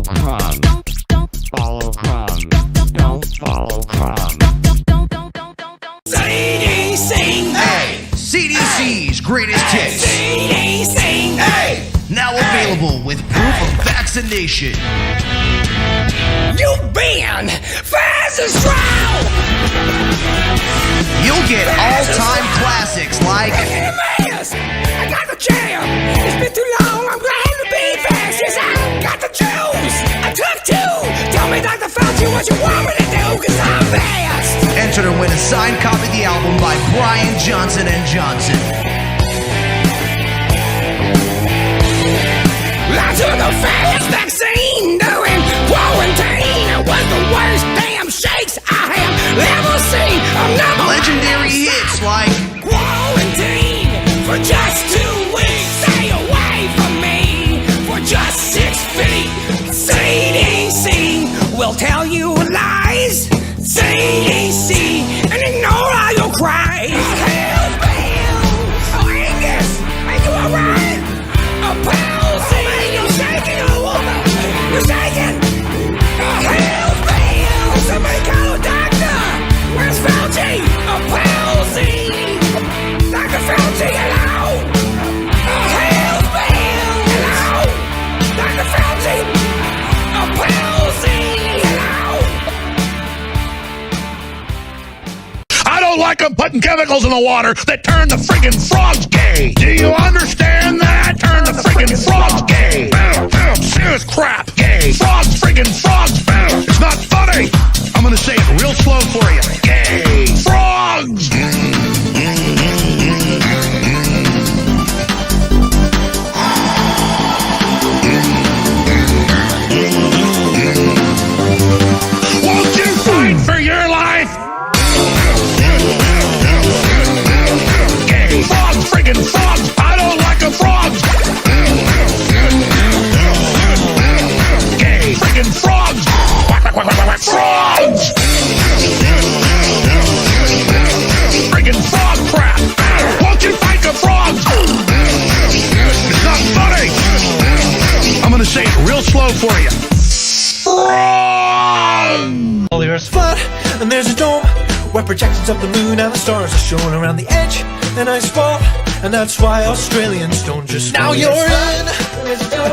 Crumb. Follow Crumb. Don't follow Crumb. CDC. Hey, CDC's greatest hits. CDC. Hey, now available with proof of vaccination. You've been fast and strong. You'll get all-time classics like Hey, Mask, I got the jam. It's been too long. I'm glad to be fast. Yes, I got the juice. I took two. Tell me, Dr. Fauci, what you want me to do? Cause I'm fast. enter to win a signed copy of the album by Brian Johnson & Johnson. I took a fast vaccine during quarantine. It was the worst damn shakes I have ever seen. I'm number Legendary hits like quarantine for just 2 weeks. Stay away from me for just 6 feet. CDC will tell you lies. CDC and ignore all your cries. Hell, Bill. Oh, Angus, are you alright? A palsy. You're shaking, you're shaking. Hell, Bill. Somebody call a doctor. Where's Fauci? A palsy. Dr. Fauci, hello. Hell, Bill. Hello. Dr. Fauci. A palsy. Hello. I don't like them putting chemicals in the water that turn the friggin' frogs gay. Do you understand that? Turn the friggin' frogs gay. Serious crap. Gay. Frogs, friggin' frogs. It's not funny. I'm gonna say it real slow for you. Gay. Frogs. Won't you fight for your life? Gay. Frogs, friggin' frogs. I don't like the frogs. Gay. Friggin' frogs. Quack, quack, quack, quack, quack. Frogs. Friggin' frog crap. Won't you fight the frogs? It's not funny. I'm gonna say it real slow for you. Frog. All the earth's flat, and there's a dome where projections of the moon and the stars are shown around the edge. And I spot, and that's why Australians don't just. Now you're in,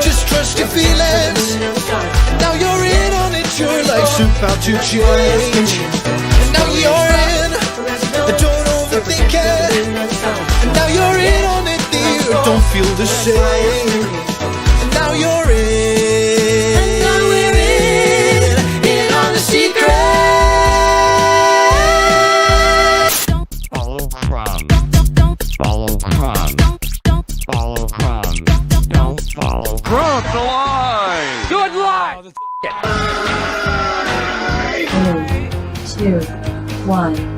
just trust your feelings. Now you're in on it, your life's about to change. And now you're in, don't overthink it. And now you're in on it, dear, don't feel the same. And now you're in, and now we're in on the secret. Follow Crumb. Follow Crumb. Follow Crumb. Don't follow Crumb. The line. Good luck. 3, 2, 1.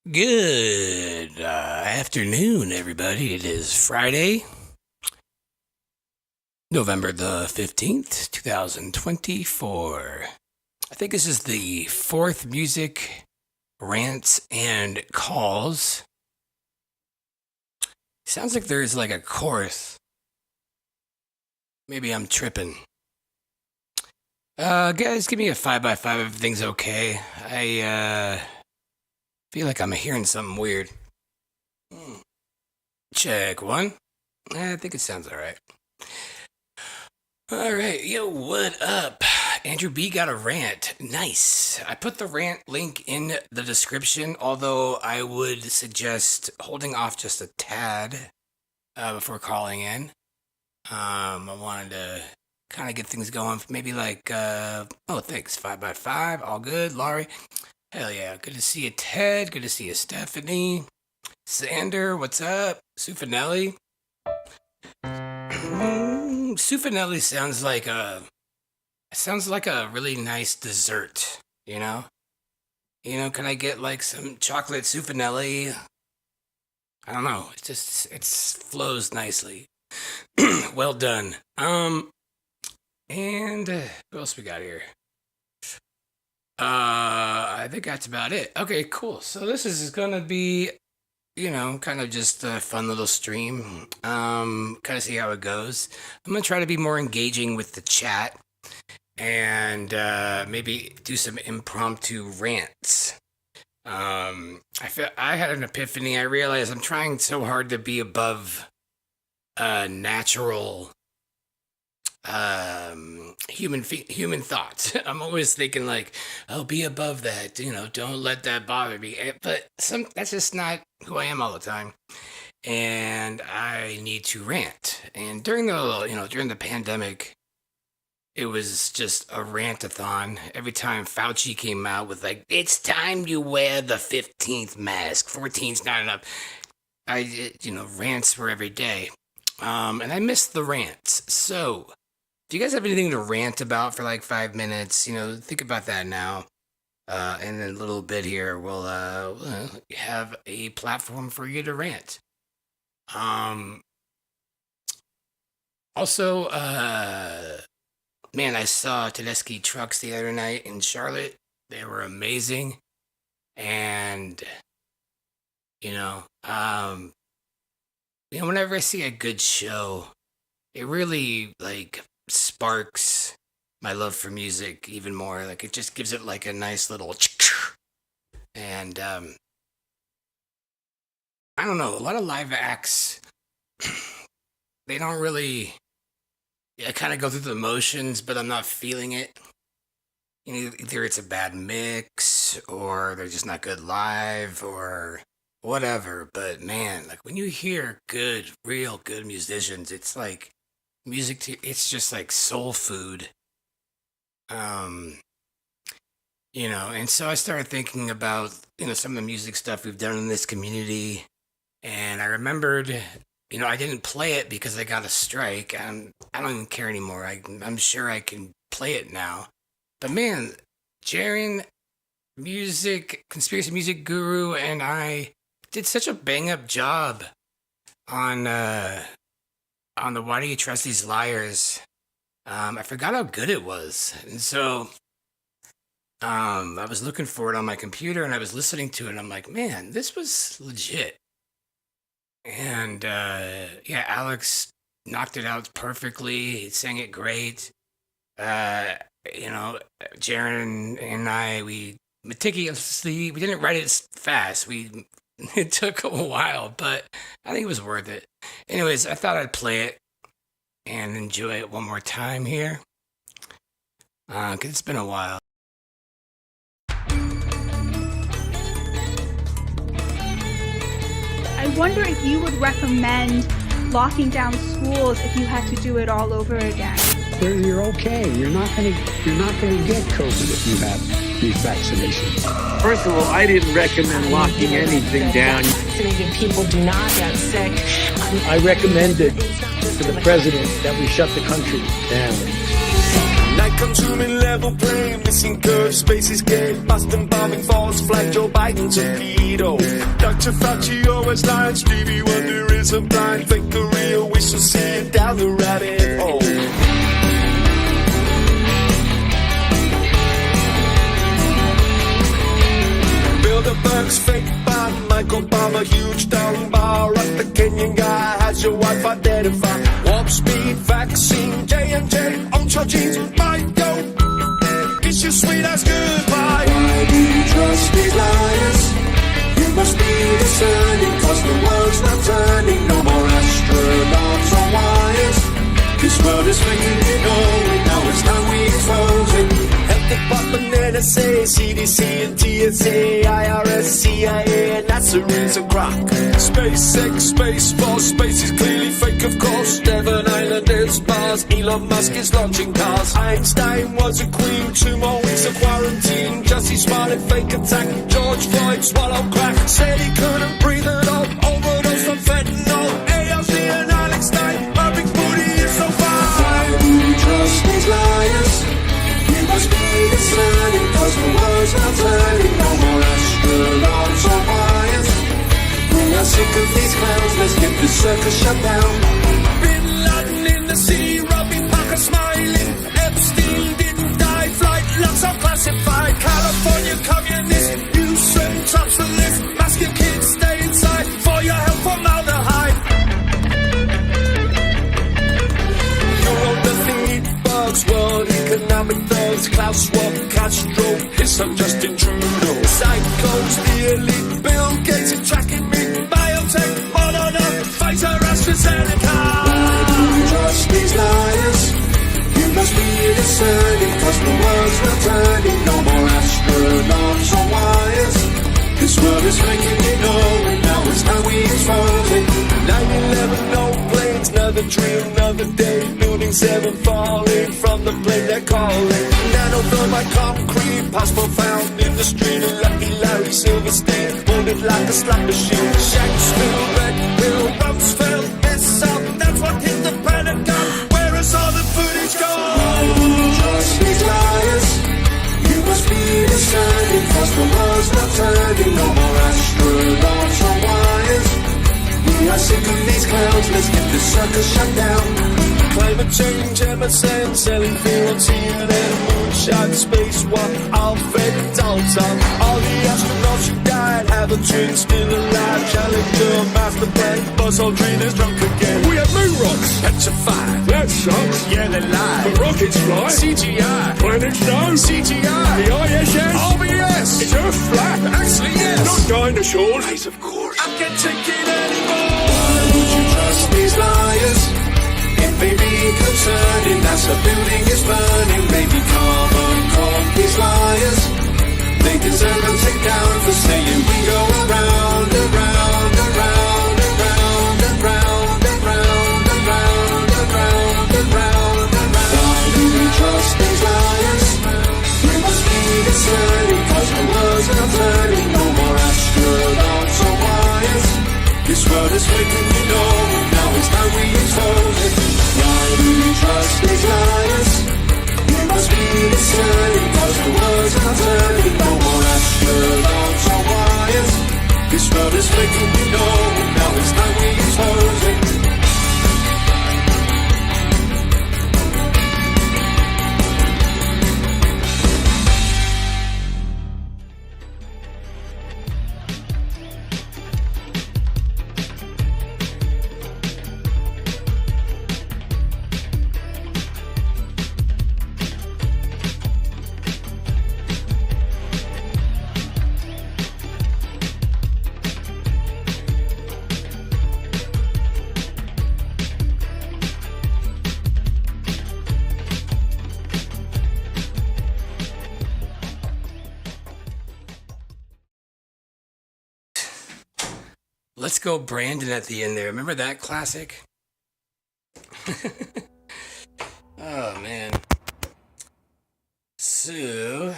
Good afternoon, everybody. It is Friday, November the 15th, 2024. I think this is the fourth music, rants, and calls. Sounds like there's like a chorus. Maybe I'm tripping. Guys, give me a 5x5 if everything's okay. I feel like I'm hearing something weird. Check one. I think it sounds alright. Alright, yo, what up? Andrew B got a rant. Nice. I put the rant link in the description, although I would suggest holding off just a tad before calling in. I wanted to kind of get things going. Maybe like, oh, thanks, 5x5, all good. Laurie, hell yeah. Good to see you, Ted. Good to see you, Stephanie. Xander, what's up? Sufanelli. Sufanelli sounds like a really nice dessert, you know? You know, can I get like some chocolate Sufanelli? I don't know. It flows nicely. Well done. And what else we got here? I think that's about it. Okay, cool. So this is gonna be, kind of just a fun little stream. Kind of see how it goes. I'm gonna try to be more engaging with the chat, and maybe do some impromptu rants. I had an epiphany. I realized I'm trying so hard to be above natural human thoughts. I'm always thinking like, oh, be above that, don't let that bother me. But that's just not who I am all the time. And I need to rant. And during the pandemic, it was just a rant-a-thon. Every time Fauci came out with like, it's time you wear the 15th mask. 14's not enough. Rants were every day. And I missed the rants. So, do you guys have anything to rant about for like 5 minutes? Think about that now. And in a little bit here, we'll have a platform for you to rant. Also, man, I saw Tedeschi trucks the other night in Charlotte. They were amazing. And, whenever I see a good show, it really, sparks my love for music even more. Like, it just gives it, a nice little... And, I don't know, a lot of live acts, they don't really... I kind of go through the motions, but I'm not feeling it. Either it's a bad mix, or they're just not good live, or whatever. But man, when you hear real good musicians, it's like music. It's just like soul food. And so I started thinking about some of the music stuff we've done in this community, and I remembered. I didn't play it because I got a strike. I don't even care anymore. I'm sure I can play it now. But man, Jaren, conspiracy music guru, and I did such a bang-up job on the Why Do You Trust These Liars. I forgot how good it was. And so I was looking for it on my computer, and I was listening to it, and I'm like, man, this was legit. And, Alex knocked it out perfectly. He sang it great. Jaren and I, we meticulously, we didn't write it fast. It took a while, but I think it was worth it. Anyways, I thought I'd play it and enjoy it one more time here. 'Cause it's been a while. I wonder if you would recommend locking down schools if you had to do it all over again. You're okay. You're not gonna get COVID if you have these vaccinations. First of all, I didn't recommend locking anything down. Vaccinated people do not get sick. I recommended to the president that we shut the country down. Night consuming level playing, missing curve, space is gay, Boston bombing, false flag, Joe Biden torpedo. Dr. Fauci always lying, Stevie Wonder isn't blind, fake the real, we shall see it down the rabbit hole. Bilderberg's fake bar, Mike Obama, huge down bar, right, the Kenyan guy has your wife identified. Warp speed, vaccine, J&J, ultra jeans, my yo, kiss your sweet ass goodbye. Why do you trust these liars? You must be discerning, cause the world's not turning. No more astronauts on wires. This world is making it know, and now it's time we expose it. Health Department, NSA, CDC and TSA, IRS, CIA, and NASA is a crock. SpaceX, Space Force, space is clearly fake, of course. Devon Island is Mars, Elon Musk is launching cars. Einstein was a queen, 2 more weeks of quarantine. Jussie Smollett, fake attack. George Floyd, swallowed crack. Said he couldn't breathe at all, overdose from fentanyl. ALC and Alex Stein, my big booty is so far. Why do you trust these liars? You must be discerning, cause the world's not turning. No more astronauts or wires. We are sick of these clowns, let's get the circus shut down. Bin Laden in the sea, Robbie Parker smiling. Epstein didn't die, flight logs are classified. California Economic thugs, Klaus Schwab, Castro, his son Justin Trudeau. Psychos, the elite, Bill Gates is tracking me. Biotech, Moderna, Pfizer, AstraZeneca. Why do you trust these liars? You must be discerning, cause the world's not turning. No more astronauts or wires. This world is making me know, and now it's time we expose it. 9/11, no planes, another dream, another day. Building 7 falling from the plane they're calling. Nanothermite concrete, possible found in the street. A Lucky Larry Silverstein, molded like a slot machine. Shakespeare, Red Pill, Rumsfeld, missile, that's what hit the Pentagon. Where is all the footage gone? Why do you trust these liars? You must be discerning, cause the world's not turning. No more astronauts or wires. We are sick of these clowns, let's get this sucker shut down. Climate change, MSN, selling fear on CNN. Moonshot, spacewalk, Alfred Dalton. All the astronauts who died have a twin still alive. Challenger, master plan, Buzz Aldrin is drunk again. We have moon rocks, petrified. That sucks. Yeah, they lie. The rockets fly. CGI. Planets no. CGI. The ISS. RBS. It's Earth flat. Actually, yes. Not dinosaurs. Yes, of course. I can't take it anymore. Why would you trust these liars? It may be concerning, NASA building is burning. Baby, come and call these liars. They deserve a take down for saying we go around, around, around, around, around, around, around, around, around, around. Why do we trust these liars? We must be discerning, cause the world's not turning. No more astronauts or wires. This world is making me know, now it's time we expose it. Why do you trust these liars? You must be discerning, cause the world's not turning. No more astronauts or wires. This world is making me know, now it's time we expose it. Let's Go Brandon at the end there. Remember that classic? Oh, man. So...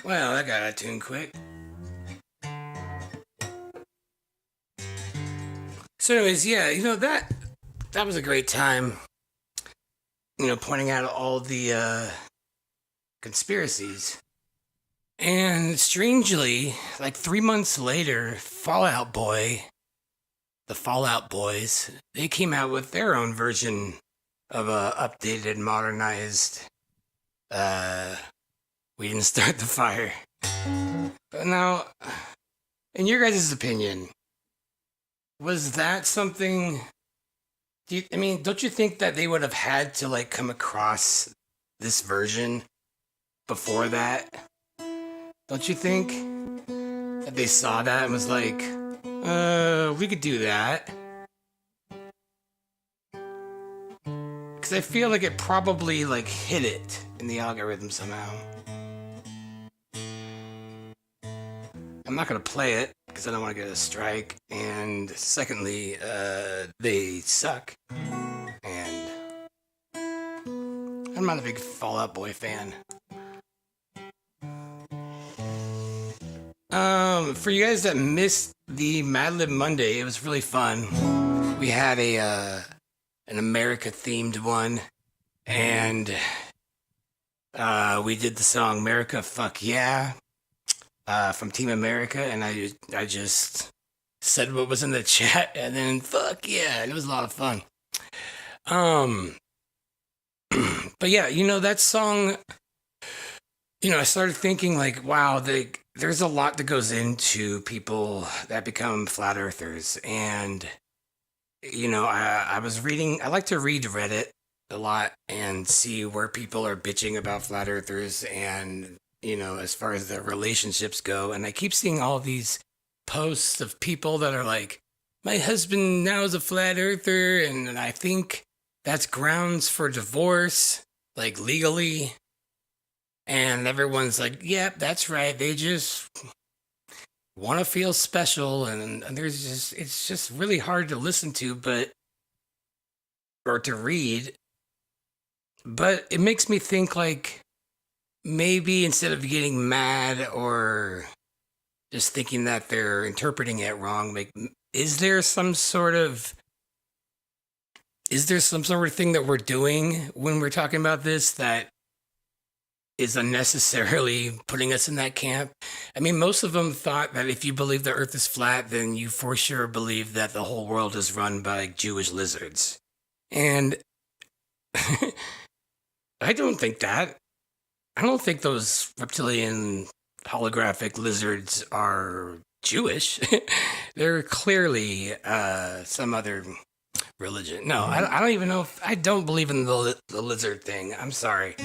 Well, that got out of tune quick. So anyways, yeah, that was a great time, pointing out all the conspiracies. And strangely, like 3 months later, the Fallout Boys, they came out with their own version of a updated, modernized, We Didn't Start the Fire. But now, in your guys' opinion, was that something? Don't you think that they would have had to come across this version before that? Don't you think that they saw that and was like, we could do that? Because I feel like it probably hit it in the algorithm somehow. I'm not going to play it because I don't want to get a strike. And secondly, they suck. And I'm not a big Fall Out Boy fan. For you guys that missed the Mad Lib Monday, it was really fun. We had an America themed one. And we did the song America Fuck Yeah. From Team America, and I just said what was in the chat, and then fuck yeah, and it was a lot of fun. But yeah, that song, I started thinking like, wow, there's a lot that goes into people that become flat earthers. And, I was reading, I like to read Reddit a lot and see where people are bitching about flat earthers and, as far as their relationships go. And I keep seeing all these posts of people that are like, my husband now is a flat earther, and I think that's grounds for divorce, like legally. And everyone's like, yep, that's right. They just want to feel special. And it's just really hard to listen to, or to read. But it makes me think like maybe instead of getting mad or just thinking that they're interpreting it wrong, is there some sort of thing that we're doing when we're talking about this that is unnecessarily putting us in that camp? I mean, most of them thought that if you believe the earth is flat, then you for sure believe that the whole world is run by Jewish lizards. And I don't think that. I don't think those reptilian holographic lizards are Jewish. They're clearly some other religion. No, I don't even know I don't believe in the lizard thing. I'm sorry.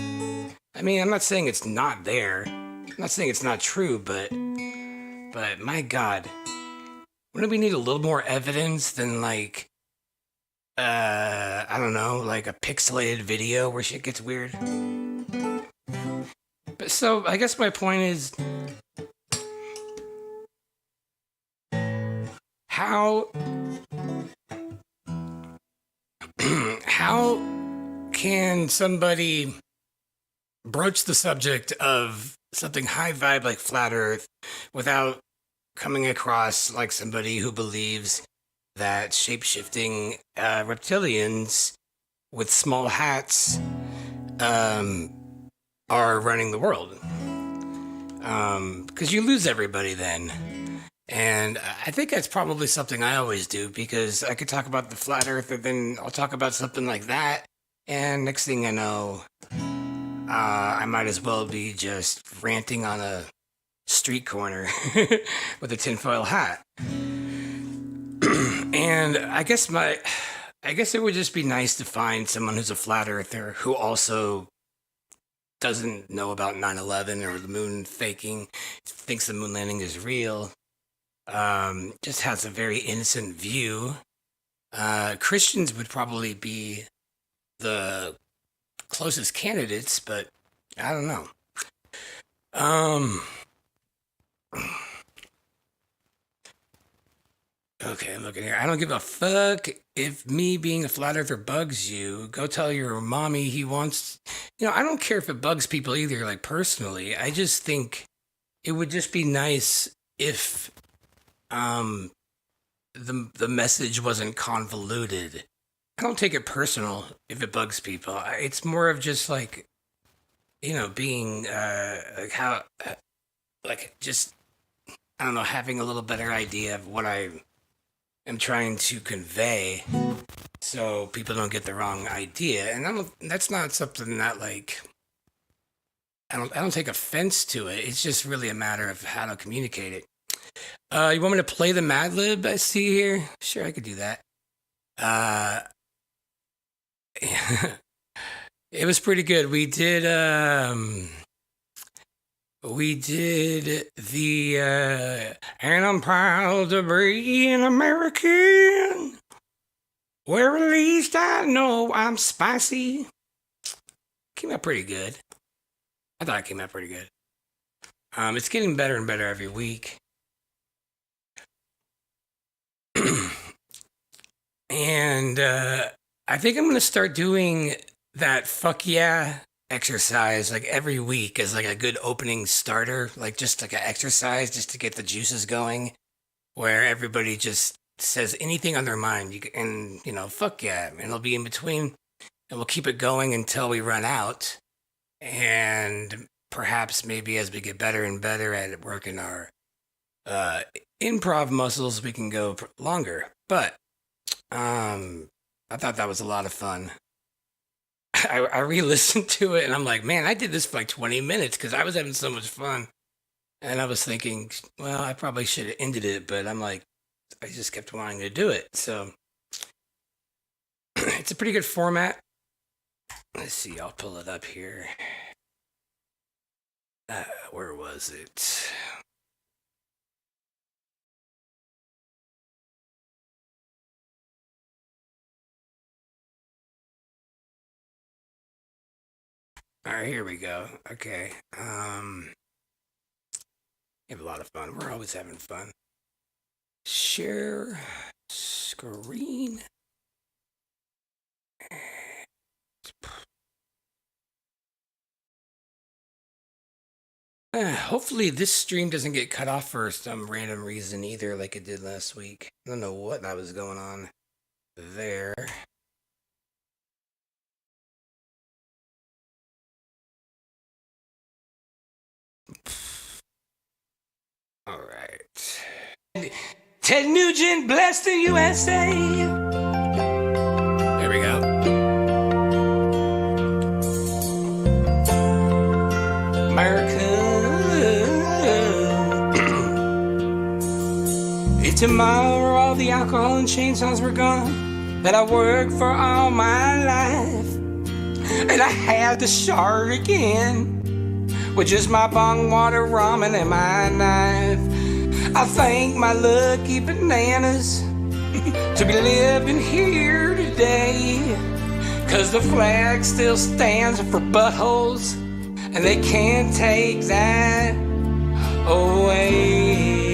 I mean, I'm not saying it's not there. I'm not saying it's not true, but my God, wouldn't we need a little more evidence than like, I don't know, like a pixelated video where shit gets weird? But so I guess my point is, how can somebody broach the subject of something high vibe like flat earth without coming across like somebody who believes that shape-shifting reptilians with small hats are running the world? Because you lose everybody then. And I think that's probably something I always do, because I could talk about the flat earth and then I'll talk about something like that, and next thing I know, I might as well be just ranting on a street corner with a tinfoil hat. And I guess it would just be nice to find someone who's a flat earther who also doesn't know about 9/11 or the moon faking, thinks the moon landing is real, just has a very innocent view. Christians would probably be the closest candidates, but I don't know. Okay, I'm looking here. I don't give a fuck if me being a flat earther bugs you. Go tell your mommy he wants... I don't care if it bugs people either, like, personally. I just think it would just be nice if the message wasn't convoluted. I don't take it personal if it bugs people. It's more of just, like, being, like, how... like, just, I don't know, having a little better idea of what I am trying to convey, so people don't get the wrong idea. And that's not something that, like, I don't take offense to it. It's just really a matter of how to communicate it. You want me to play the Mad Lib I see here? Sure, I could do that. It was pretty good. We did the, and I'm proud to be an American, where at least I know I'm spicy. Came out pretty good. I thought it came out pretty good. It's getting better and better every week. And I think I'm going to start doing that fuck yeah exercise like every week as like a good opening starter, like just like an exercise just to get the juices going, where everybody just says anything on their mind, and fuck yeah, and it'll be in between, and we'll keep it going until we run out, and perhaps maybe as we get better and better at working our improv muscles, we can go longer. But I thought that was a lot of fun. I re-listened to it and I'm like, man, I did this for like 20 minutes because I was having so much fun. And I was thinking, well, I probably should have ended it, but I'm like, I just kept wanting to do it. So it's a pretty good format. Let's see, I'll pull it up here. Where was it? All right, here we go. Okay. We have a lot of fun. We're always having fun. Share screen. Hopefully this stream doesn't get cut off for some random reason either, like it did last week. I don't know what that was going on there. All right. Ted Nugent, bless the USA. There we go. America. If tomorrow all the alcohol and chainsaws were gone, that I worked for all my life, and I had to start again with just my bong water, ramen, and my knife. I thank my lucky bananas to be living here today, 'cause the flag still stands for buttholes, and they can't take that away.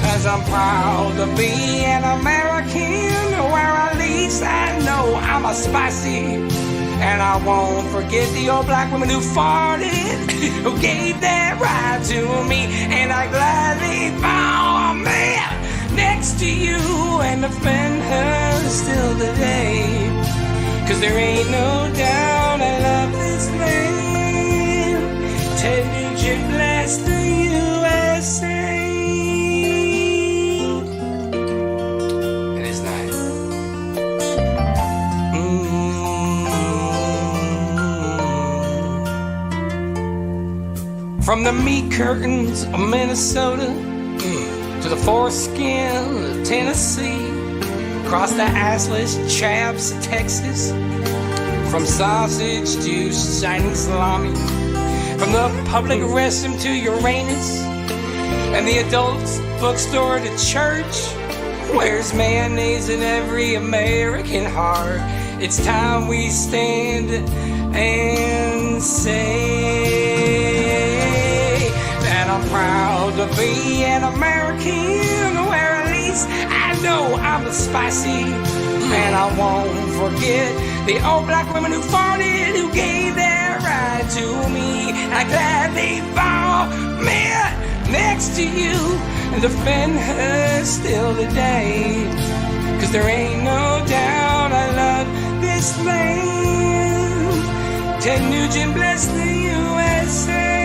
'Cause I'm proud to be an American, where at least I know I'm a spicy. And I won't forget the old black woman who farted, who gave that right to me. And I gladly bow a man next to you and defend her still today. 'Cause there ain't no doubt I love this land. Ted Nugent, bless the USA. It is nice. From the meat curtains of Minnesota to the foreskin of Tennessee, across the assless chaps of Texas, from sausage to shining salami, from the public restroom to Uranus, and the adults bookstore to church, where's mayonnaise in every American heart. It's time we stand and say that I'm proud to be an American, where at least I know I'm the spicy. And I won't forget the old black women who farted, who gave their right to me. I gladly bow man next to you and defend her still today. 'Cause there ain't no doubt I love this land. Ted Nugent, bless the USA.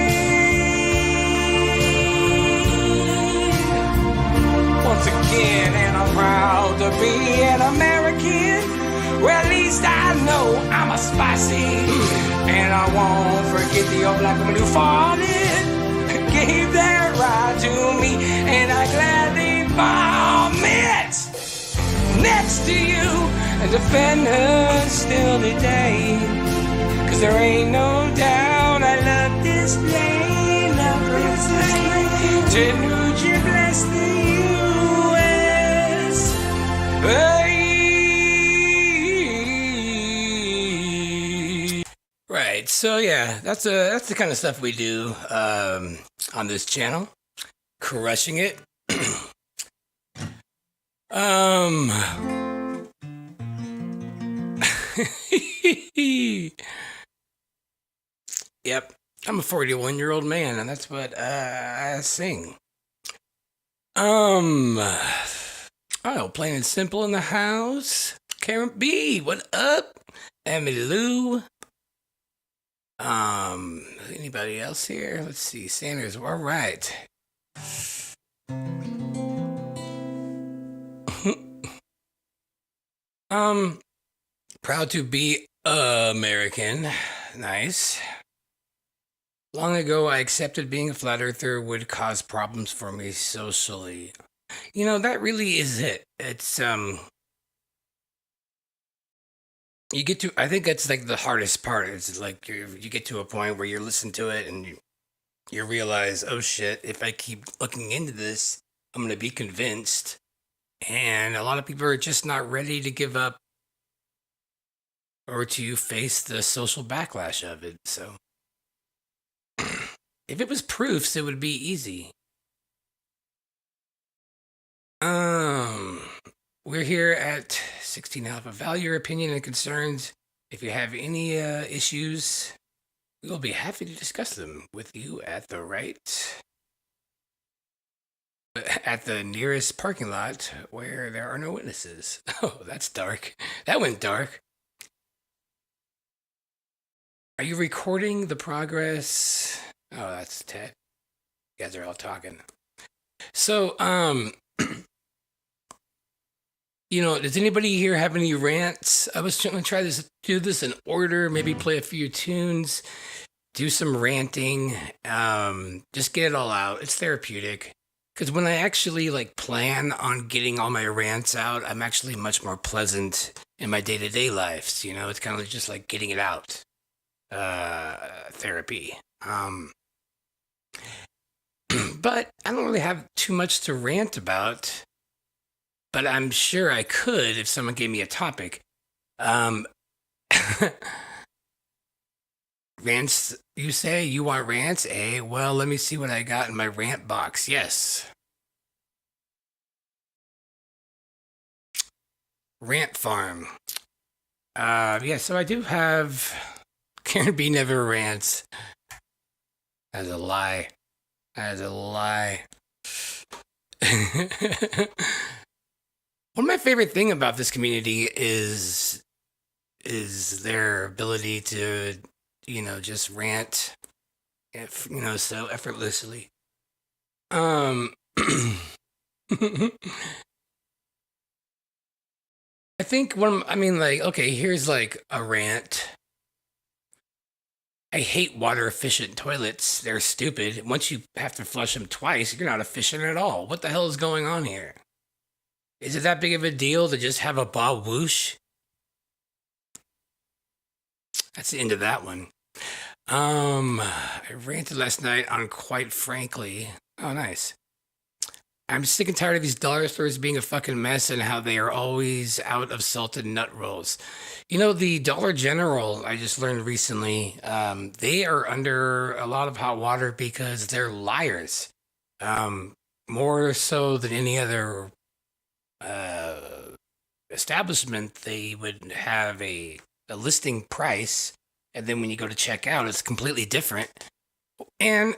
Once again, and I'm proud to be an American, where at least I know I'm a spicy. And I won't forget the old black woman who farted, gave that right to me. And I gladly vomit next to you and defend her still today. 'Cause there ain't no doubt I love this land, love this land. Ted Nugent, bless the U.S. Right, so yeah, that's the kind of stuff we do on this channel. Crushing it. Yep, I'm a 41-year-old man, and that's what I sing. Oh, plain and simple in the house. Karen B, what up? Emily Lou. Anybody else here? Let's see. Sanders, all right. Proud to be American. Nice. Long ago, I accepted being a flat earther would cause problems for me socially. You know, that really is it. It's, you get to, I think that's like the hardest part. It's like you get to a point where you're listening to it and you realize, oh shit, if I keep looking into this, I'm going to be convinced. And a lot of people are just not ready to give up or to face the social backlash of it. So if it was proofs, it would be easy. We're here at 16 Alpha. Value your opinion and concerns. If you have any issues, we will be happy to discuss them with you at the nearest parking lot where there are no witnesses. Oh, that's dark. That went dark. Are you recording the progress? Oh, that's Ted. You guys are all talking. So, you know, does anybody here have any rants? I was trying to do this in order, maybe play a few tunes, do some ranting, just get it all out. It's therapeutic. Because when I actually like plan on getting all my rants out, I'm actually much more pleasant in my day-to-day lives. You know, it's kind of just like getting it out. Therapy. But I don't really have too much to rant about. But I'm sure I could if someone gave me a topic. Rants, you say? You want rants, eh? Well, let me see what I got in my rant box. Yes. Rant farm. Yeah, so I do have... Karen B never rants. That's a lie. That is a lie. One of my favorite thing about this community is their ability to, you know, just rant, if, you know, so effortlessly. I think okay, here's like a rant. I hate water efficient toilets. They're stupid. Once you have to flush them twice, you're not efficient at all. What the hell is going on here? Is it that big of a deal to just have a Bob whoosh? That's the end of that one. I ranted last night on Quite Frankly. Oh, nice. I'm sick and tired of these dollar stores being a fucking mess and how they are always out of salted nut rolls. You know, the Dollar General, I just learned recently, they are under a lot of hot water because they're liars. More so than any other establishment, they would have a listing price, and then when you go to check out, it's completely different. And,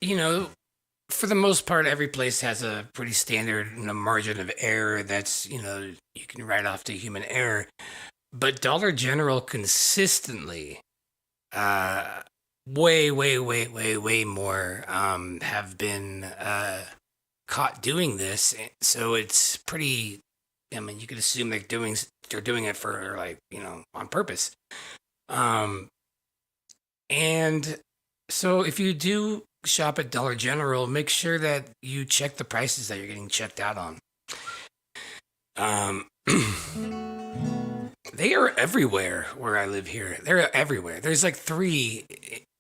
you know, for the most part, every place has a pretty standard, you know, margin of error that's, you know, you can write off to human error. But Dollar General consistently, way more have been caught doing this. So it's pretty, I mean, you could assume they're doing it for, like, you know, on purpose. And so if you do shop at Dollar General, make sure that you check the prices that you're getting checked out on. They are everywhere where I live here. They're everywhere. There's like 3,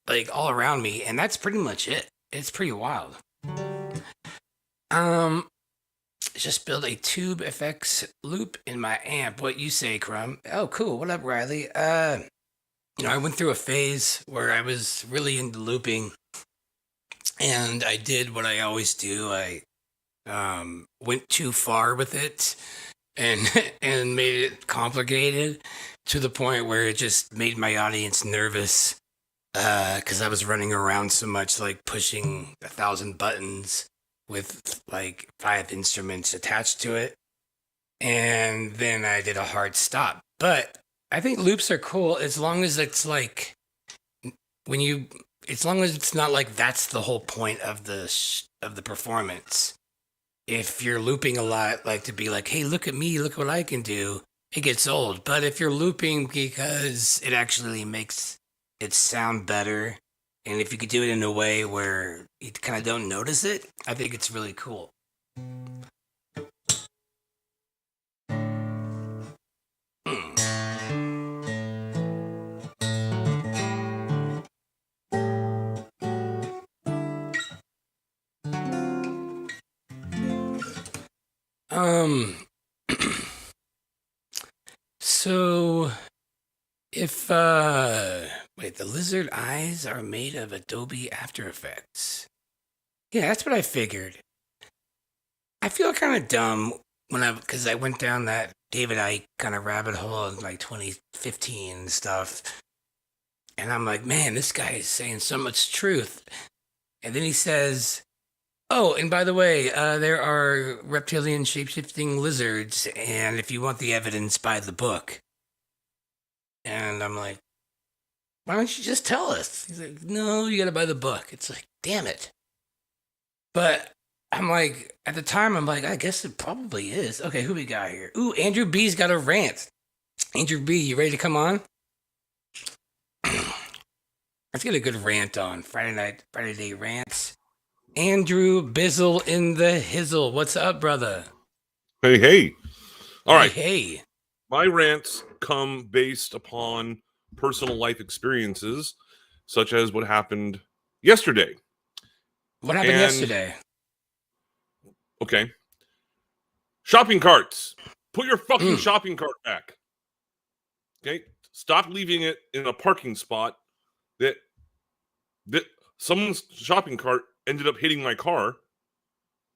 like, all around me, and that's pretty much it. It's pretty wild. Just build a tube FX loop in my amp. What you say, Crumb? Oh, cool. What up, Riley? You know, I went through a phase where I was really into looping, and I did what I always do. I went too far with it and made it complicated to the point where it just made my audience nervous because I was running around so much, like pushing 1,000 buttons with like 5 instruments attached to it. And then I did a hard stop. But I think loops are cool as long as it's like as long as it's not like that's the whole point of the performance. If you're looping a lot, like to be like, hey, look at me, look what I can do, it gets old. But if you're looping because it actually makes it sound better, and if you could do it in a way where you kind of don't notice it, I think it's really cool. So if wait, the lizard eyes are made of Adobe After Effects. Yeah, that's what I figured. I feel kind of dumb because I went down that David Icke kind of rabbit hole in like 2015 and stuff. And I'm like, man, this guy is saying so much truth. And then he says, oh, and by the way, there are reptilian shape-shifting lizards, and if you want the evidence, buy the book. And I'm like, why don't you just tell us? He's like, no, you gotta buy the book. It's like, damn it. But I'm like, at the time, I'm like, I guess it probably is. Okay, who we got here? Ooh, Andrew B's got a rant. Andrew B, you ready to come on? Let's get a good rant on. Friday Day Rants. Andrew Bizzle in the Hizzle. What's up, brother? Hey. All right. Hey. My rants come based upon personal life experiences, such as what happened yesterday. What happened yesterday? Okay. Shopping carts. Put your fucking shopping cart back. Okay? Stop leaving it in a parking spot that someone's shopping cart ended up hitting my car.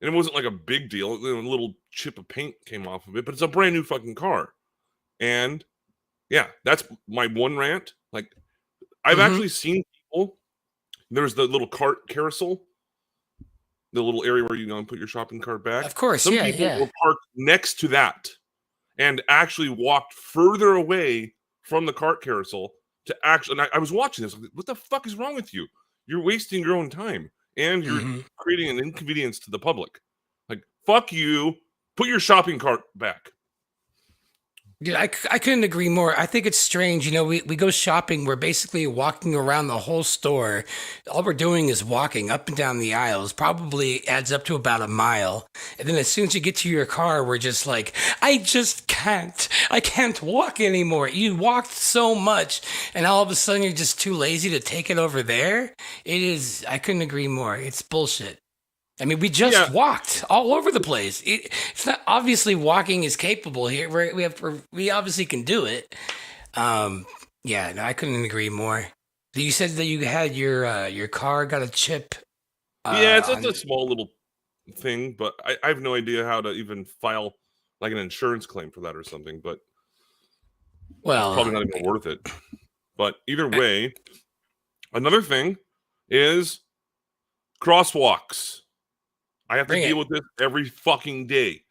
And it wasn't like a big deal. A little chip of paint came off of it, but it's a brand new fucking car. And yeah, that's my one rant. Like, I've actually seen people. There's the little cart carousel, the little area where you put your shopping cart back. Of course, some people were parked next to that and actually walked further away from the cart carousel to actually. And I was watching this. What the fuck is wrong with you? You're wasting your own time and you're creating an inconvenience to the public. Like, fuck you. Put your shopping cart back. Dude, I couldn't agree more. I think it's strange. We go shopping. We're basically walking around the whole store. All we're doing is walking up and down the aisles. Probably adds up to about a mile. And then as soon as you get to your car, we're just like, I just can't. I can't walk anymore. You walked so much. And all of a sudden, you're just too lazy to take it over there. It is. I couldn't agree more. It's bullshit. I mean, we just walked all over the place. It's not obviously walking is capable here. We obviously can do it. No, I couldn't agree more. You said that you had your car got a chip. It's a small little thing, but I have no idea how to even file like an insurance claim for that or something. But it's probably not even worth it. But either way, another thing is crosswalks. I have to deal with this every fucking day.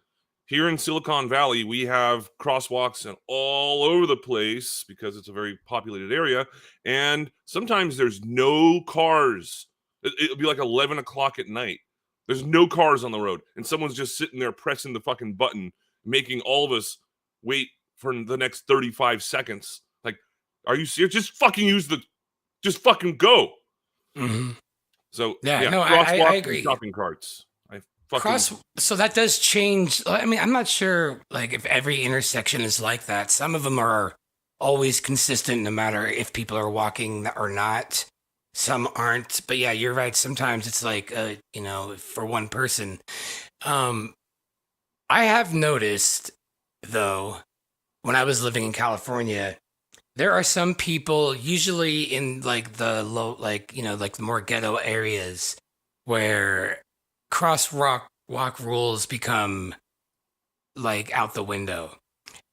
Here in Silicon Valley, we have crosswalks all over the place because it's a very populated area. And sometimes there's no cars. It'll be like 11 o'clock at night. There's no cars on the road. And someone's just sitting there pressing the fucking button, making all of us wait for the next 35 seconds. Like, are you serious? Just fucking go. Mm-hmm. So, I agree. And shopping carts. So that does change. I mean, I'm not sure like if every intersection is like that. Some of them are always consistent no matter if people are walking or not. Some aren't. But yeah, you're right. Sometimes it's like, for one person. I have noticed, though, when I was living in California, there are some people, usually in like the low, like the more ghetto areas, where crosswalk rules become like out the window.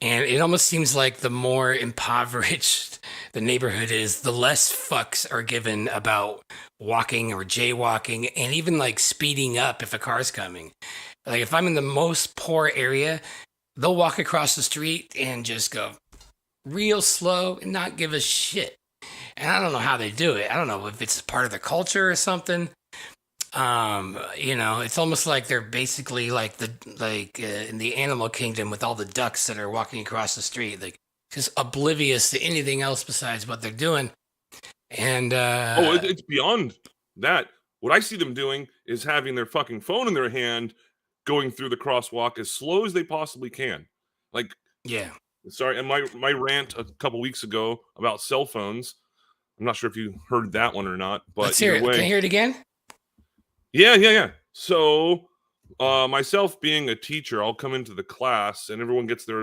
And it almost seems like the more impoverished the neighborhood is, the less fucks are given about walking or jaywalking and even like speeding up if a car's coming. Like if I'm in the most poor area, they'll walk across the street and just go real slow and not give a shit. And I don't know how they do it. I don't know if it's part of the culture or something. It's almost like they're basically like in the animal kingdom with all the ducks that are walking across the street, like just oblivious to anything else besides what they're doing. And it's beyond that. What I see them doing is having their fucking phone in their hand, going through the crosswalk as slow as they possibly can. Like, yeah. Sorry, and my rant a couple weeks ago about cell phones. I'm not sure if you heard that one or not, but let's hear it. Can I hear it again? Yeah. So, myself being a teacher, I'll come into the class and everyone gets there,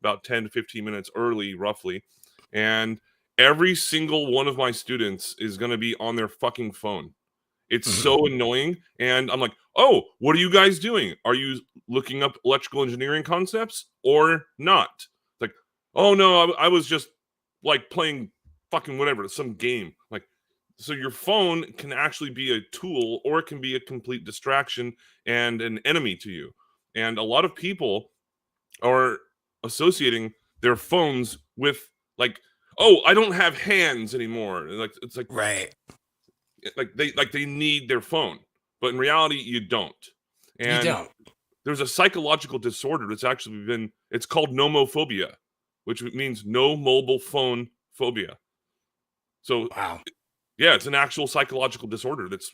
about 10 to 15 minutes early, roughly. And every single one of my students is going to be on their fucking phone. It's so annoying. And I'm like, oh, what are you guys doing? Are you looking up electrical engineering concepts or not? Like, oh, no, I was just like playing fucking whatever, some game. Like, so your phone can actually be a tool or it can be a complete distraction and an enemy to you. And a lot of people are associating their phones with like, oh, I don't have hands anymore. Like, it's like, right. Like they need their phone, but in reality, you don't. And you don't. There's a psychological disorder that's actually it's called nomophobia, which means no mobile phone phobia. So, wow. Yeah, it's an actual psychological disorder that's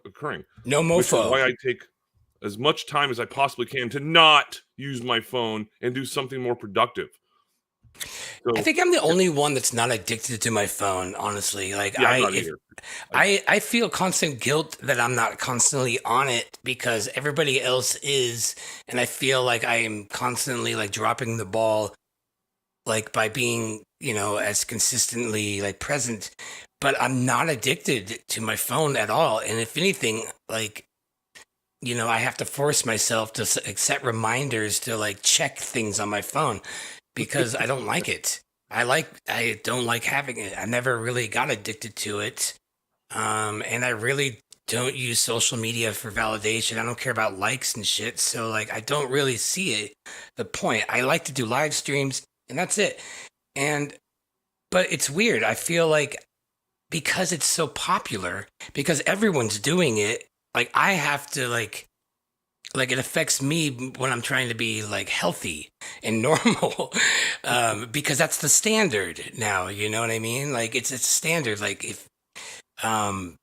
occurring. Nomopho. Which is why I take as much time as I possibly can to not use my phone and do something more productive. So, I think I'm the only one that's not addicted to my phone, honestly. Like, I'm not either. I feel constant guilt that I'm not constantly on it because everybody else is, and I feel like I am constantly like dropping the ball, like by being, as consistently like present. But I'm not addicted to my phone at all, and if anything, like, I have to force myself to set reminders to like check things on my phone because I don't like it. I don't like having it. I never really got addicted to it. And I really don't use social media for validation. I don't care about likes and shit. So like, I don't really see it, the point. I like to do live streams and that's it. But it's weird. I feel like because it's so popular, because everyone's doing it, like I have to like it affects me when I'm trying to be like healthy and normal, because that's the standard now. You know what I mean? Like it's standard. Like if, I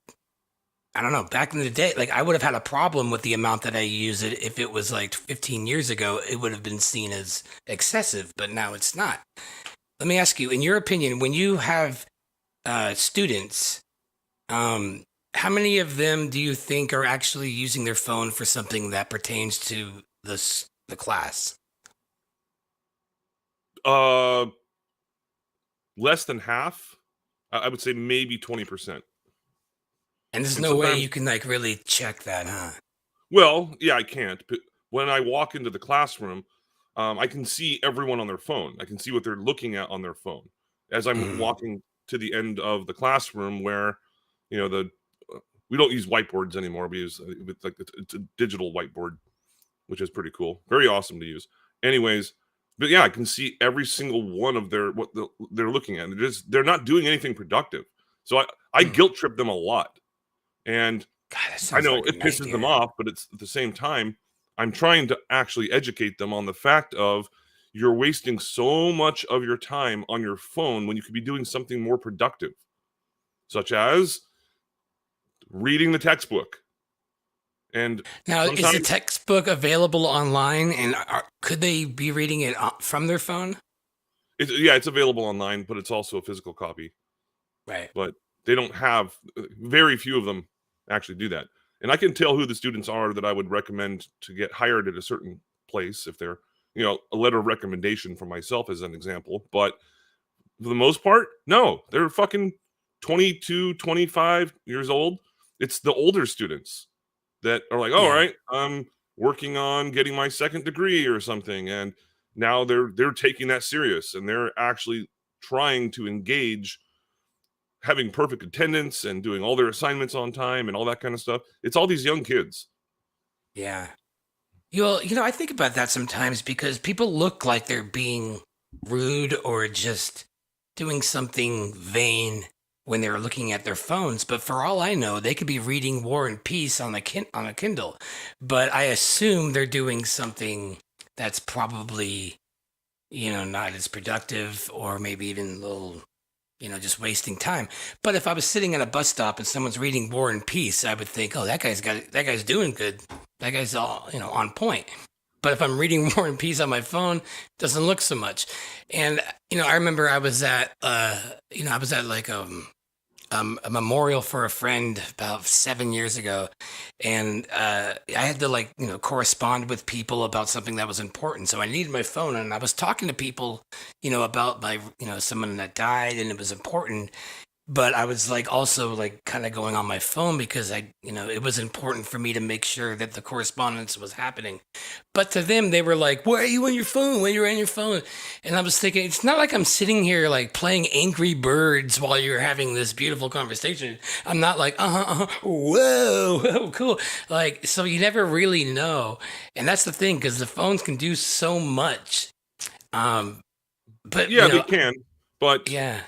don't know, back in the day, like I would have had a problem with the amount that I use it. If it was like 15 years ago, it would have been seen as excessive, but now it's not. Let me ask you, in your opinion, when you have students, how many of them do you think are actually using their phone for something that pertains to the class? Less than half. I would say maybe 20%. And there's no way you can like really check that, huh? Well, yeah, I can't. But when I walk into the classroom, I can see everyone on their phone. I can see what they're looking at on their phone as I'm walking to the end of the classroom where, we don't use whiteboards anymore. We use it's a digital whiteboard, which is pretty cool. Very awesome to use. Anyways, but yeah, I can see every single one of what they're looking at. They're not doing anything productive. So I guilt trip them a lot. And God, I know it pisses them off, but it's at the same time, I'm trying to actually educate them on the fact of you're wasting so much of your time on your phone when you could be doing something more productive, such as reading the textbook. And now, is the textbook available online, and could they be reading it from their phone? It's available online, but it's also a physical copy. Right. But they don't have, very few of them actually do that. And I can tell who the students are that I would recommend to get hired at a certain place if they're, a letter of recommendation from myself as an example. But for the most part, no, they're fucking 22, 25 years old. It's the older students that are like, all right, I'm working on getting my second degree or something. And now they're taking that serious and they're actually trying to engage, having perfect attendance and doing all their assignments on time and all that kind of stuff. It's all these young kids. Yeah. I think about that sometimes because people look like they're being rude or just doing something vain when they're looking at their phones. But for all I know, they could be reading War and Peace on a Kindle. But I assume they're doing something that's probably, not as productive, or maybe even a little, just wasting time. But if I was sitting at a bus stop and someone's reading War and Peace, I would think, oh, that guy's doing good. That guy's all, on point. But if I'm reading War and Peace on my phone, it doesn't look so much. And, I remember I was at like a memorial for a friend about 7 years ago. And I had to correspond with people about something that was important. So I needed my phone, and I was talking to people, about my, someone that died, and it was important. But I was also kind of going on my phone because it was important for me to make sure that the correspondence was happening. But to them, they were like, "Why are you on your phone? When you're on your phone?" And I was thinking, it's not like I'm sitting here playing Angry Birds while you're having this beautiful conversation. I'm not like, whoa, cool. So you never really know. And that's the thing, because the phones can do so much. But yeah, they can. But yeah.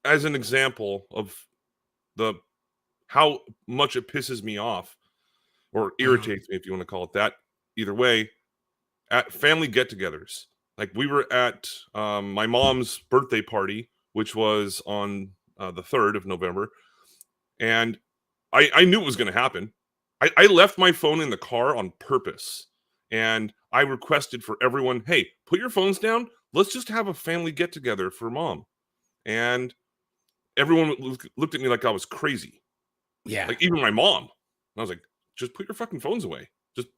As an example of how much it pisses me off, or irritates me, if you want to call it that, either way, at family get-togethers. We were at my mom's birthday party, which was on the 3rd of November, and I knew it was going to happen. I left my phone in the car on purpose, and I requested for everyone, hey, put your phones down. Let's just have a family get-together for Mom. And everyone looked at me like I was crazy. Yeah. Even my mom. And I was like, just put your fucking phones away. Just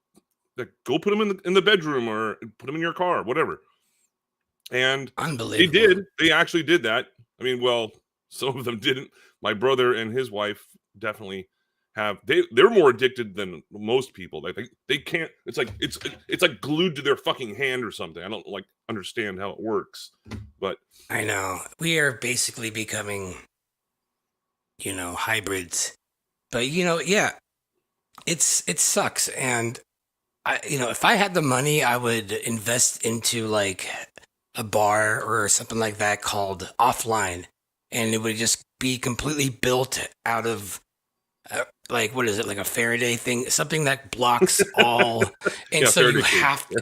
go put them in the bedroom, or put them in your car, whatever. And unbelievable. They did. They actually did that. I mean, well, some of them didn't. My brother and his wife definitely have. They're more addicted than most people. They can't. It's like glued to their fucking hand or something. I don't understand how it works. But I know we are basically becoming, hybrids. But yeah, it sucks. And if I had the money, I would invest into a bar or something like that called Offline, and it would just be completely built out of what is it, a Faraday thing, something that blocks all. And yeah, so Faraday you have to,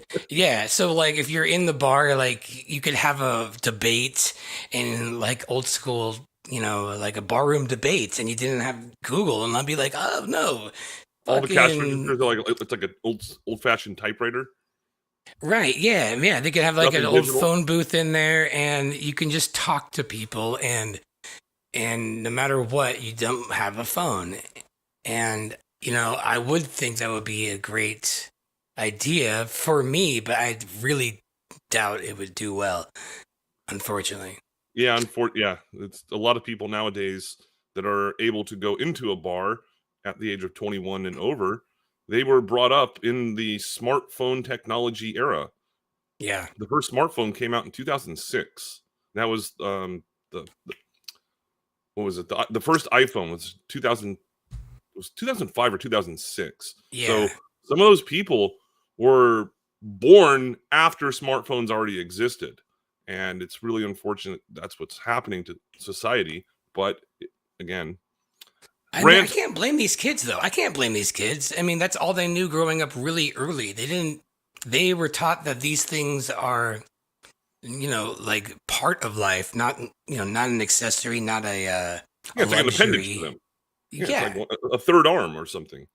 so if you're in the bar, you could have a debate and old school, a barroom debate, and you didn't have Google, and I'd be like, oh no, all the cash registers are it's like an old-fashioned typewriter. Right, yeah, they could have Nothing an old digital. phone booth in there, and you can just talk to people, and no matter what, you don't have a phone. And, I would think that would be a great idea for me, but I really doubt it would do well, unfortunately. Yeah, it's a lot of people nowadays that are able to go into a bar at the age of 21 and over. They were brought up in the smartphone technology era. Yeah. The first smartphone came out in 2006. That was what was it? The first iPhone was 2005 or 2006. Yeah. So some of those people were born after smartphones already existed. And it's really unfortunate that's what's happening to society. But again, I can't blame these kids, though. I can't blame these kids. I mean, that's all they knew growing up really early. They were taught that these things are, part of life, not an accessory, not a it's like an appendage to them. Yeah. It's like a third arm or something.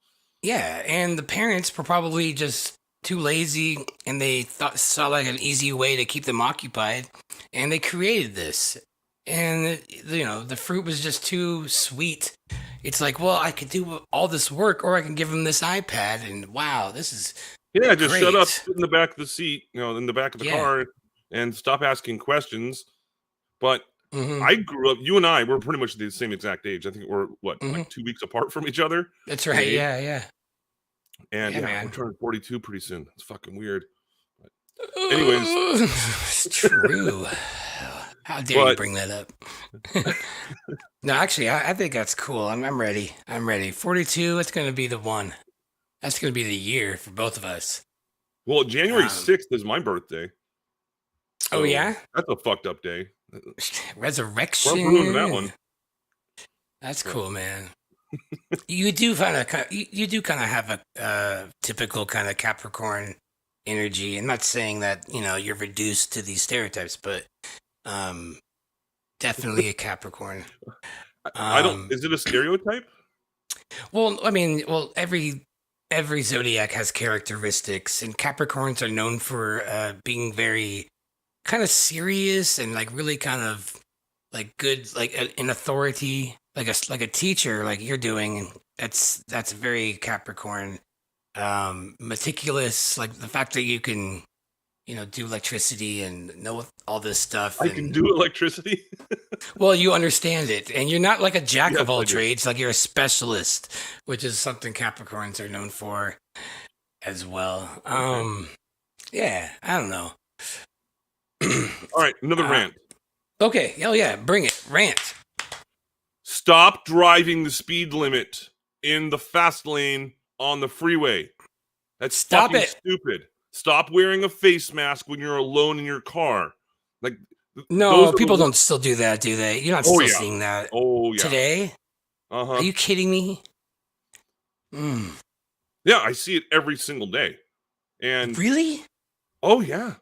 Yeah, and the parents were probably just too lazy, and they saw an easy way to keep them occupied, and they created this. And the fruit was just too sweet. It's I could do all this work, or I can give them this iPad, and wow, this is just great. shut up, sit in the back of the seat, in the back of the car, and stop asking questions. But I grew up. You and I were pretty much the same exact age. I think we're 2 weeks apart from each other. That's right. Yeah. And we're turning 42 pretty soon. It's fucking weird. But anyways, it's true. How dare you bring that up? No, actually, I think that's cool. I'm ready. 42. It's going to be the one. That's going to be the year for both of us. Well, January 6th is my birthday. So yeah, that's a fucked up day. Resurrection. We're ruining that one. That's cool, man. You do kind of have a typical kind of Capricorn energy. I'm not saying that you're reduced to these stereotypes, but definitely a Capricorn. I don't. Is it a stereotype? Well, I mean, every zodiac has characteristics, and Capricorns are known for being very kind of serious and like really kind of like good, like an authority, like a teacher, like you're doing. And that's very Capricorn. Meticulous, like the fact that you can, do electricity and know all this stuff. I can do electricity. Well, you understand it, and you're not like a jack of all trades. Like you're a specialist, which is something Capricorns are known for as well. Yeah, I don't know. All right, another rant. Okay, hell yeah, bring it. Rant. Stop driving the speed limit in the fast lane on the freeway. That's fucking stupid. Stop wearing a face mask when you're alone in your car. Like, no, people don't still do that, do they? You're not still seeing that. Oh yeah. Today? Are you kidding me? Yeah, I see it every single day. And really? Oh yeah.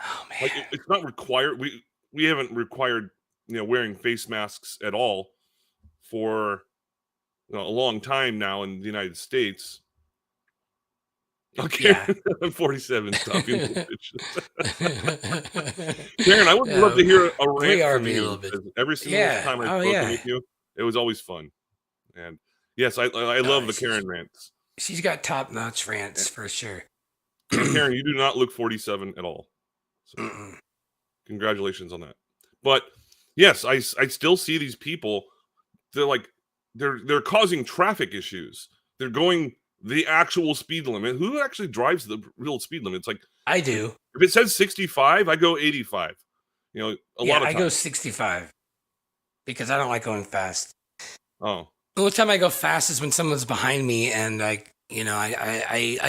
Oh man. Like it's not required. We haven't required wearing face masks at all for a long time now in the United States. Okay, yeah. I'm 47. Stop being Karen, I would love to hear a rant from you. A little bit. Every single time I've spoken with you, it was always fun. And yes, I love the Karen rants. She's got top-notch rants for sure. And Karen, you do not look 47 at all. So congratulations on that. But yes, I still see these people. They're causing traffic issues. They're going the actual speed limit. Who actually drives the real speed limit? It's like I do. If it says 65, I go 85. A lot of times. I go 65 because I don't like going fast. Oh. The only time I go fast is when someone's behind me, and I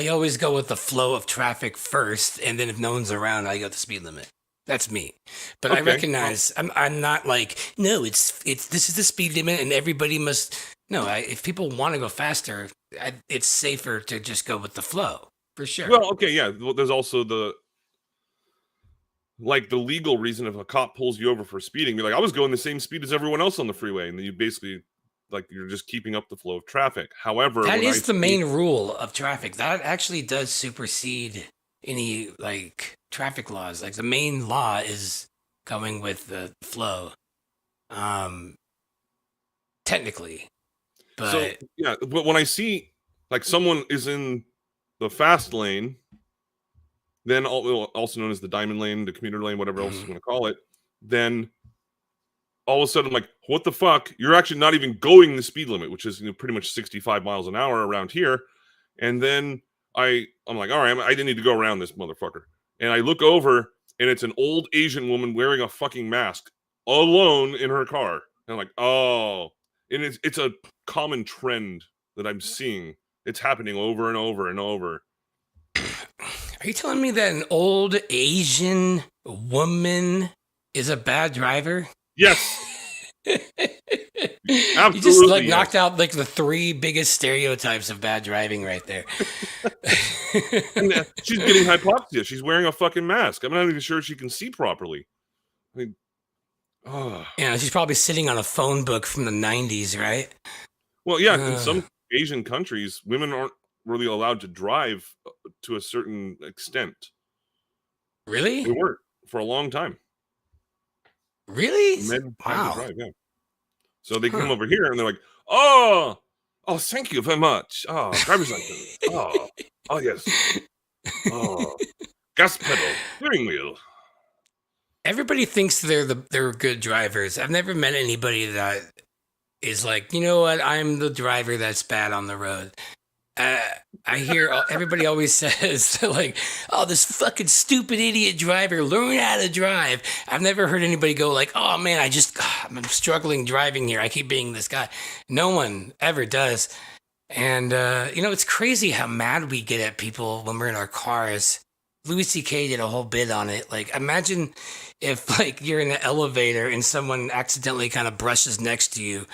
always go with the flow of traffic first, and then if no one's around, I go the speed limit. That's me. But I recognize I'm not like, no, it's this is the speed limit and everybody must. No, if people want to go faster, it's safer to just go with the flow for sure. Well, okay, yeah. Well, there's also the legal reason if a cop pulls you over for speeding, you're like, I was going the same speed as everyone else on the freeway, and then you basically you're just keeping up the flow of traffic. However, that is the main rule of traffic. That actually does supersede any traffic laws. Like the main law is going with the flow. Technically. But so yeah, but when I see someone is in the fast lane, then also known as the diamond lane, the commuter lane, whatever else you want to call it, then all of a sudden I'm like, what the fuck? You're actually not even going the speed limit, which is pretty much 65 miles an hour around here. And then I'm like, all right, I didn't need to go around this motherfucker. And I look over, and it's an old Asian woman wearing a fucking mask alone in her car. And I'm like, oh. And it's a common trend that I'm seeing. It's happening over and over and over. Are you telling me that an old Asian woman is a bad driver? Yes. Absolutely. You just knocked out the three biggest stereotypes of bad driving right there. And, she's getting hypoxia. She's wearing a fucking mask. I'm not even sure she can see properly. I mean, yeah, she's probably sitting on a phone book from the 90s, right? Well, yeah, in some Asian countries, women aren't really allowed to drive to a certain extent. Really? They weren't for a long time. Really? Men had to drive, yeah. So they come over here and they're like, oh, thank you very much. Oh, driver's license. Oh, yes. Oh, gas pedal, steering wheel. Everybody thinks they're good drivers. I've never met anybody that is like, you know what? I'm the driver that's bad on the road. I hear everybody always says oh, this fucking stupid idiot driver, learn how to drive. I've never heard anybody go oh man, I'm struggling driving here. I keep being this guy. No one ever does. And it's crazy how mad we get at people when we're in our cars. Louis C.K. did a whole bit on it. Imagine if you're in an elevator and someone accidentally kind of brushes next to you.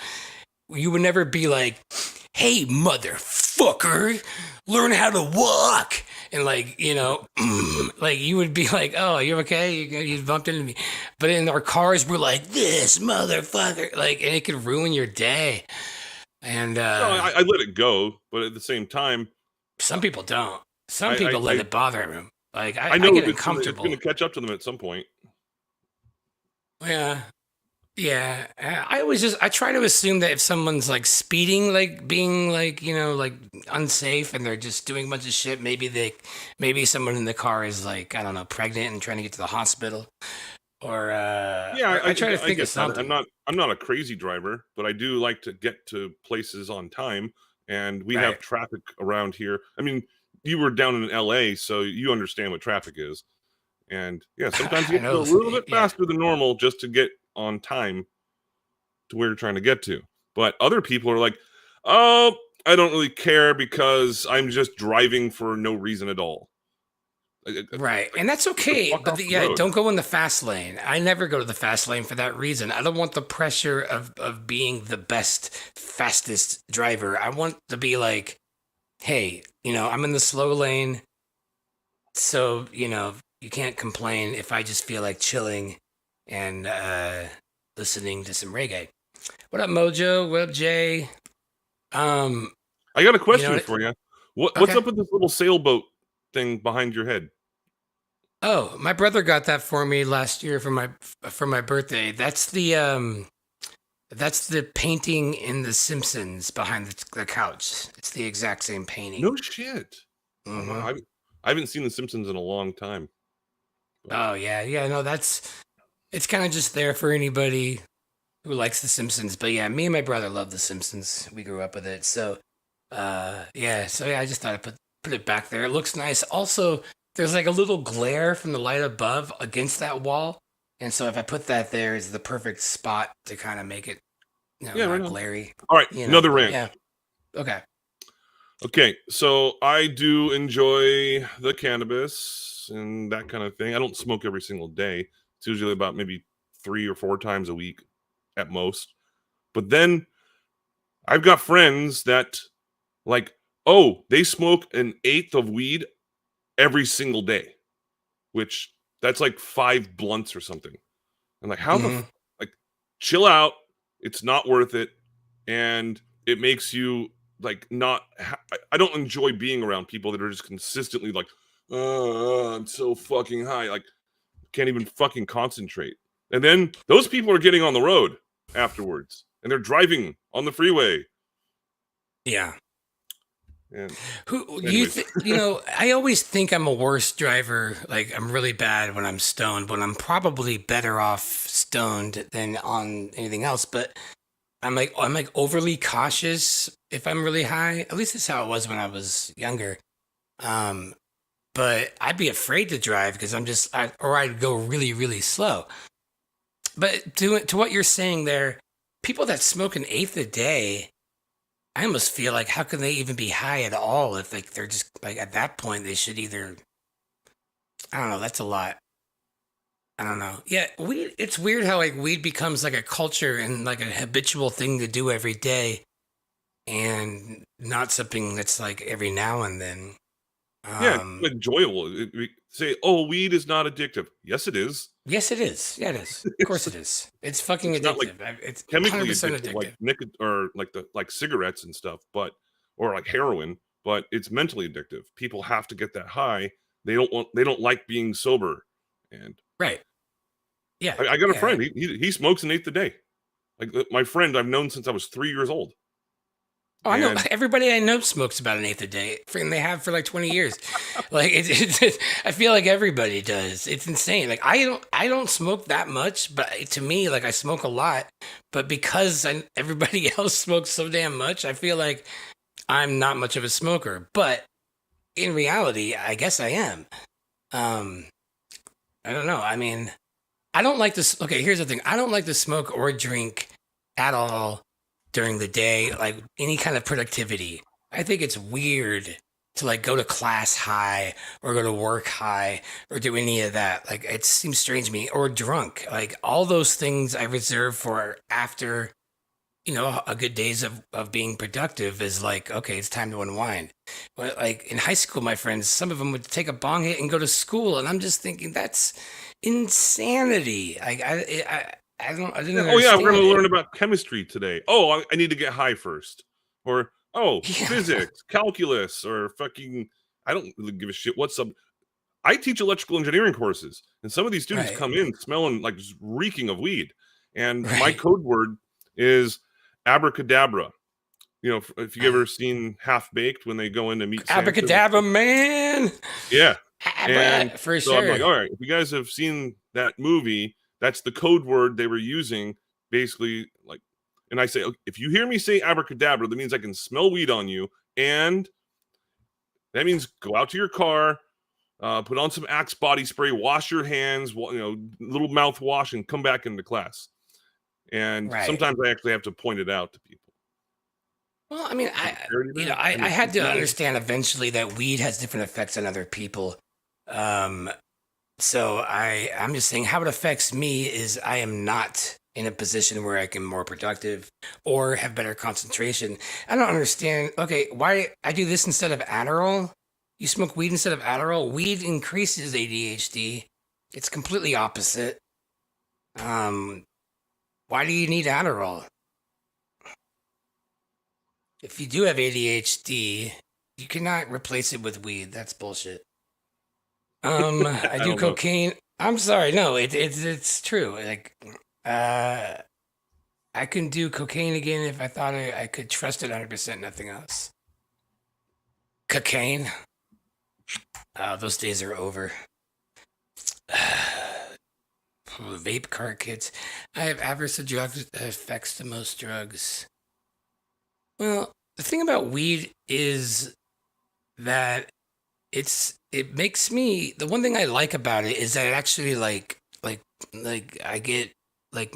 you would never be like, "Hey, motherfucker, learn how to walk," and like, you know, like you would be like, "Oh, you're okay? You bumped into me," but in our cars, we're like, "This motherfucker," like, and it could ruin your day. And No, I let it go, but at the same time, some people don't. Some people let it bother them. Like I know get it's uncomfortable. going to catch up to them at some point. Yeah. Yeah, I try to assume that if someone's like speeding, like being like, you know, like unsafe and they're just doing a bunch of shit, maybe someone in the car is like, I don't know, pregnant and trying to get to the hospital, or Yeah, I try to think of something. I'm not a crazy driver, but I do like to get to places on time, and we have traffic around here. I mean, you were down in LA, so you understand what traffic is. And yeah, sometimes you have to go a little bit faster than normal just to get on time to where you're trying to get to. But other people are like, "Oh, I don't really care because I'm just driving for no reason at all." Right, and that's okay. But don't go in the fast lane. I never go to the fast lane for that reason. I don't want the pressure of being the best, fastest driver. I want to be like, hey, you know, I'm in the slow lane, so you know you can't complain if I just feel like chilling and listening to some reggae. What up, Mojo? What up, Jay? I got a question for you. What's up with this little sailboat thing behind your head? Oh, my brother got that for me last year for my birthday. That's the painting in The Simpsons behind the couch. It's the exact same painting. No shit. I haven't seen The Simpsons in a long time. Oh yeah. No, it's kind of just there for anybody who likes The Simpsons. But yeah, me and my brother love The Simpsons. We grew up with it. So, I just thought I'd put it back there. It looks nice. Also, there's like a little glare from the light above against that wall. And so if I put that there, it's the perfect spot to kind of make it, you know, not glary. All right, another rant. Yeah. Okay. Okay, so I do enjoy the cannabis and that kind of thing. I don't smoke every single day. It's usually about maybe 3 or 4 times a week at most. But then I've got friends that like, oh, they smoke an eighth of weed every single day, which that's like 5 blunts or something. I'm like, how like chill out. It's not worth it. And it makes you like not, I don't enjoy being around people that are just consistently like, I'm so fucking high. Like can't even fucking concentrate. And then those people are getting on the road afterwards and they're driving on the freeway. Yeah. And you know, I always think I'm a worse driver. Like I'm really bad when I'm stoned, but I'm probably better off stoned than on anything else. But I'm like overly cautious if I'm really high. At least that's how it was when I was younger. But I'd be afraid to drive because I'd go really, really slow. But to what you're saying there, people that smoke an eighth a day, I almost feel like how can they even be high at all if like they're just like at that point they should either, I don't know, that's a lot. I don't know. Yeah, it's weird how like weed becomes like a culture and like a habitual thing to do every day and not something that's like every now and then. Yeah, enjoyable. We say, oh, weed is not addictive. Yes, it is. Yes, it is. Yeah, it is. Of course it is. It's fucking addictive. It's chemically 100% addictive, like cigarettes and stuff, or like heroin, but it's mentally addictive. People have to get that high. They don't like being sober. And right. Yeah. I got a friend. He smokes an eighth a day. Like my friend I've known since I was 3 years old. Oh, I know. Everybody I know smokes about an eighth a day, and they have for like 20 years. Like I feel like everybody does. It's insane. Like I don't smoke that much, but to me, like I smoke a lot. But because everybody else smokes so damn much, I feel like I'm not much of a smoker. But in reality, I guess I am. I don't know. I mean, I don't like this. Okay, here's the thing. I don't like to smoke or drink at all during the day, like any kind of productivity. I think it's weird to like go to class high or go to work high or do any of that. Like it seems strange to me. Or drunk. Like all those things I reserve for after a good days of being productive is like, okay, it's time to unwind. But like in high school, my friends, some of them would take a bong hit and go to school, and I'm just thinking that's insanity. I didn't Oh yeah, we're understand going to it. learn about chemistry today. Oh, I need to get high first, or physics, calculus, or fucking. I don't really give a shit what sub. I teach electrical engineering courses, and some of these students Right. come in smelling like just reeking of weed. And my Right. code word is abracadabra. If you ever seen Half Baked when they go in to meet Santa. Abracadabra, man. Yeah. Abra, And for so I'm like, sure. all right, if you guys have seen that movie, that's the code word they were using, basically. Like, and I say, okay, if you hear me say abracadabra, that means I can smell weed on you, and that means go out to your car, put on some Axe body spray, wash your hands, little mouthwash, and come back into class. And Right. sometimes I actually have to point it out to people. Well, I mean, I had to understand eventually that weed has different effects on other people. So I'm just saying how it affects me is I am not in a position where I can be more productive or have better concentration. I don't understand. Okay, why I do this instead of Adderall? You smoke weed instead of Adderall? Weed increases ADHD. It's completely opposite. Why do you need Adderall? If you do have ADHD, you cannot replace it with weed. That's bullshit. I do cocaine. I'm sorry. No, it's true. Like, I can do cocaine again if I thought I could trust it 100%. Nothing else. Cocaine. Those days are over. Vape cart kids. I have average to drugs that affects the most drugs. Well, the thing about weed is that it makes me, the one thing I like about it is that it actually like I get like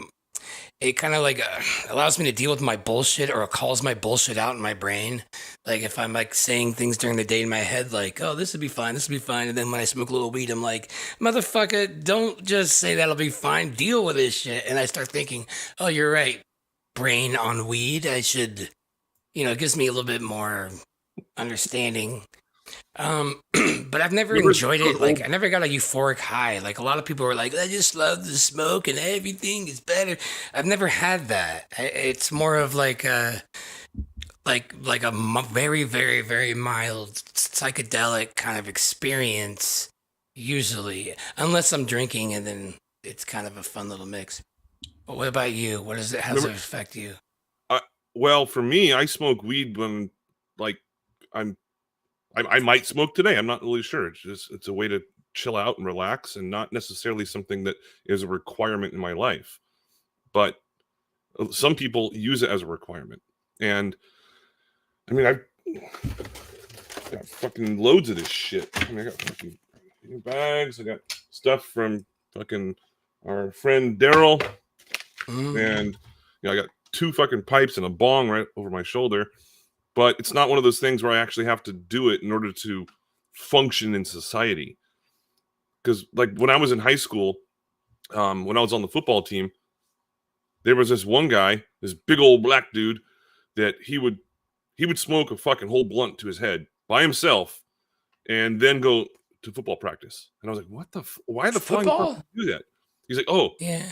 it kind of like allows me to deal with my bullshit, or it calls my bullshit out in my brain. Like if I'm like saying things during the day in my head, like, oh, this would be fine, and then when I smoke a little weed, I'm like, motherfucker, don't just say that'll be fine, deal with this shit. And I start thinking, oh, you're right, brain on weed, I should, it gives me a little bit more understanding. But I've never enjoyed it. Like I never got a euphoric high. Like a lot of people are like, I just love the smoke and everything is better. I've never had that. It's more of like a very, very, very mild psychedelic kind of experience. Usually, unless I'm drinking, and then it's kind of a fun little mix. But what about you? How does it affect you? Well, for me, I smoke weed when like I might smoke today. I'm not really sure. It's a way to chill out and relax, and not necessarily something that is a requirement in my life. But some people use it as a requirement. And I mean, I've got fucking loads of this shit. I mean, I got fucking bags. I got stuff from fucking our friend Daryl. And I got 2 fucking pipes and a bong right over my shoulder. But it's not one of those things where I actually have to do it in order to function in society. Because like when I was in high school, when I was on the football team, there was this one guy, this big old black dude, that he would smoke a fucking whole blunt to his head by himself, and then go to football practice. And I was like, why the fuck do that? He's like, oh yeah.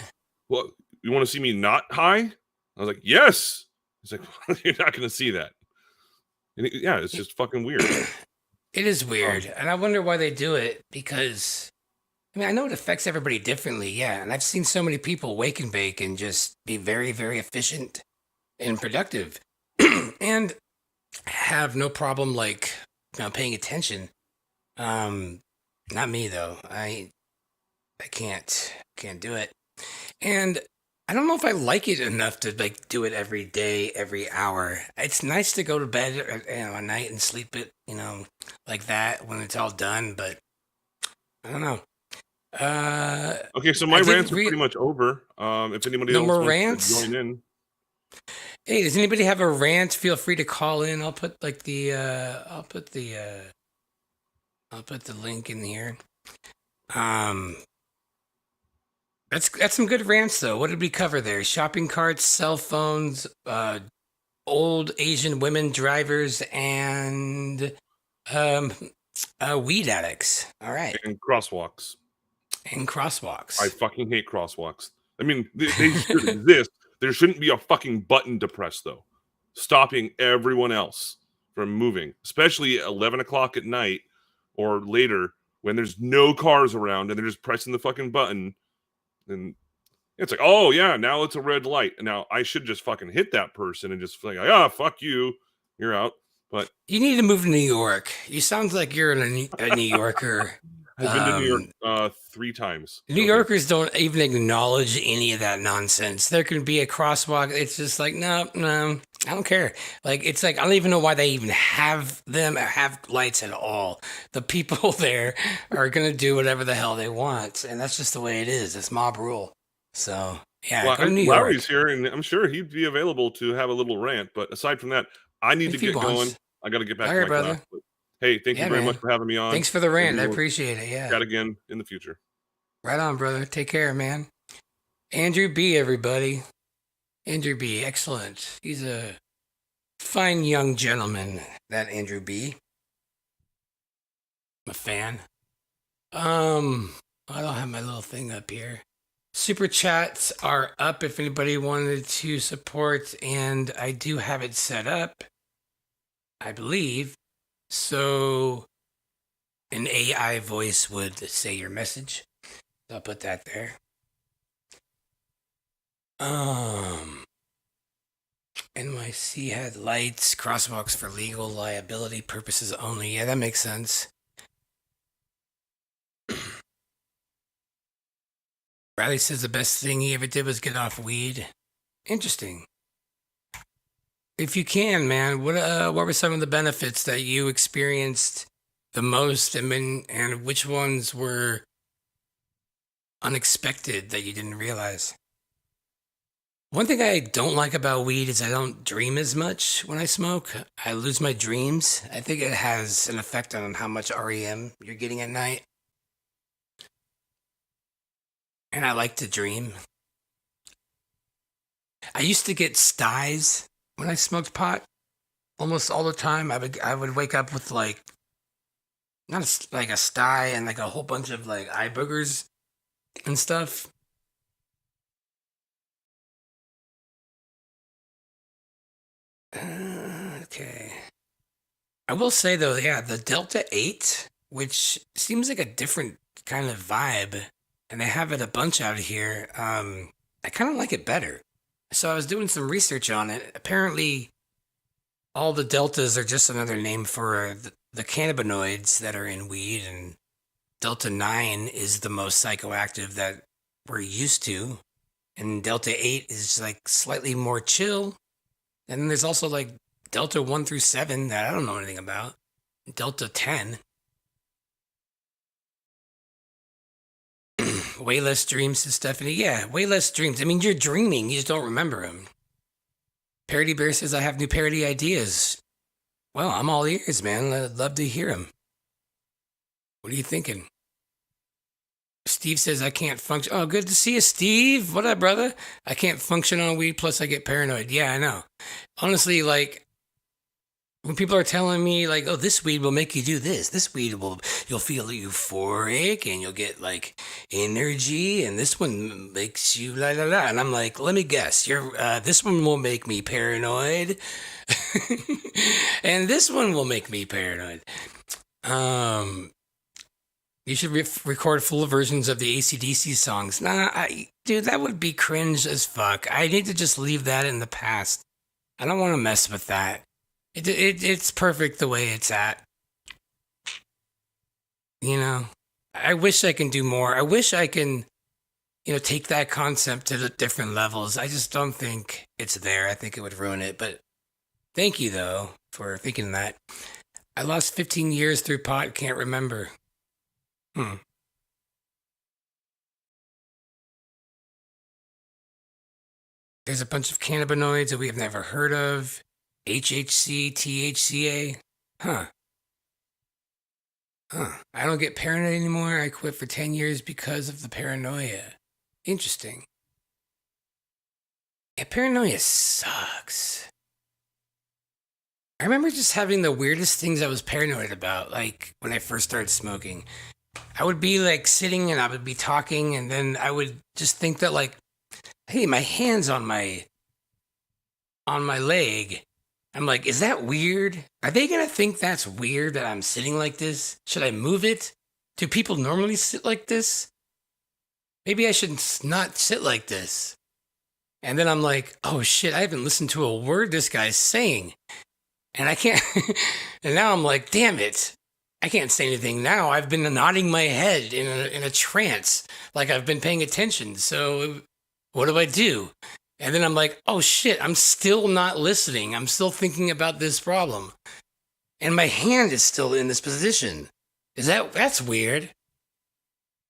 Well, you want to see me not high? I was like, yes. He's like, you're not going to see that. And it's just fucking weird. It is weird. And I wonder why they do it, because, I mean, I know it affects everybody differently, yeah. And I've seen so many people wake and bake and just be very, very efficient and productive and have no problem, like, paying attention. Not me, though. I can't do it. And I don't know if I like it enough to like do it every day, every hour. It's nice to go to bed at night and sleep it, like that when it's all done. But I don't know. Okay, so my rants are pretty much over. If anybody else wants to join in. Hey, does anybody have a rant? Feel free to call in. I'll put the link in here. That's some good rants though. What did we cover there? Shopping carts, cell phones, old Asian women drivers, and weed addicts. All right. And crosswalks. And crosswalks. I fucking hate crosswalks. I mean, they should exist. There shouldn't be a fucking button to press, though, stopping everyone else from moving, especially at 11 o'clock at night or later when there's no cars around and they're just pressing the fucking button. And it's like, oh, yeah, now it's a red light. And now I should just fucking hit that person and just like, ah, fuck you. You're out. But you need to move to New York. You sound like you're a New Yorker. I've been to New York 3 times. New Yorkers don't even acknowledge any of that nonsense. There can be a crosswalk. It's just like, no, I don't care. Like, it's like, I don't even know why they even have them or have lights at all. The people there are going to do whatever the hell they want. And that's just the way it is. It's mob rule. So, yeah, well, go to New York. Larry's here, and I'm sure he'd be available to have a little rant. But aside from that, I need to get going. I got to get back to my class. But hey, thank you very much for having me on. Thanks for the rant. I appreciate it. Yeah. Chat again in the future. Right on, brother. Take care, man. Andrew B., everybody. Andrew B., excellent. He's a fine young gentleman, that Andrew B. I'm a fan. I don't have my little thing up here. Super chats are up if anybody wanted to support, and I do have it set up, I believe. So an AI voice would say your message. So I'll put that there. NYC had lights, crosswalks for legal liability purposes only. Yeah, that makes sense. Riley says the best thing he ever did was get off weed. Interesting. If you can, man, what were some of the benefits that you experienced the most, and which ones were unexpected that you didn't realize? One thing I don't like about weed is I don't dream as much when I smoke. I lose my dreams. I think it has an effect on how much REM you're getting at night. And I like to dream. I used to get styes when I smoked pot. Almost all the time, I would wake up with like, not like a sty and like a whole bunch of like eye boogers and stuff. Okay. I will say though, yeah, the Delta 8, which seems like a different kind of vibe, and they have it a bunch out here. I kind of like it better. So I was doing some research on it. Apparently, all the deltas are just another name for the cannabinoids that are in weed, and Delta 9 is the most psychoactive that we're used to, and Delta 8 is like slightly more chill. And then there's also like Delta 1 through 7 that I don't know anything about. Delta 10. Way less dreams, says Stephanie. Yeah, way less dreams. I mean, you're dreaming. You just don't remember them. Parody Bear says, I have new parody ideas. Well, I'm all ears, man. I'd love to hear them. What are you thinking? Steve says, I can't function. Oh, good to see you, Steve. What up, brother? I can't function on weed, plus I get paranoid. Yeah, I know. Honestly, like, when people are telling me, like, oh, this weed will make you do this weed you'll feel euphoric and you'll get, like, energy, and this one makes you la la la. And I'm like, let me guess, this one will make me paranoid. And this one will make me paranoid. You should record full versions of the AC/DC songs. Nah, dude, that would be cringe as fuck. I need to just leave that in the past. I don't want to mess with that. It's perfect the way it's at. You know, I wish I can do more. I wish I can, take that concept to the different levels. I just don't think it's there. I think it would ruin it. But thank you, though, for thinking that. I lost 15 years through pot. Can't remember. There's a bunch of cannabinoids that we have never heard of. HHC, THCA. I don't get paranoid anymore. I quit for 10 years because of the paranoia. Interesting. Yeah, paranoia sucks. I remember just having the weirdest things I was paranoid about, like when I first started smoking. I would be like sitting and I would be talking, and then I would just think that like, hey, my hand's on my leg. I'm like, is that weird? Are they gonna think that's weird that I'm sitting like this? Should I move it? Do people normally sit like this? Maybe I should not sit like this. And then I'm like, oh shit, I haven't listened to a word this guy's saying. And I can't, and now I'm like, damn it. I can't say anything now. I've been nodding my head in a trance, like I've been paying attention. So what do? And then I'm like, oh shit, I'm still not listening. I'm still thinking about this problem. And my hand is still in this position. That's weird.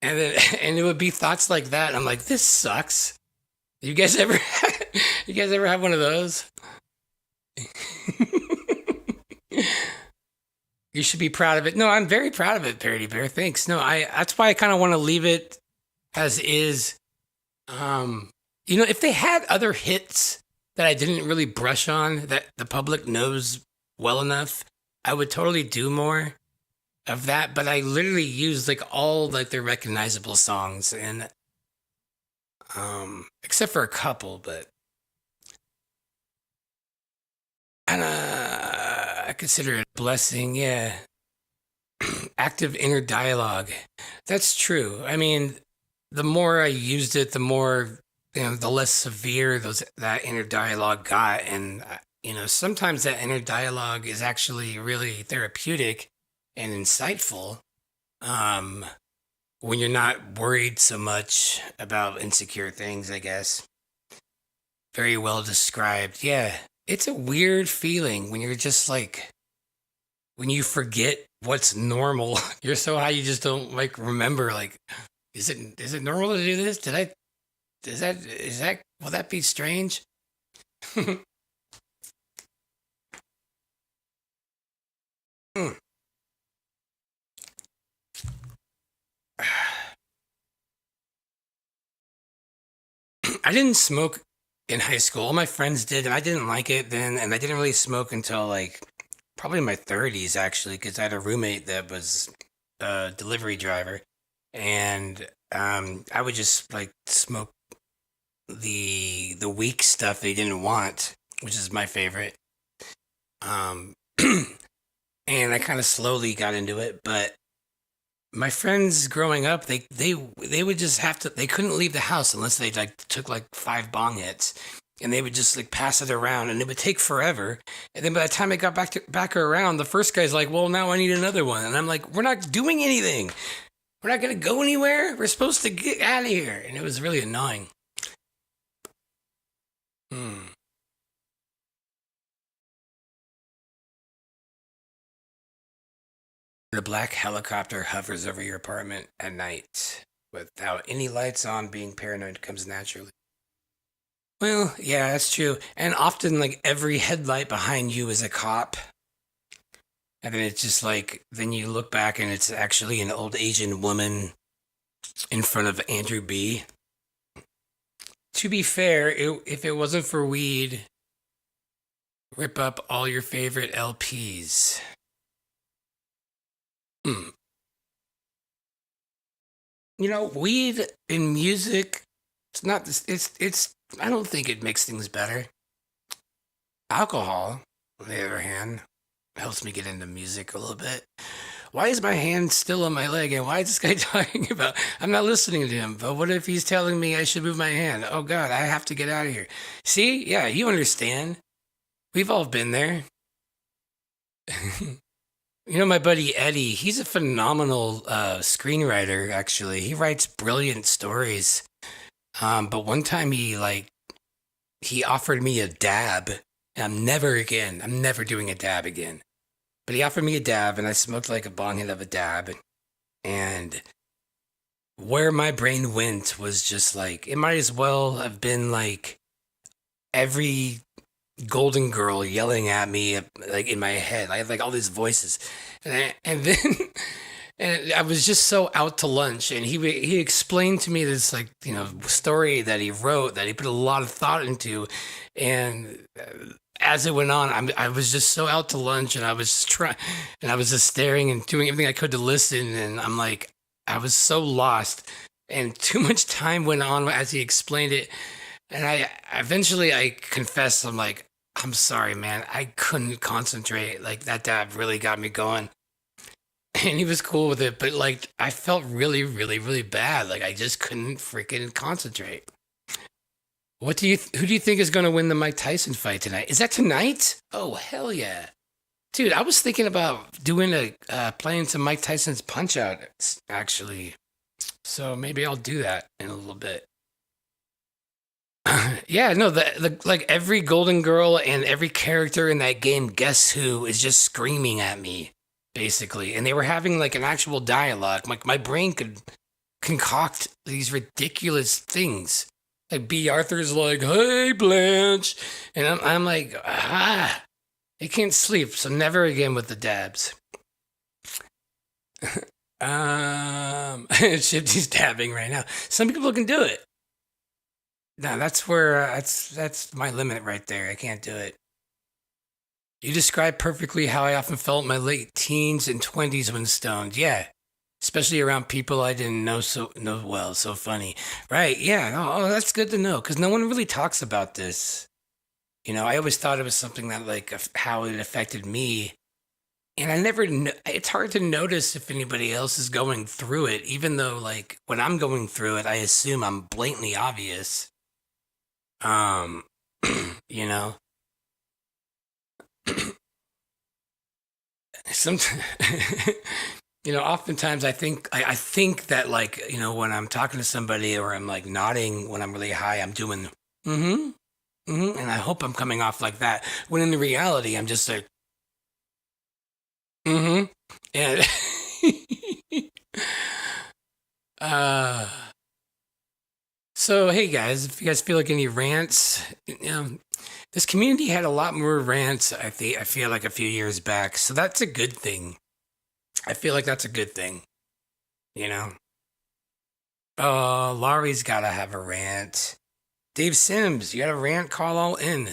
And then, and it would be thoughts like that. I'm like, this sucks. You guys ever have one of those? You should be proud of it. No, I'm very proud of it, Parody Bear. Thanks. No, that's why I kind of want to leave it as is. If they had other hits that I didn't really brush on that the public knows well enough, I would totally do more of that. But I literally used like all like their recognizable songs, and except for a couple, but I consider it a blessing. Yeah. Active inner dialogue. That's true. I mean, the more I used it, the more, the less severe that inner dialogue got. And, sometimes that inner dialogue is actually really therapeutic and insightful when you're not worried so much about insecure things, I guess. Very well described. Yeah. It's a weird feeling when you're just like, when you forget what's normal. You're so high you just don't like remember, like, is it normal to do this? Will that be strange? I didn't smoke in high school. All my friends did, and I didn't like it then, and I didn't really smoke until like probably in my 30s, actually, because I had a roommate that was a delivery driver, and I would just like smoke the weak stuff they didn't want, which is my favorite. And I kind of slowly got into it, but my friends growing up, they would just have to, they couldn't leave the house unless they like took like 5 bong hits, and they would just like pass it around, and it would take forever. And then by the time it got back around, the first guy's like, well, now I need another one. And I'm like, we're not doing anything. We're not going to go anywhere. We're supposed to get out of here. And it was really annoying. The black helicopter hovers over your apartment at night without any lights on. Being paranoid comes naturally. Well, yeah, that's true. And often, like, every headlight behind you is a cop. And then it's just like, then you look back and it's actually an old Asian woman in front of Andrew B. To be fair, if it wasn't for weed, rip up all your favorite LPs. Weed in music, it's not this, it's I don't think it makes things better. Alcohol, on the other hand, helps me get into music a little bit. Why is my hand still on my leg, and why is this guy talking about, I'm not listening to him, but what if he's telling me I should move my hand? Oh God, I have to get out of here. See? Yeah, you understand. We've all been there. My buddy Eddie, he's a phenomenal screenwriter, actually. He writes brilliant stories. But one time he offered me a dab, and I'm never doing a dab again. But he offered me a dab, and I smoked like a bong hit of a dab. And where my brain went was just like, it might as well have been like every Golden Girl yelling at me like in my head. I have like all these voices, and then And I was just so out to lunch, and he explained to me this like story that he wrote that he put a lot of thought into, and as it went on, I was just so out to lunch, and I was just staring and doing everything I could to listen, and I'm like, I was so lost, and too much time went on as he explained it, and I eventually confessed, I'm like, I'm sorry, man, I couldn't concentrate. Like that dad really got me going. And he was cool with it, but like I felt really, really, really bad. Like I just couldn't freaking concentrate. Who do you think is going to win the Mike Tyson fight tonight? Is that tonight? Oh hell yeah, dude! I was thinking about doing playing some Mike Tyson's Punch Out actually, so maybe I'll do that in a little bit. Yeah, no, the like every Golden Girl and every character in that game, Guess Who, is just screaming at me. Basically, and they were having like an actual dialogue. Like my brain could concoct these ridiculous things. Like B. Arthur's like, "Hey Blanche," and I'm like, I can't sleep, so never again with the dabs. Shifty's dabbing right now. Some people can do it. No, that's where that's my limit right there. I can't do it. You describe perfectly how I often felt in my late teens and 20s when stoned. Yeah, especially around people I didn't know well. So funny. Right, yeah. Oh, that's good to know, because no one really talks about this. I always thought it was something that, like, how it affected me. And I never, it's hard to notice if anybody else is going through it, even though, like, when I'm going through it, I assume I'm blatantly obvious. You know? Sometimes, oftentimes I think that, like, when I'm talking to somebody or I'm like nodding when I'm really high, I'm doing and I hope I'm coming off like that. When in the reality, I'm just like and so hey guys, if you guys feel like any rants, this community had a lot more rants, I feel like a few years back. So that's a good thing. I feel like that's a good thing. Laurie's got to have a rant. Dave Sims, you got a rant? Call all in.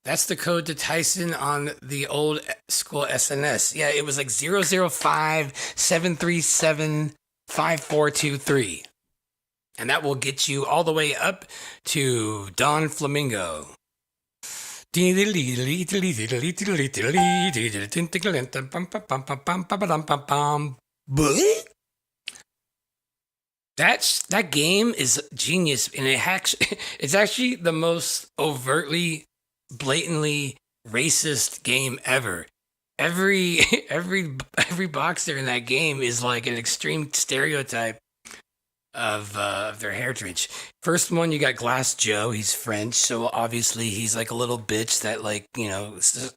That's the code to Tyson on the old school SNS. Yeah, it was like 005-737-5423. And that will get you all the way up to Don Flamingo. That game is genius, and it's actually the most overtly, blatantly racist game ever. Every boxer in that game is like an extreme stereotype of their heritage. First one, you got Glass Joe. He's French, so obviously he's like a little bitch that, like,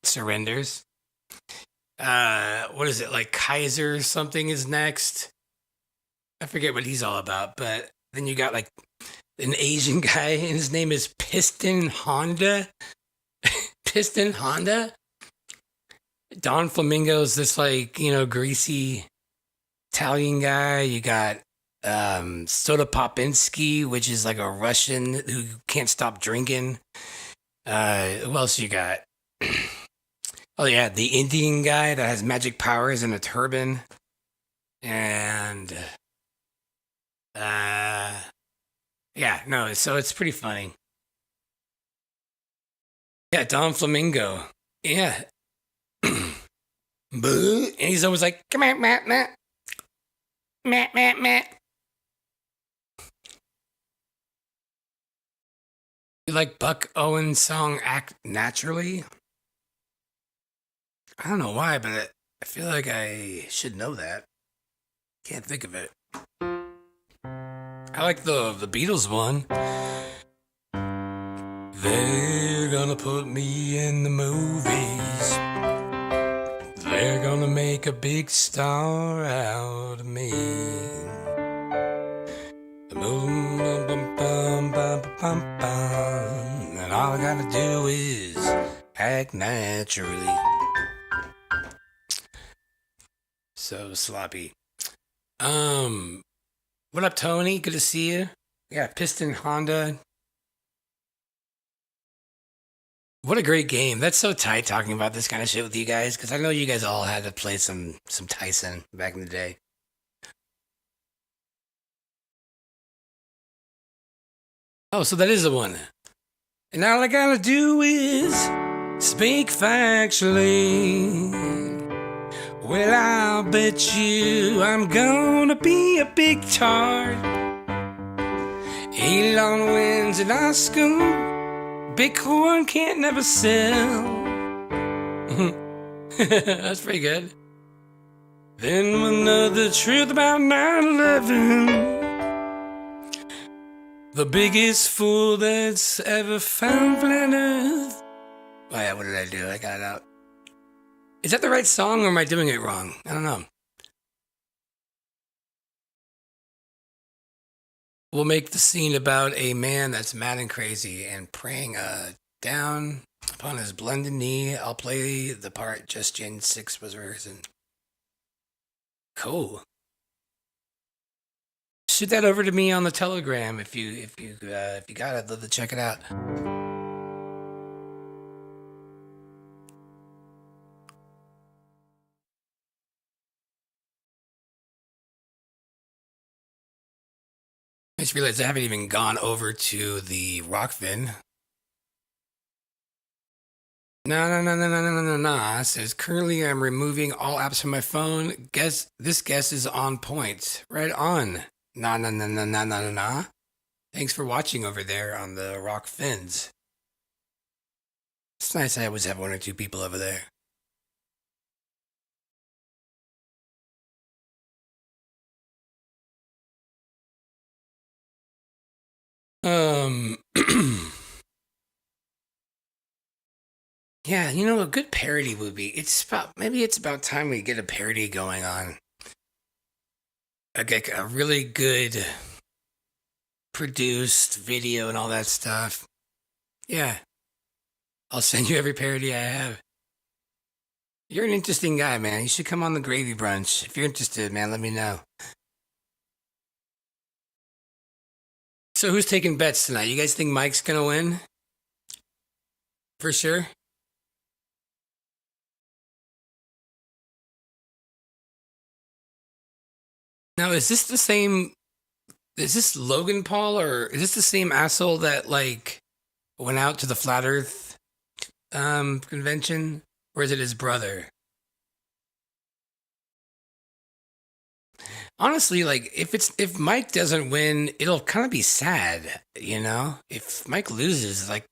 surrenders. What is it, like Kaiser or something is next? I forget what he's all about, but then you got like an Asian guy, and his name is Piston Honda. Piston Honda. Don Flamingo's this, like, greasy Italian guy. You got Soda Popinski, which is like a Russian who can't stop drinking. Who else you got? Oh yeah, the Indian guy that has magic powers and a turban. And so it's pretty funny. Yeah, Don Flamingo. Yeah. And he's always like, come here, Matt. You like Buck Owens' song Act Naturally? I don't know why, but I feel like I should know that. Can't think of it. I like the Beatles one. They're gonna put me in the movies. They're gonna make a big star out of me. And all I gotta do is act naturally. So sloppy. What up, Tony? Good to see you. Yeah, Piston Honda. What a great game. That's so tight talking about this kind of shit with you guys, because I know you guys all had to play some Tyson back in the day. Oh, so that is the one. And all I gotta do is speak factually. Well, I'll bet you I'm gonna be a big tart. Elon wins an Oscar. Bitcoin can't never sell. That's pretty good. Then another truth about 9/11. The biggest fool that's ever found planet Earth. Oh yeah, what did I do? I got it out. Is that the right song or am I doing it wrong? I don't know. We'll make the scene about a man that's mad and crazy and praying down upon his blended knee. I'll play the part just Gen 6 was rehearsing. Cool. Shoot that over to me on the Telegram if you got it. I'd love to check it out. I just realized I haven't even gone over to the Rockfin. No. It says, currently I'm removing all apps from my phone. This guess is on point. Right on. Nah. Thanks for watching over there on the Rock Fins. It's nice I always have one or two people over there. Yeah, you know, a good parody would be, maybe it's about time we get a parody going on. Like a really good produced video and all that stuff. Yeah. I'll send you every parody I have. You're an interesting guy, man. You should come on the Gravy Brunch. If you're interested, man, let me know. So who's taking bets tonight? You guys think Mike's gonna win? For sure? Now, is this Logan Paul, or is this the same asshole that, like, went out to the Flat Earth convention? Or is it his brother? Honestly, like, if Mike doesn't win, it'll kind of be sad, you know? If Mike loses, like,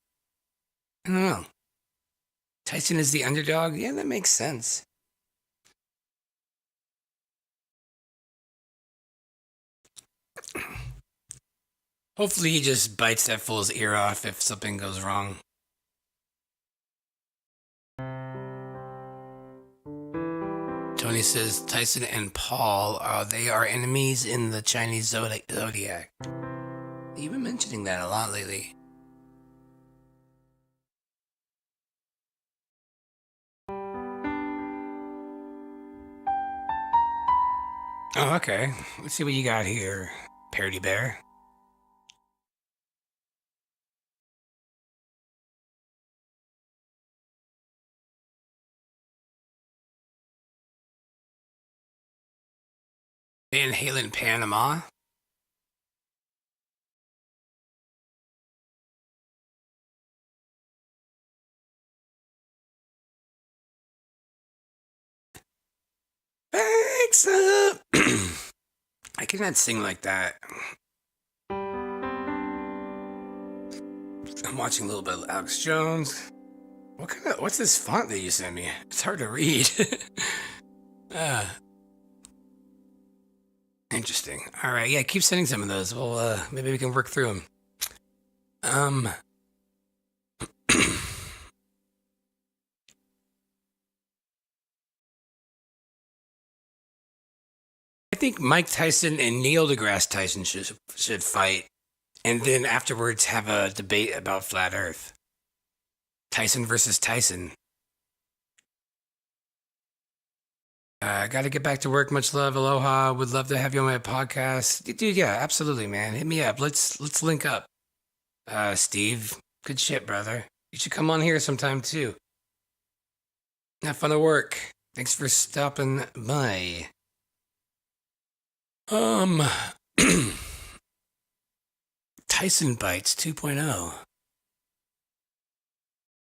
I don't know. Tyson is the underdog? Yeah, that makes sense. Hopefully he just bites that fool's ear off if something goes wrong. Tony says Tyson and Paul, they are enemies in the Chinese zodiac. You've been mentioning that a lot lately. Oh, okay. Let's see what you got here, Parody Bear. Van Halen, Panama. Thanks up. I cannot sing like that. I'm watching a little bit of Alex Jones. What's this font that you sent me? It's hard to read. Interesting. All right, yeah, keep sending some of those. Well, maybe we can work through them. I think Mike Tyson and Neil deGrasse Tyson should fight, and then afterwards have a debate about flat Earth. Tyson versus Tyson. Got to get back to work. Much love. Aloha. Would love to have you on my podcast. Dude, yeah, absolutely, man. Hit me up. Let's link up. Steve, good shit, brother. You should come on here sometime too. Have fun at work. Thanks for stopping by. Tyson Bites 2.0.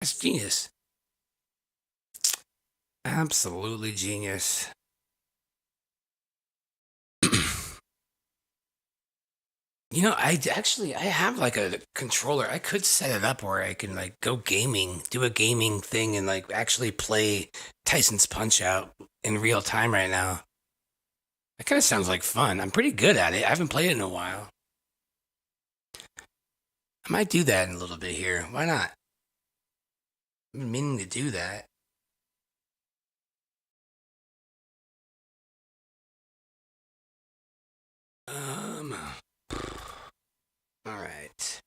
That's genius. Absolutely genius. You know, I have like a controller. I could set it up where I can like go gaming, do a gaming thing, and like actually play Tyson's Punch Out in real time right now. That kind of sounds like fun. I'm pretty good at it. I haven't played it in a while. I might do that in a little bit here. Why not? I've been meaning to do that. All right.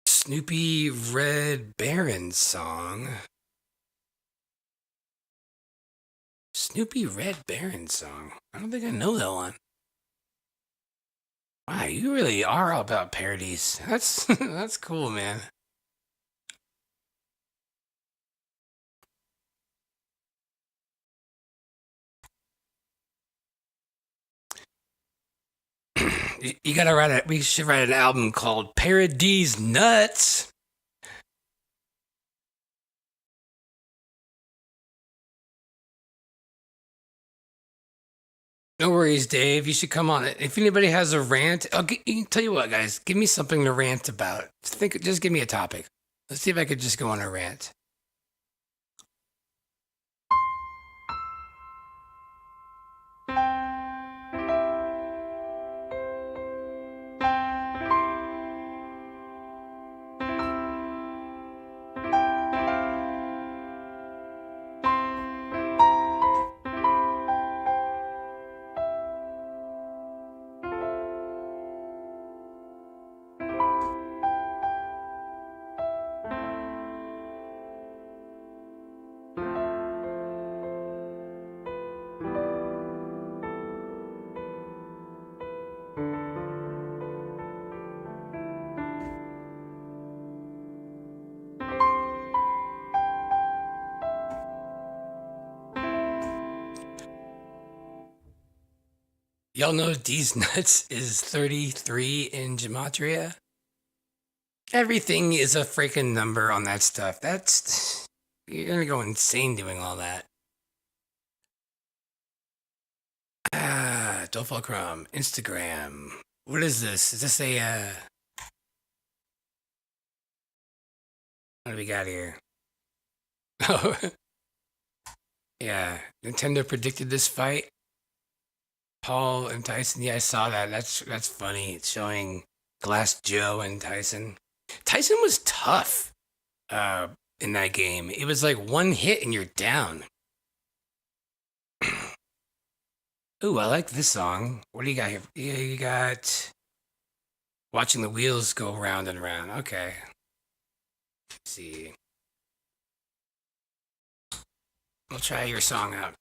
Snoopy Red Baron song. Snoopy Red Baron song. I don't think I know that one. Wow, you really are all about parodies. That's that's cool, man. You gotta write it. We should write an album called Parodies Nuts. No worries, Dave. You should come on it. If anybody has a rant, tell you what, guys. Give me something to rant about. Just give me a topic. Let's see if I could just go on a rant. Y'all know D's Nuts is 33 in Gematria? Everything is a freaking number on that stuff. You're gonna go insane doing all that. Dolphocrum, Instagram. What is this? Is this a, what do we got here? Oh, yeah. Nintendo predicted this fight. Paul and Tyson. Yeah, I saw that. That's funny. It's showing Glass Joe and Tyson. Tyson was tough in that game. It was like one hit and you're down. Ooh, I like this song. What do you got here? Yeah, you got Watching the Wheels Go Round and Round. Okay. Let's see. I'll try your song out.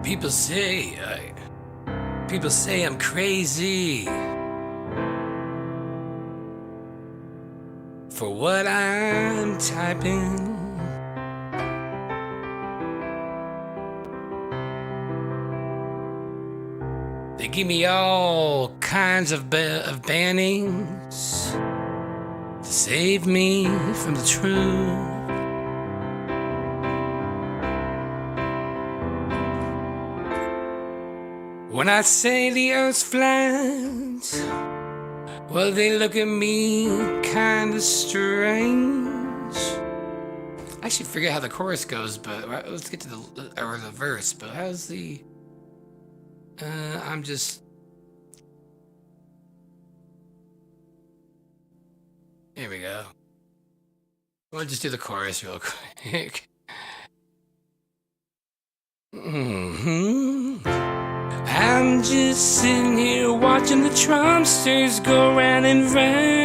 People say I'm crazy for what I'm typing. They give me all kinds of bannings to save me from the truth. When I say the earth's flat, well, they look at me kinda strange. I actually forget how the chorus goes, but let's get to the verse. But how's the? I'm just. Here we go. We'll just do the chorus real quick. I'm just sitting here watching the Trumpsters go round and round.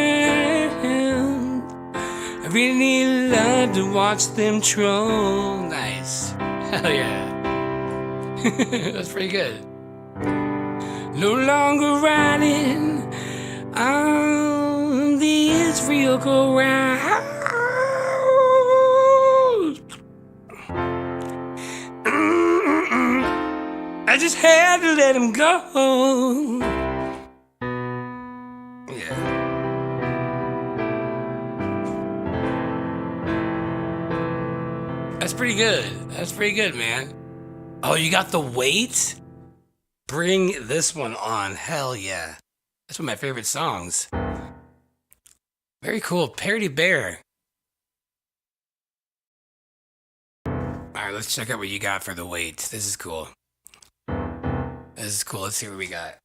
I really love to watch them troll. Nice. Hell yeah. That's pretty good. No longer riding on the Israel go round. I just had to let him go. Yeah. That's pretty good. That's pretty good, man. Oh, you got the weight? Bring this one on. Hell yeah. That's one of my favorite songs. Very cool. Parody Bear. Alright, let's check out what you got for the weight. This is cool. This is cool. Let's see what we got.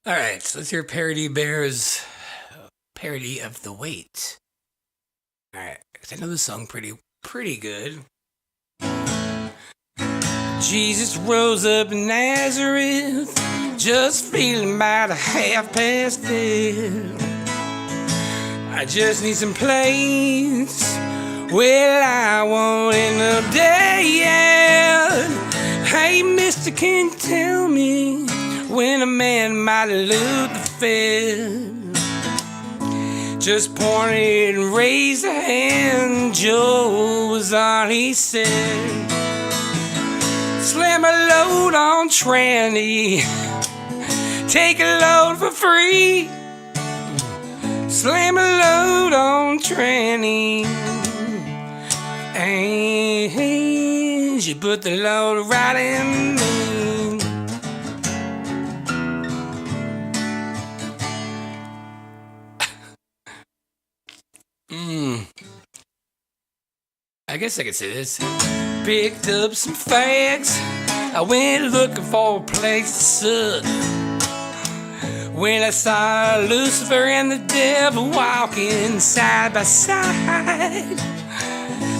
All right, so let's hear Parody Bear's parody of The Weight. All right, I know this song pretty good. Jesus rose up in Nazareth, just feeling about 5:30. I just need some place where I won't end up dead. Hey, mister, can you tell me when a man might elude the Fed? Just pointed and raised a hand. Joe was all he said. Slam a load on tranny, take a load for free. Slam a load on tranny, and you put the load right in me. I guess I could say this. Picked up some fags, I went looking for a place to suck. When I saw Lucifer and the devil walking side by side,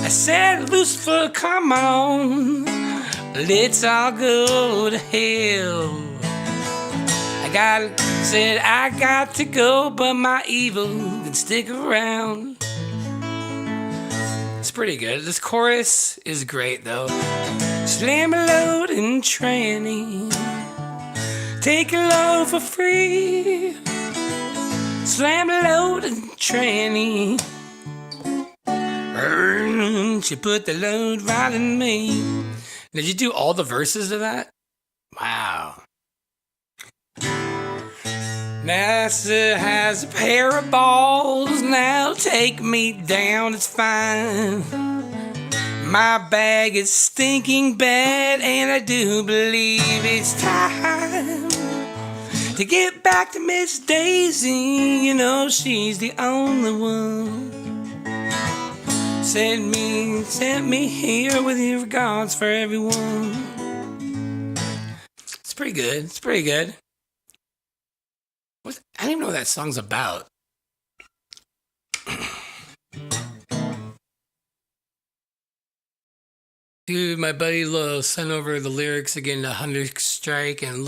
I said, Lucifer, come on, let's all go to hell. I got to go, but my evil can stick around. It's pretty good. This chorus is great, though. Slam a load in tranny, take a load for free. Slam a load in tranny, she put the load right in me. Did you do all the verses of that? Wow. NASA has a pair of balls, now take me down, it's fine. My bag is stinking bad, and I do believe it's time to get back to Miss Daisy. You know she's the only one. Sent me here with your regards for everyone. It's pretty good. It's pretty good. I don't even know what that song's about. Dude, my buddy Lo sent over the lyrics again to Hunger Strike and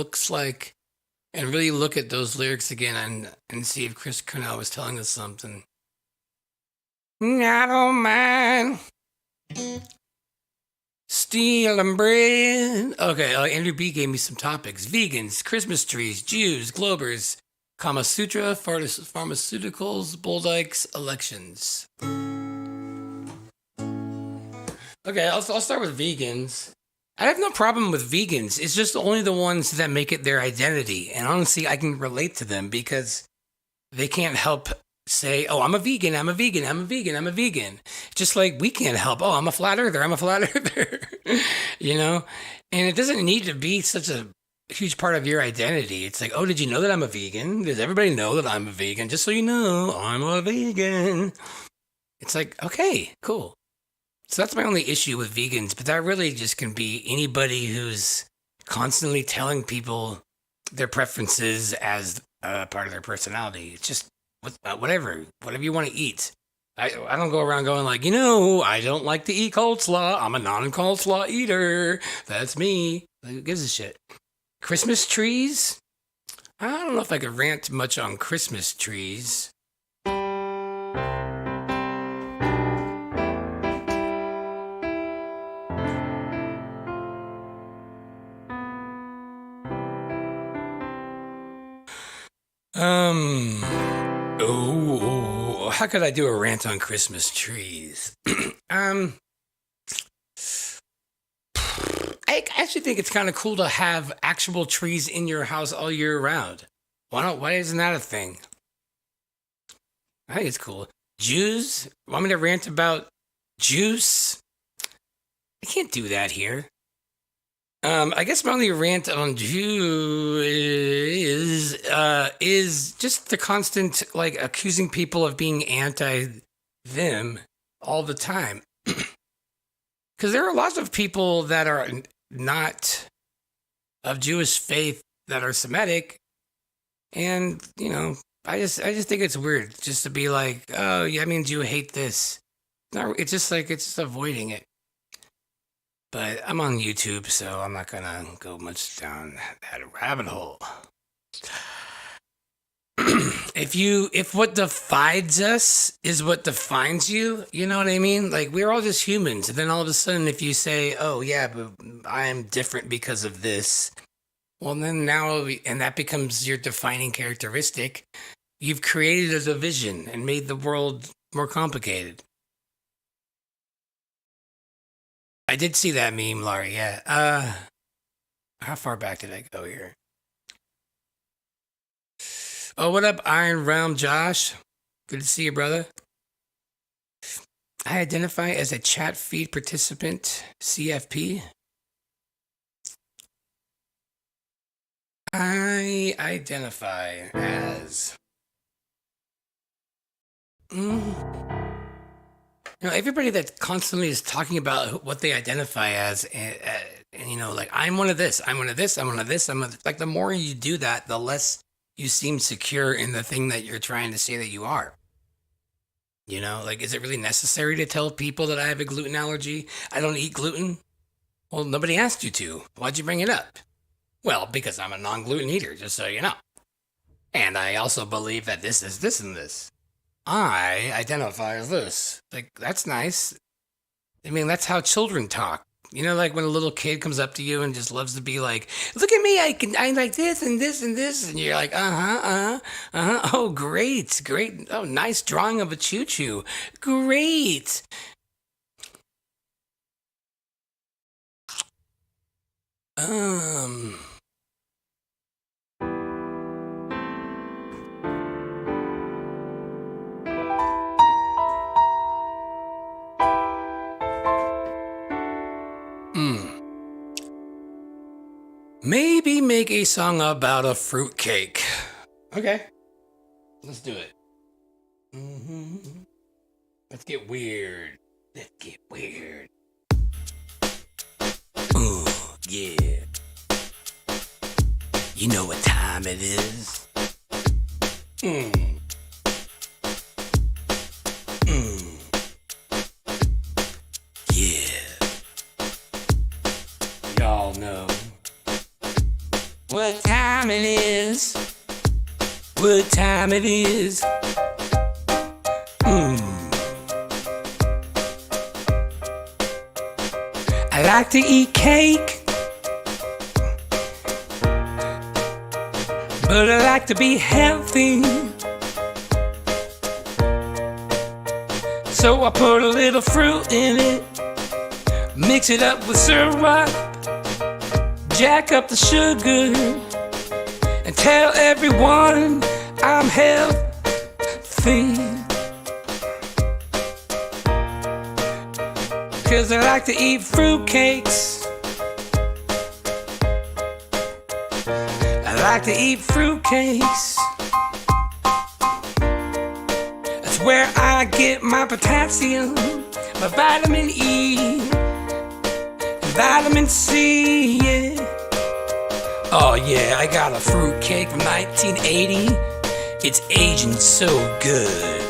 really look at those lyrics again and see if Chris Cornell was telling us something. I don't mind stealing bread. Okay, Andrew B gave me some topics. Vegans, Christmas trees, Jews, Globers, Kama Sutra, pharmaceuticals, Boldyke's elections. Okay, I'll start with vegans. I have no problem with vegans. It's just only the ones that make it their identity. And honestly, I can relate to them because they can't help say, oh, I'm a vegan, I'm a vegan, I'm a vegan, I'm a vegan. Just like we can't help, oh, I'm a flat earther, I'm a flat earther. You know? And it doesn't need to be such a huge part of your identity. It's like, oh, did you know that I'm a vegan? Does everybody know that I'm a vegan? Just so you know, I'm a vegan. It's like, okay, cool. So that's my only issue with vegans, but that really just can be anybody who's constantly telling people their preferences as part of their personality. It's just whatever you want to eat. I don't go around going like, I don't like to eat coleslaw. I'm a non-coleslaw eater. That's me. Who gives a shit? Christmas trees? I don't know if I could rant much on Christmas trees. How could I do a rant on Christmas trees? I actually think it's kind of cool to have actual trees in your house all year round. Why isn't that a thing? I think it's cool. Jews? Want me to rant about juice? I can't do that here. I guess my only rant on Jews is just the constant accusing people of being anti them all the time. Because there are lots of people that are not of Jewish faith that are Semitic, and I just think it's weird just to be like, oh yeah, I mean, you hate this. No, it's just avoiding it. But I'm on YouTube, so I'm not gonna go much down that rabbit hole. If what defines us is what defines you, you know what I mean? Like, we're all just humans. And then all of a sudden, if you say, oh yeah, but I'm different because of this, well then and that becomes your defining characteristic, you've created a division and made the world more complicated. I did see that meme, Laurie, yeah. How far back did I go here? Oh, what up, Iron Realm Josh? Good to see you, brother. I identify as a chat feed participant, CFP. I identify as... everybody that constantly is talking about what they identify as, and like, I'm one of this, I'm one of this, I'm one of this, like, the more you do that, the less you seem secure in the thing that you're trying to say that you are. Like, is it really necessary to tell people that I have a gluten allergy? I don't eat gluten? Well, nobody asked you to. Why'd you bring it up? Well, because I'm a non-gluten eater, just so you know. And I also believe that this is this and this. I identify as this. Like, that's nice. I mean, that's how children talk. Like when a little kid comes up to you and just loves to be like, look at me, I like this and this and this. And you're like, oh, great. Oh, nice drawing of a choo-choo. Great. Maybe make a song about a fruitcake. Okay. Let's do it. Let's get weird. Ooh, yeah. You know what time it is. Yeah. Y'all know what time it is. What time it is. I like to eat cake. but I like to be healthy. So I put a little fruit in it, mix it up with syrup, jack up the sugar, and tell everyone I'm healthy. 'Cause I like to eat fruitcakes. I like to eat fruitcakes. That's where I get my potassium, my vitamin E, and vitamin C, yeah. Oh yeah, I got a fruitcake from 1980. It's aging so good.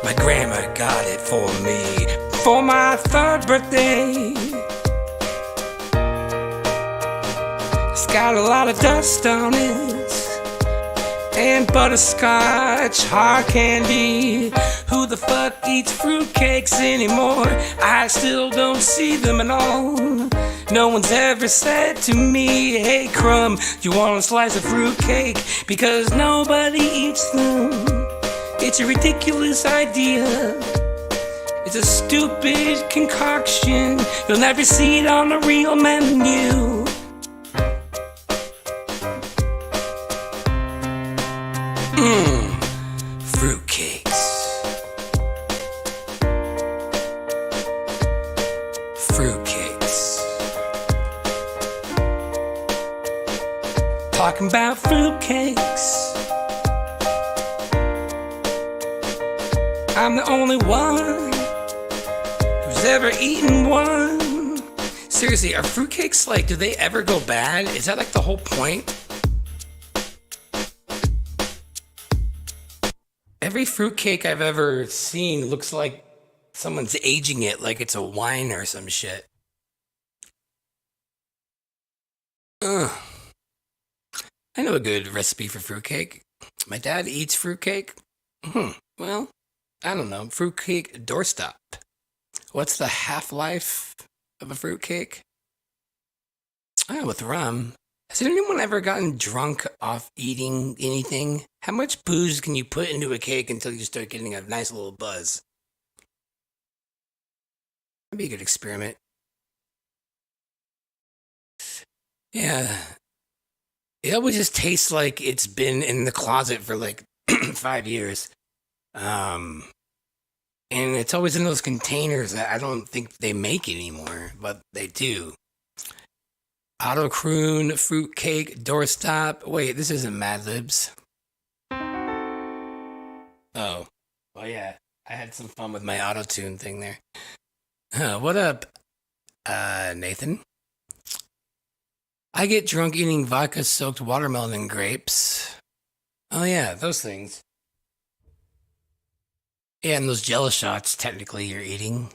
My grandma got it for me for my 3rd birthday. It's got a lot of dust on it, and butterscotch, hard candy. Who the fuck eats fruitcakes anymore? I still don't see them at all. No one's ever said to me, hey Crumb, do you want a slice of fruitcake? Because nobody eats them. It's a ridiculous idea. It's a stupid concoction. You'll never see it on the real menu. Fruitcakes. Fruitcakes. Talking about fruitcakes. I'm the only one who's ever eaten one. Seriously, are fruitcakes like, do they ever go bad? Is that like the whole point? Every fruitcake I've ever seen looks like someone's aging it like it's a wine or some shit. Ugh. I know a good recipe for fruitcake. My dad eats fruitcake. Well, I don't know. Fruitcake doorstop. What's the half-life of a fruitcake? Oh, with rum. Has anyone ever gotten drunk off eating anything? How much booze can you put into a cake until you start getting a nice little buzz? That'd be a good experiment. Yeah. It always just tastes like it's been in the closet for like 5 years. And it's always in those containers that I don't think they make anymore, but they do. Auto croon, fruitcake, doorstop. Wait, this isn't Mad Libs. Oh, well, yeah. I had some fun with my auto tune thing there. What up, Nathan? I get drunk eating vodka-soaked watermelon and grapes. Oh yeah, those things. Yeah, and those Jello shots, technically, you're eating.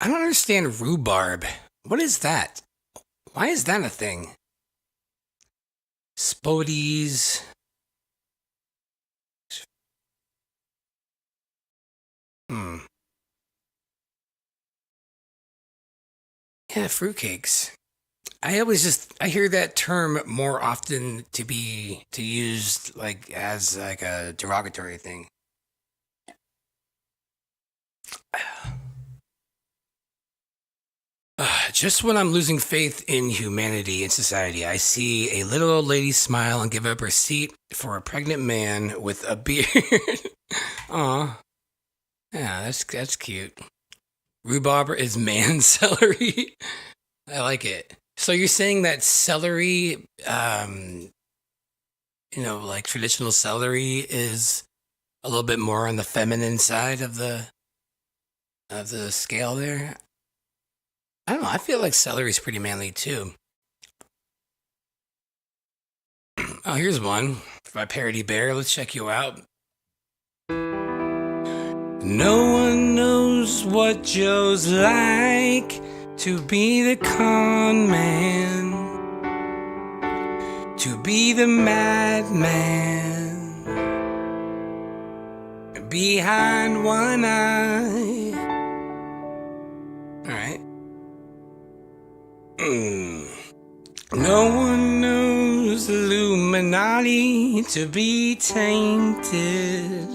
I don't understand rhubarb. What is that? Why is that a thing? Spodies. Yeah, fruitcakes. I hear that term more often to use like as like a derogatory thing. Just when I'm losing faith in humanity and society, I see a little old lady smile and give up her seat for a pregnant man with a beard. Aw. Yeah, that's cute. Rhubarb is man celery. I like it. So you're saying that celery, like traditional celery is a little bit more on the feminine side of the scale there? I don't know. I feel like celery is pretty manly too. Oh, here's one. For my parody bear, let's check you out. No one knows what Joe's like to be the con man, to be the madman, behind one eye. No one knows Illuminati to be tainted,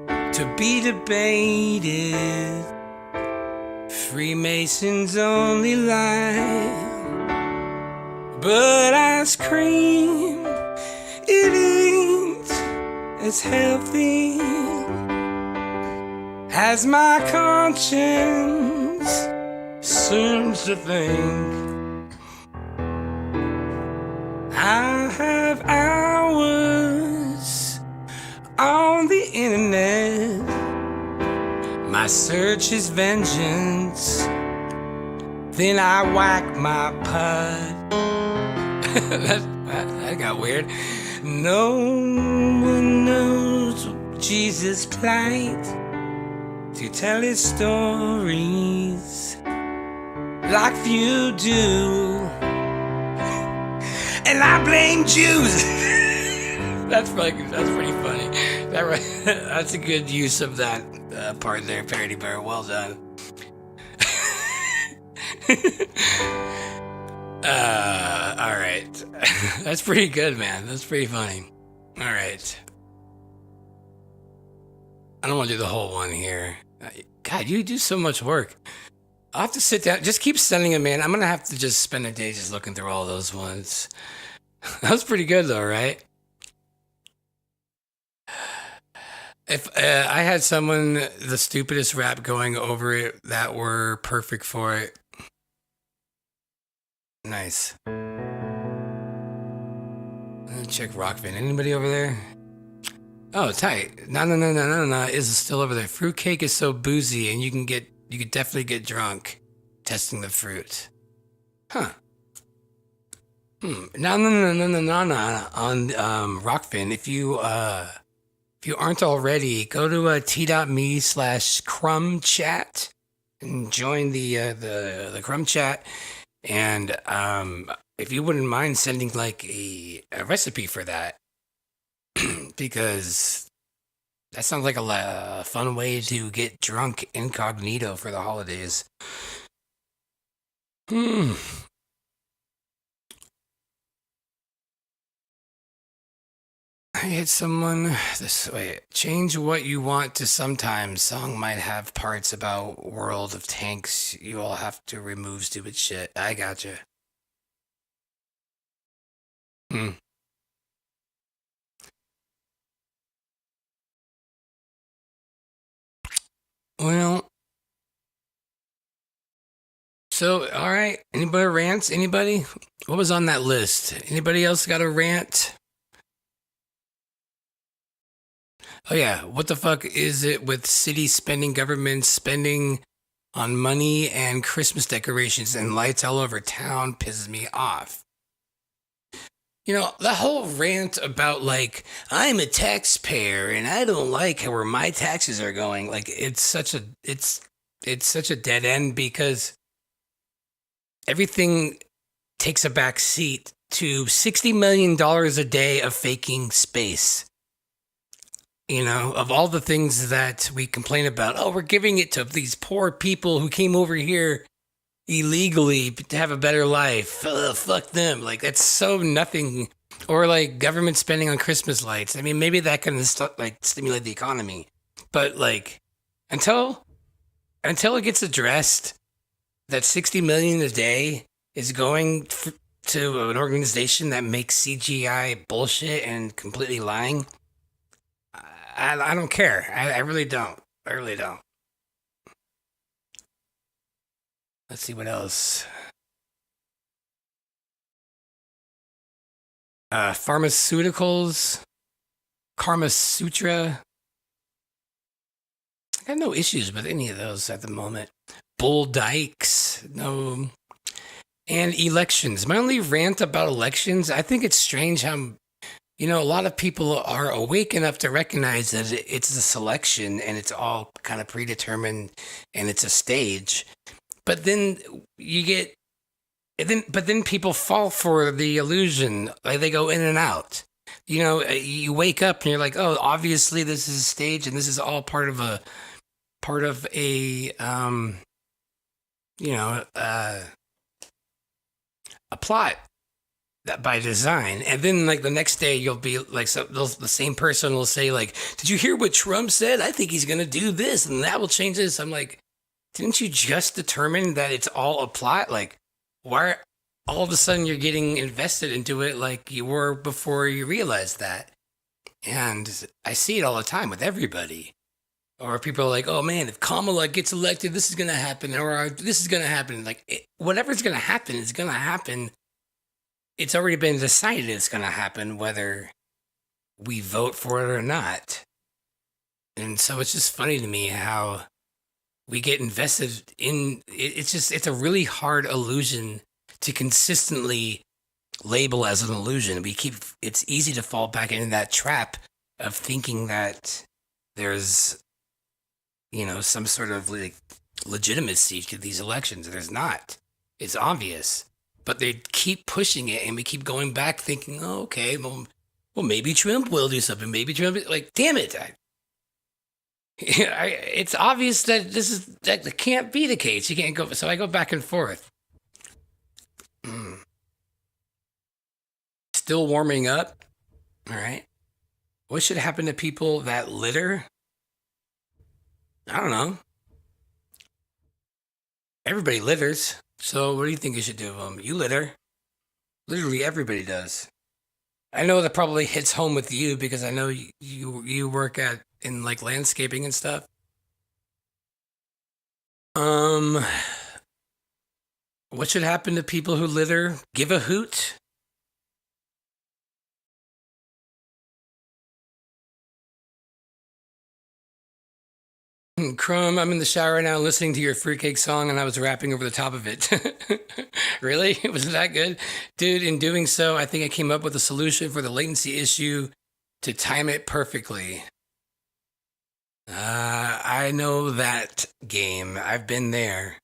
to be debated. Freemasons only lie, but I scream it ain't as healthy as my conscience seems to think. I have hours on the internet. My search is vengeance. Then I whack my pud. that got weird. No one knows Jesus' plight to tell his stories like you do. And I blame Jews. That's pretty funny. That's a good use of that part there, Parody Bear. Well done. All right. That's pretty good, man. That's pretty funny. All right. I don't want to do the whole one here. God, you do so much work. I'll have to sit down. Just keep sending them in. I'm going to have to just spend a day just looking through all those ones. That was pretty good, though, right? If I had someone, the stupidest rap going over it, that were perfect for it. Nice. Check Rockvin. Anybody over there? Oh, tight. No. Is still over there. Fruitcake is so boozy, and you could definitely get drunk testing the fruit. Huh. No. On Rockfin, if you aren't already, go to t.me/CRUMChat and join the Crum chat. And if you wouldn't mind sending like a recipe for that, because that sounds like a fun way to get drunk incognito for the holidays. I had someone this way. Change what you want to sometimes. Song might have parts about world of tanks. You all have to remove stupid shit. I gotcha. Well, so, all right. Anybody rants? Anybody? What was on that list? Anybody else got a rant? Oh, yeah. What the fuck is it with city spending, government spending on money and Christmas decorations and lights all over town pisses me off. You know, the whole rant about, like, I'm a taxpayer and I don't like where my taxes are going. Like, it's such a dead end because everything takes a back seat to $60 million a day of faking space. You know, of all the things that we complain about, oh, we're giving it to these poor people who came over here illegally to have a better life. Ugh, fuck them. Like, that's so nothing. Or like government spending on Christmas lights. I mean, maybe that can stimulate the economy. But like, until it gets addressed that 60 million a day is going to an organization that makes CGI bullshit and completely lying, I don't care. I really don't. I really don't. Let's see what else. Pharmaceuticals, Karma Sutra. I got no issues with any of those at the moment. Bull Dykes, no. And elections. My only rant about elections, I think it's strange how, you know, a lot of people are awake enough to recognize that it's a selection and it's all kind of predetermined and it's a stage. But then but then people fall for the illusion. Like, they go in and out. You know, you wake up and you're like, oh, obviously this is a stage and this is all part of a a plot that by design, and then like the next day you'll be like, the same person will say like, "Did you hear what Trump said? I think he's gonna do this, and that will change this." I'm like, didn't you just determine that it's all a plot? Like, why all of a sudden you're getting invested into it like you were before you realized that? And I see it all the time with everybody. Or people are like, "Oh man, if Kamala gets elected, this is gonna happen, or this is gonna happen." Like, whatever's gonna happen is gonna happen. It's already been decided it's gonna happen, whether we vote for it or not. And so it's just funny to me how we get invested in it. It's a really hard illusion to consistently label as an illusion. It's easy to fall back into that trap of thinking that there's, some sort of like legitimacy to these elections. There's not. It's obvious, but they keep pushing it, and we keep going back thinking, "Oh, okay, well, maybe Trump will do something. Maybe Trump." Like, damn it! It's obvious that that can't be the case. You can't go. So I go back and forth. Still warming up. All right. What should happen to people that litter? I don't know. Everybody litters. So what do you think you should do? You litter. Literally everybody does. I know that probably hits home with you because I know you work in like landscaping and stuff. What should happen to people who litter? Give a hoot. Crumb, I'm in the shower right now listening to your fruitcake song and I was rapping over the top of it. Really? Was it that good? Dude, in doing so, I think I came up with a solution for the latency issue to time it perfectly. I know that game. I've been there.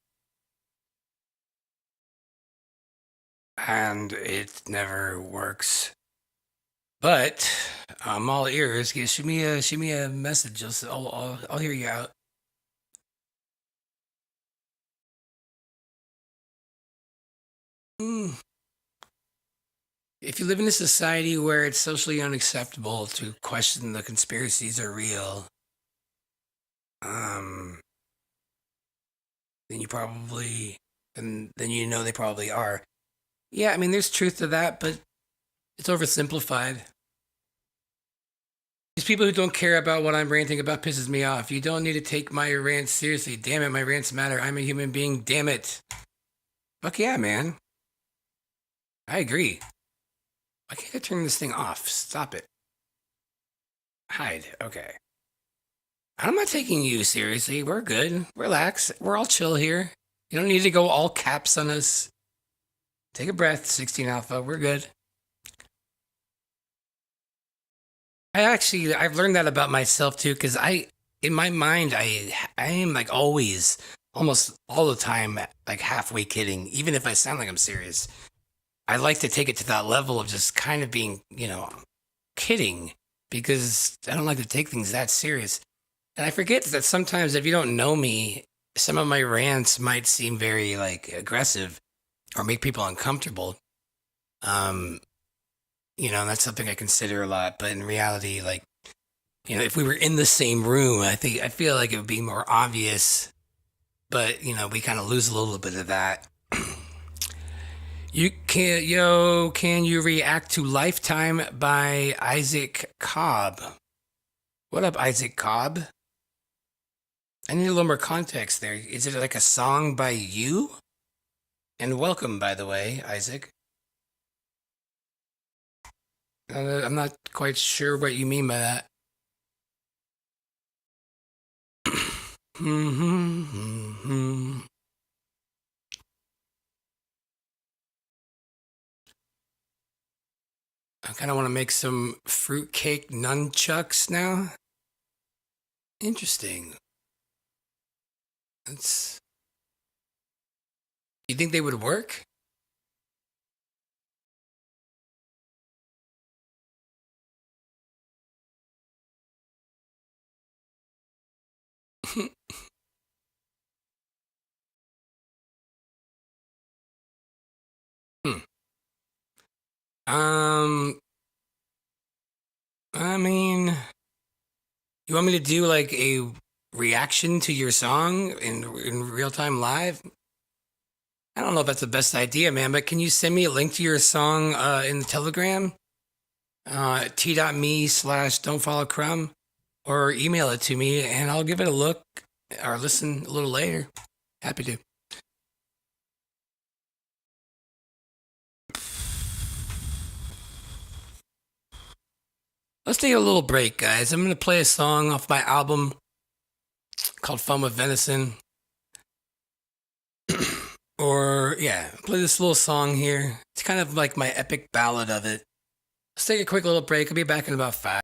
And it never works. But I'm all ears. Shoot me a message. I'll hear you out. If you live in a society where it's socially unacceptable to question the conspiracies are real, then you probably, then you know they probably are. Yeah, I mean, there's truth to that, but it's oversimplified. These people who don't care about what I'm ranting about pisses me off. You don't need to take my rants seriously. Damn it, my rants matter. I'm a human being. Damn it. Fuck yeah, man. I agree. Why can't I turn this thing off? Stop it. Hide. Okay. I'm not taking you seriously. We're good. Relax. We're all chill here. You don't need to go all caps on us. Take a breath, 16 Alpha. We're good. I've learned that about myself too, because in my mind, I am like always, almost all the time, like halfway kidding, even if I sound like I'm serious. I like to take it to that level of just kind of being, kidding, because I don't like to take things that serious. And I forget that sometimes if you don't know me, some of my rants might seem very like aggressive or make people uncomfortable. That's something I consider a lot. But in reality, like, if we were in the same room, I feel like it would be more obvious. But, we kind of lose a little bit of that. Can you react to Lifetime by Isaac Cobb? What up, Isaac Cobb? I need a little more context there. Is it like a song by you? And welcome, by the way, Isaac. I'm not quite sure what you mean by that. I kind of want to make some fruitcake nunchucks now. Interesting. You think they would work? I mean, you want me to do like a reaction to your song in real time live? I don't know if that's the best idea, man, but can you send me a link to your song in the Telegram? t.me/don'tfollowcrum, or email it to me and I'll give it a look or listen a little later. Happy to. Let's take a little break, guys. I'm going to play a song off my album called Fun with Venison. Or, yeah, play this little song here. It's kind of like my epic ballad of it. Let's take a quick little break. I'll be back in about 5.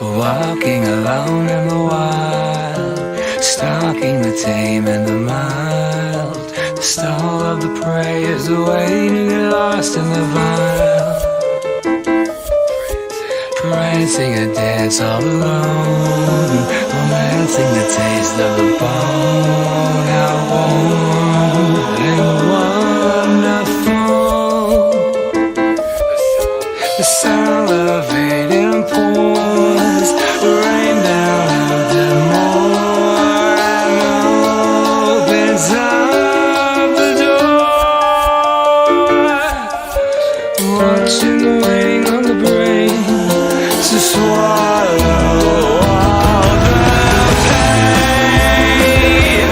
Walking alone in the wild, stalking the tame and the mild. The stall of the prey is the way to get lost in the vile. Prancing a dance all alone, romancing the taste of the bone. How warm and wonderful, the salivating pores rain down of the moor and opens up the door. Watching, waiting on the brain to swallow all the pain.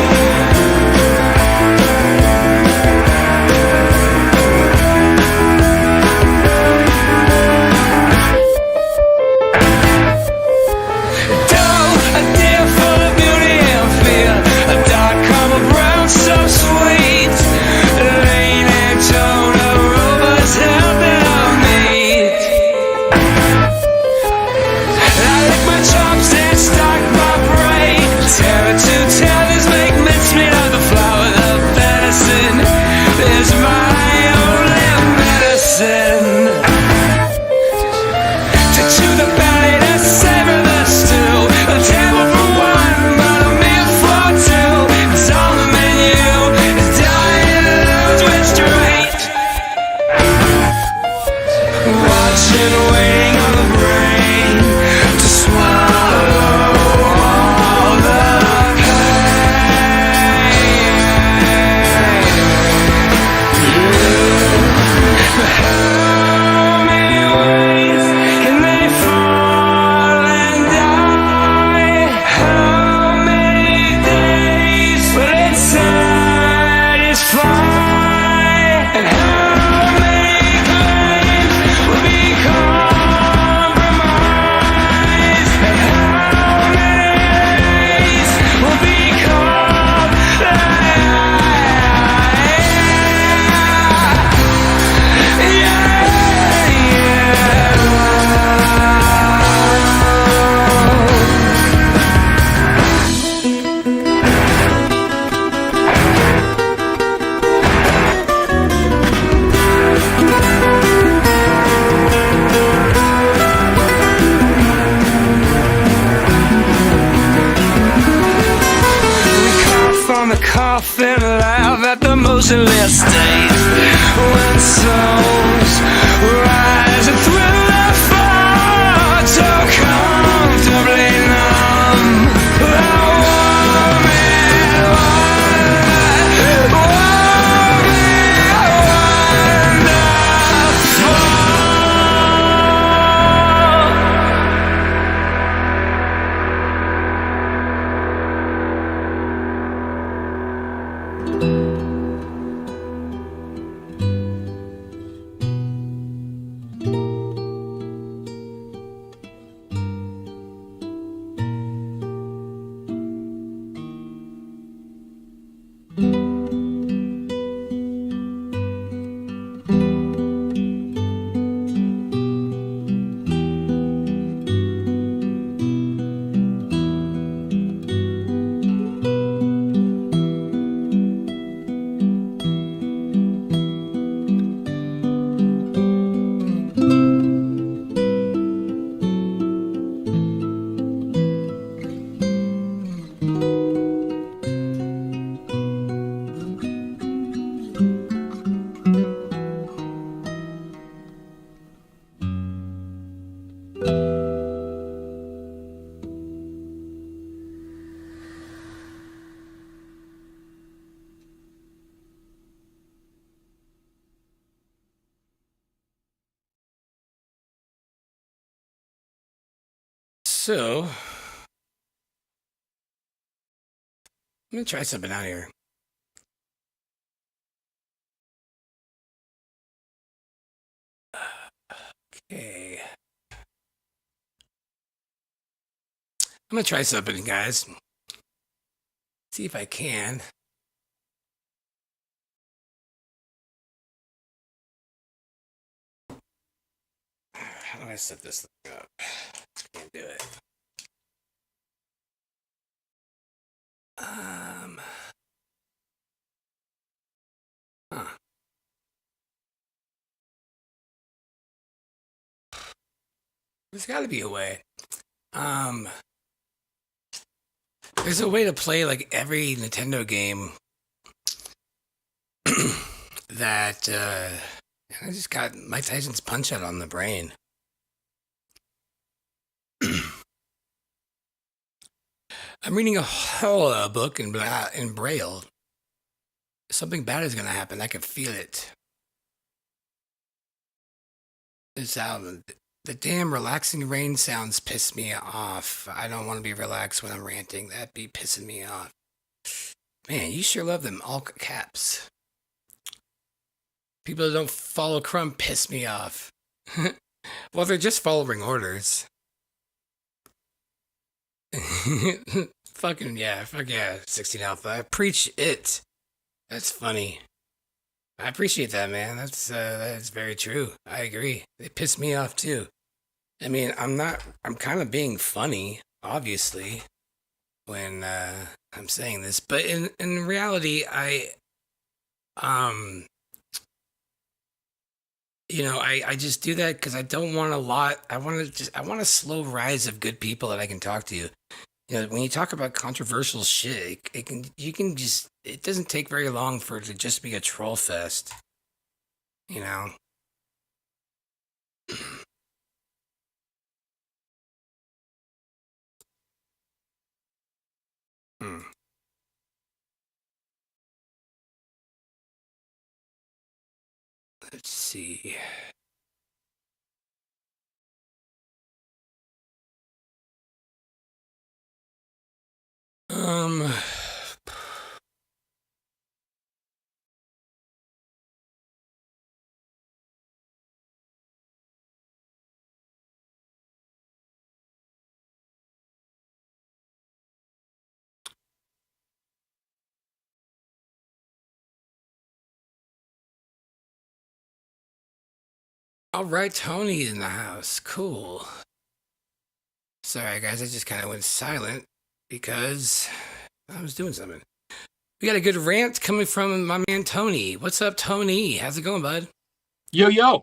Doe, a deer full of beauty and fear, a dark caramel brown so sweet, lean and tone of robots held down meat. I lick my chops and stalk my prey. Terror to tethers make mincemeat of the flower. The venison is my only medicine. To chew the belly, to savor the stew. A table for one, but a meal for two. It's on the menu. It's dying, twist right. Watching, waiting on the brain to swallow all the How many ways can they fall and die? How many days will it satisfy? And how many claims will be compromised? And how many days will be called on the coffin, laugh at the motionless state. When souls rise and thrill their fall to So, I'm going to try something out here. Okay. I'm going to try something, guys. See if I can. How do I set this thing up? Can't do it. Huh. There's got to be a way. There's a way to play like every Nintendo game that I just got Mike Tyson's Punch Out on the brain. I'm reading a whole book in Braille. Something bad is going to happen. I can feel it. The damn relaxing rain sounds piss me off. I don't want to be relaxed when I'm ranting. That'd be pissing me off. Man, you sure love them all caps. People that don't follow Crumb piss me off. Well, they're just following orders. Fuck yeah, 16 Alpha. I preach it. That's funny. I appreciate that, man. That's very true. I agree. They piss me off too. I mean, I'm kind of being funny, obviously, when I'm saying this, but in reality, I just do that because I don't want a lot. I want a slow rise of good people that I can talk to. When you talk about controversial shit, it doesn't take very long for it to just be a troll fest. Let's see. All right, Tony in the house. Cool. Sorry, guys. I just kind of went silent because I was doing something. We got a good rant coming from my man Tony. What's up, Tony? How's it going, bud? Yo. Hey,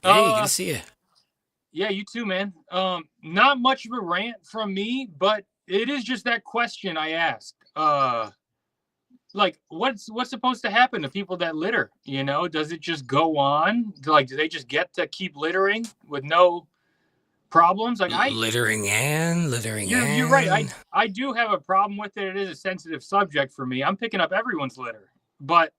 good to see you. Yeah, you too, man. Not much of a rant from me, but it is just that question I asked. Like, what's supposed to happen to people that litter? Does it just go on? Like, do they just get to keep littering with no problems? Like, littering. You're right. I do have a problem with it. It is a sensitive subject for me. I'm picking up everyone's litter, but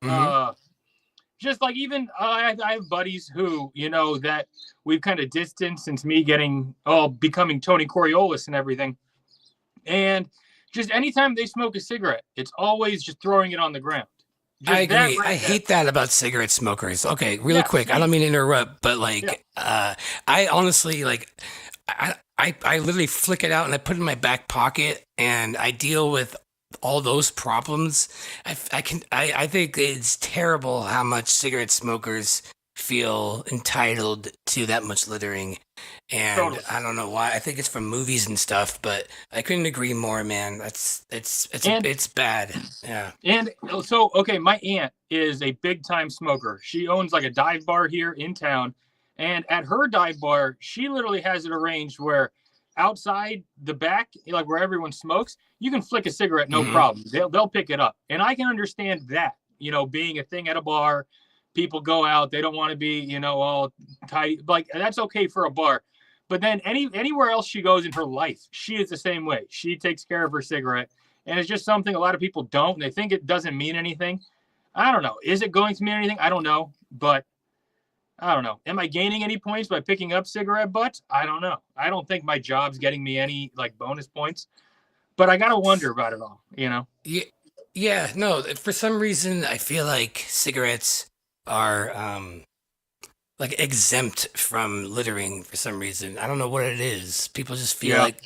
just like even I have buddies who that we've kind of distanced since me becoming Tony Coriolis and everything, and just anytime they smoke a cigarette, it's always just throwing it on the ground. I agree. I hate that about cigarette smokers. Okay, really quick. I don't mean to interrupt, but I honestly I literally flick it out and I put it in my back pocket and I deal with all those problems. I think it's terrible how much cigarette smokers feel entitled to that much littering. And totally. I don't know why. I think it's from movies and stuff, but I couldn't agree more, man. It's bad. Yeah. And so, okay, my aunt is a big time smoker. She owns like a dive bar here in town. And at her dive bar, she literally has it arranged where outside the back, like where everyone smokes, you can flick a cigarette, no problem. They'll pick it up. And I can understand that, being a thing at a bar, people go out, they don't want to be, all tight. Like, that's okay for a bar. But then anywhere else she goes in her life, she is the same way. She takes care of her cigarette. And it's just something a lot of people don't. And they think it doesn't mean anything. I don't know. Is it going to mean anything? I don't know. But I don't know. Am I gaining any points by picking up cigarette butts? I don't know. I don't think my job's getting me any like bonus points, but I got to wonder about it all, you know? Yeah, yeah, no, for some reason I feel like cigarettes are like exempt from littering for some reason. I don't know what it is. People just feel like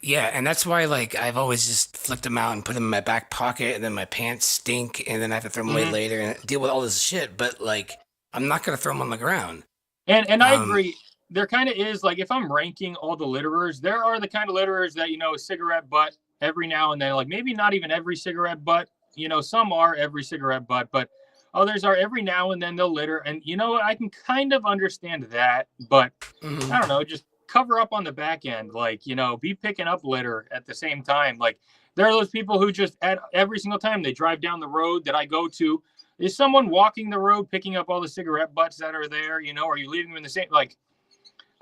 yeah, and that's why like I've always just flicked them out and put them in my back pocket, and then my pants stink, and then I have to throw them away later and deal with all this shit. But like, I'm not gonna throw them on the ground. And I agree. There kind of is like, if I'm ranking all the litterers, there are the kind of litterers that, you know, a cigarette butt every now and then, like maybe not even every cigarette butt, you know, some are every cigarette butt, but others are every now and then they'll litter. And you know what? I can kind of understand that, but I don't know, just cover up on the back end, like, you know, be picking up litter at the same time. Like, there are those people who just at every single time they drive down the road that I go to, is someone walking the road picking up all the cigarette butts that are there, you know? Are you leaving them in the same, like,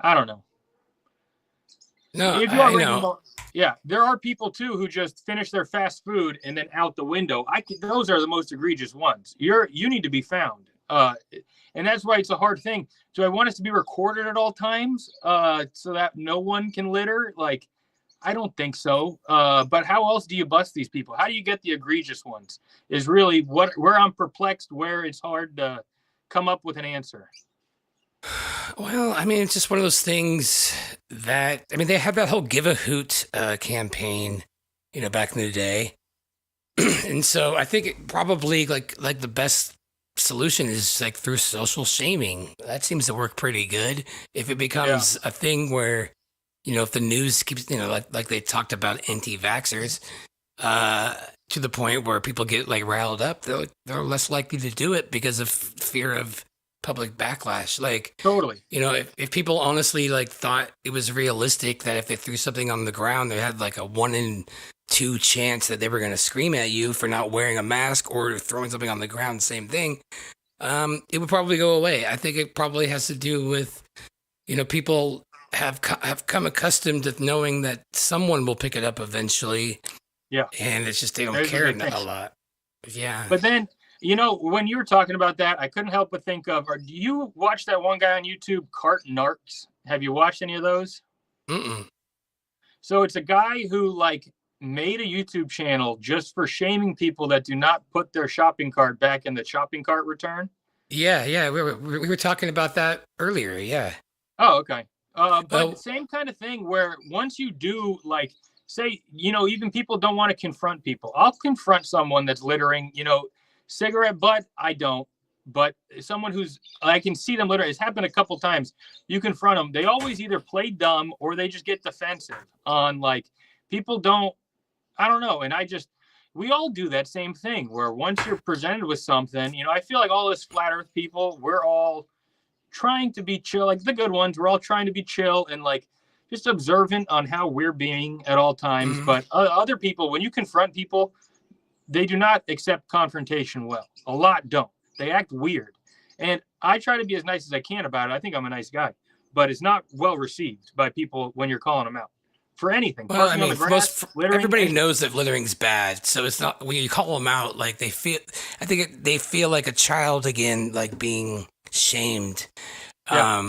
I don't know. No, if you are know. Yeah, there are people too who just finish their fast food and then out the window. Those are the most egregious ones. You need to be found. And that's why it's a hard thing. Do I want us to be recorded at all times so that no one can litter? Like, I don't think so. But how else do you bust these people? How do you get the egregious ones? Is really where I'm perplexed, where it's hard to come up with an answer. Well, I mean, it's just one of those things that, I mean, they had that whole Give a Hoot campaign, you know, back in the day. And so I think it probably like the best solution is like through social shaming. That seems to work pretty good. If it becomes a thing where, you know, if the news keeps, you know, like they talked about anti-vaxxers, to the point where people get like riled up, they're less likely to do it because of fear of public backlash. Like, totally, you know, if people honestly like thought it was realistic that if they threw something on the ground, they had like a 1 in 2 chance that they were going to scream at you for not wearing a mask or throwing something on the ground, same thing, it would probably go away. I think it probably has to do with, you know, people have come accustomed to knowing that someone will pick it up eventually. Yeah. And it's just, they don't care a lot. Yeah. But then, you know, when you were talking about that, I couldn't help but think of, do you watch that one guy on YouTube, Cart Narcs? Have you watched any of those? Mm-mm. So it's a guy who like made a YouTube channel just for shaming people that do not put their shopping cart back in the shopping cart return. Yeah. We were talking about that earlier. Yeah. Oh, okay. But same kind of thing where once you do, like, say, you know, even people don't want to confront people. I'll confront someone that's littering, you know, cigarette butt, I don't. But someone who's, I can see them littering. It's happened a couple times. You confront them. They always either play dumb or they just get defensive on, like, people don't, I don't know. And we all do that same thing where once you're presented with something, you know, I feel like all this flat earth people, we're all trying to be chill, like the good ones. We're all trying to be chill and like just observant on how we're being at all times. Mm-hmm. But other people, when you confront people, they do not accept confrontation well. A lot don't. They act weird. And I try to be as nice as I can about it. I think I'm a nice guy. But it's not well received by people when you're calling them out for anything. Well, I mean, everybody knows that littering's bad. So it's not, when you call them out, like they feel like a child again, like being shamed. Yeah.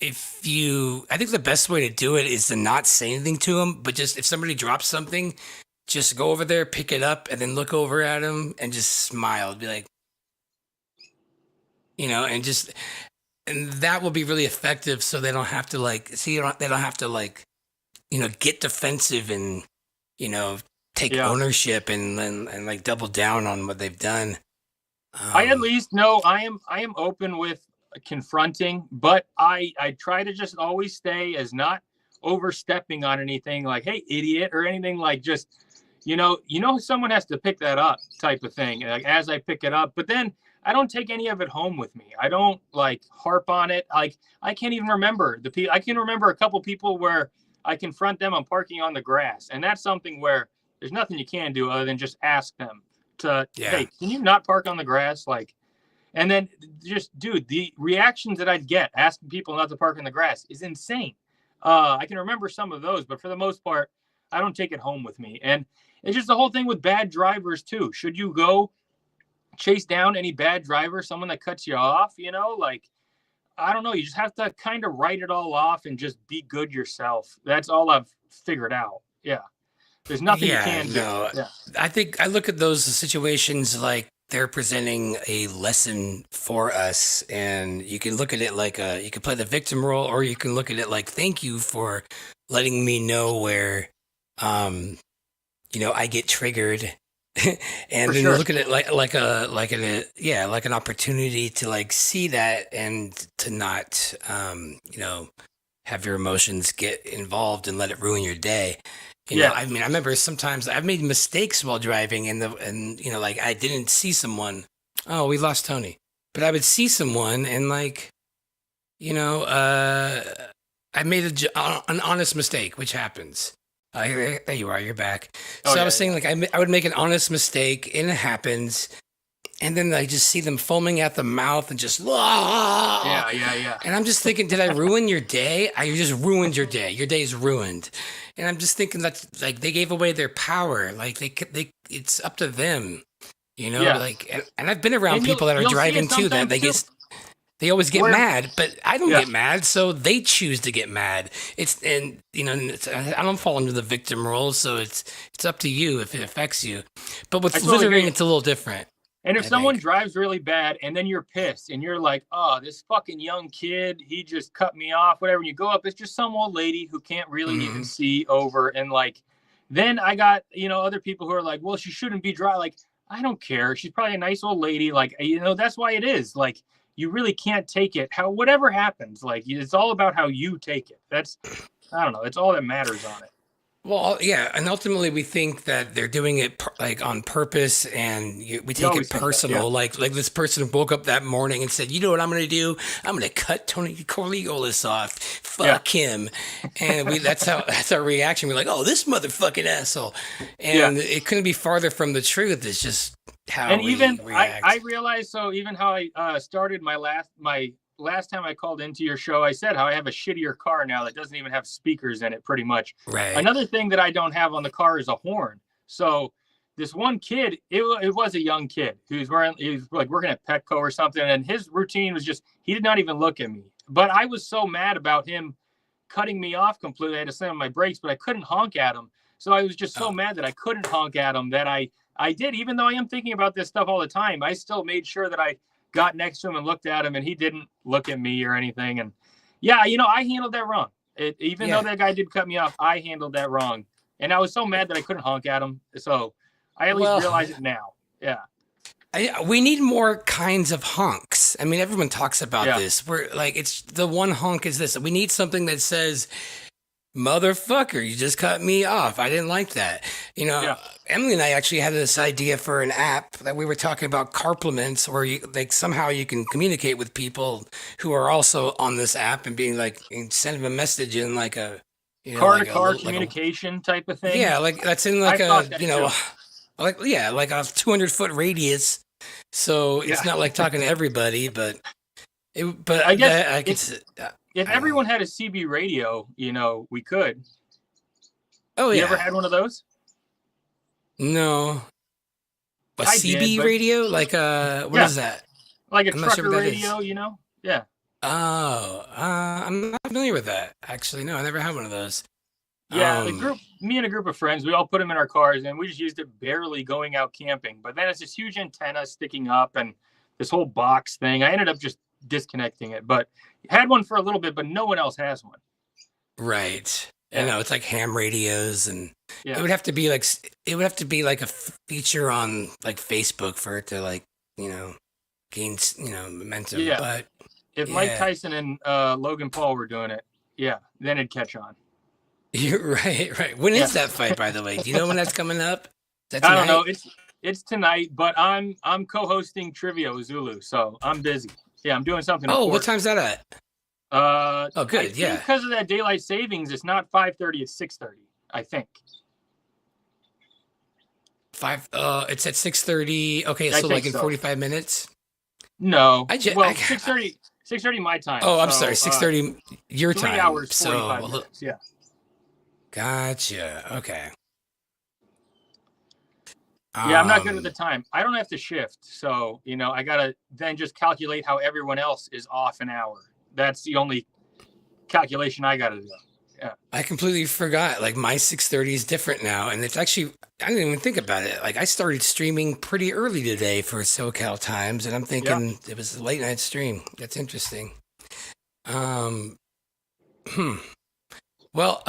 I think the best way to do it is to not say anything to them, but just if somebody drops something, just go over there, pick it up, and then look over at them and just smile. Be like, you know, and that will be really effective. So they don't have to get defensive and, you know, take ownership and like double down on what they've done. I at least know I am open with confronting, but I try to just always stay as not overstepping on anything like, hey, idiot, or anything like just, you know, someone has to pick that up type of thing, like as I pick it up. But then I don't take any of it home with me. I don't like harp on it. Like I can't even remember I can remember a couple people where I confront them on parking on the grass, and that's something where there's nothing you can do other than just ask them to, hey, can you not park on the grass? Like, and then just, dude, the reactions that I'd get asking people not to park in the grass is insane. I can remember some of those, but for the most part, I don't take it home with me. And it's just the whole thing with bad drivers too. Should you go chase down any bad driver, someone that cuts you off, you know, like, I don't know. You just have to kind of write it all off and just be good yourself. That's all I've figured out. Yeah. There's nothing you can do. Yeah. I think I look at those situations like they're presenting a lesson for us, and you can look at it like you can play the victim role, or you can look at it like, thank you for letting me know where, I get triggered. And then you look at it like an opportunity to like see that and to not have your emotions get involved and let it ruin your day. You know, I mean, I remember sometimes I've made mistakes while driving, and like I didn't see someone. Oh, we lost Tony, but I would see someone and like, I made an honest mistake, which happens. There you are. You're back. So I was saying, like, I would make an honest mistake, and it happens, and then I just see them foaming at the mouth and just, yeah. And I'm just thinking, did I ruin your day? You just ruined your day. Your day is ruined. And I'm just thinking that, like, they gave away their power. Like, it's up to them, Like, and I've been around people that are driving too that they always get mad, but I don't get mad, so they choose to get mad. I don't fall into the victim role, so it's up to you if it affects you. But with littering, it's a little different. And if someone drives really bad and then you're pissed and you're like, oh, this fucking young kid, he just cut me off, whatever. And you go up, it's just some old lady who can't really even see over. And like, then I got, other people who are like, well, she shouldn't be driving. Like, I don't care. She's probably a nice old lady. Like, that's why it is. Like, you really can't take it. Whatever happens, like, it's all about how you take it. I don't know. It's all that matters on it. Well, yeah, and ultimately we think that they're doing it like on purpose, and we take it personal. Like this person woke up that morning and said, "You know what I'm going to do? I'm going to cut Tony Corleolis off. Fuck him." And that's our reaction. We're like, "Oh, this motherfucking asshole!" And it couldn't be farther from the truth. It's just how we react. I realized. So even how I started my last time I called into your show, I said how I have a shittier car now that doesn't even have speakers in it, pretty much. Right. Another thing that I don't have on the car is a horn. So this one kid, it was a young kid he was like working at Petco or something, and his routine was just, he did not even look at me. But I was so mad about him cutting me off completely. I had to slam on my brakes, but I couldn't honk at him. So I was just so mad that I couldn't honk at him that I did, even though I am thinking about this stuff all the time, I still made sure that I got next to him and looked at him, and he didn't look at me or anything. And I handled that wrong. Even though that guy did cut me off, I handled that wrong. And I was so mad that I couldn't honk at him. So I at least realize it now. Yeah. We need more kinds of honks. I mean, everyone talks about this. We're like, it's the one honk is this. We need something that says, "Motherfucker, you just cut me off. I didn't like that." Emily and I actually had this idea for an app that we were talking about, carpliments, where somehow you can communicate with people who are also on this app and being like, and send them a message in like a car-to-car communication type of thing. Yeah, like that's in like a 200-foot radius. So it's not like talking to everybody, but I guess if everyone had a CB radio, we could. Oh, yeah. You ever had one of those? No. A CB radio? Like what is that? Like a trucker radio, Yeah. Oh, I'm not familiar with that. Actually, no, I never had one of those. Yeah, me and a group of friends, we all put them in our cars, and we just used it barely going out camping. But then it's this huge antenna sticking up and this whole box thing. I ended up just disconnecting it, but had one for a little bit, but no one else has one. Right. I know, it's like ham radios, and it would have to be like a feature on like Facebook for it to like, gain, momentum. Yeah. But if Mike Tyson and Logan Paul were doing it, then it'd catch on. You're right. When is that fight, by the way? Do you know when that's coming up? I don't know. It's tonight, but I'm co-hosting Trivia with Zulu, so I'm busy. Yeah, I'm doing something. Oh, what time's that at? Oh, good. Because of that daylight savings, it's not 5:30; it's 6:30. I think. It's at 6:30. Okay, so like in 45 minutes. No. 6:30. 6:30 my time. Oh, I'm sorry. 6:30 your time. 3 hours, 45 minutes. Yeah. Gotcha. Okay. Yeah, I'm not good at the time. I don't have to shift. So, I got to then just calculate how everyone else is off an hour. That's the only calculation I got to do. Yeah. I completely forgot. Like my 6:30 is different now. And it's actually, I didn't even think about it. Like I started streaming pretty early today for SoCal Times. And I'm thinking it was a late night stream. That's interesting. Well,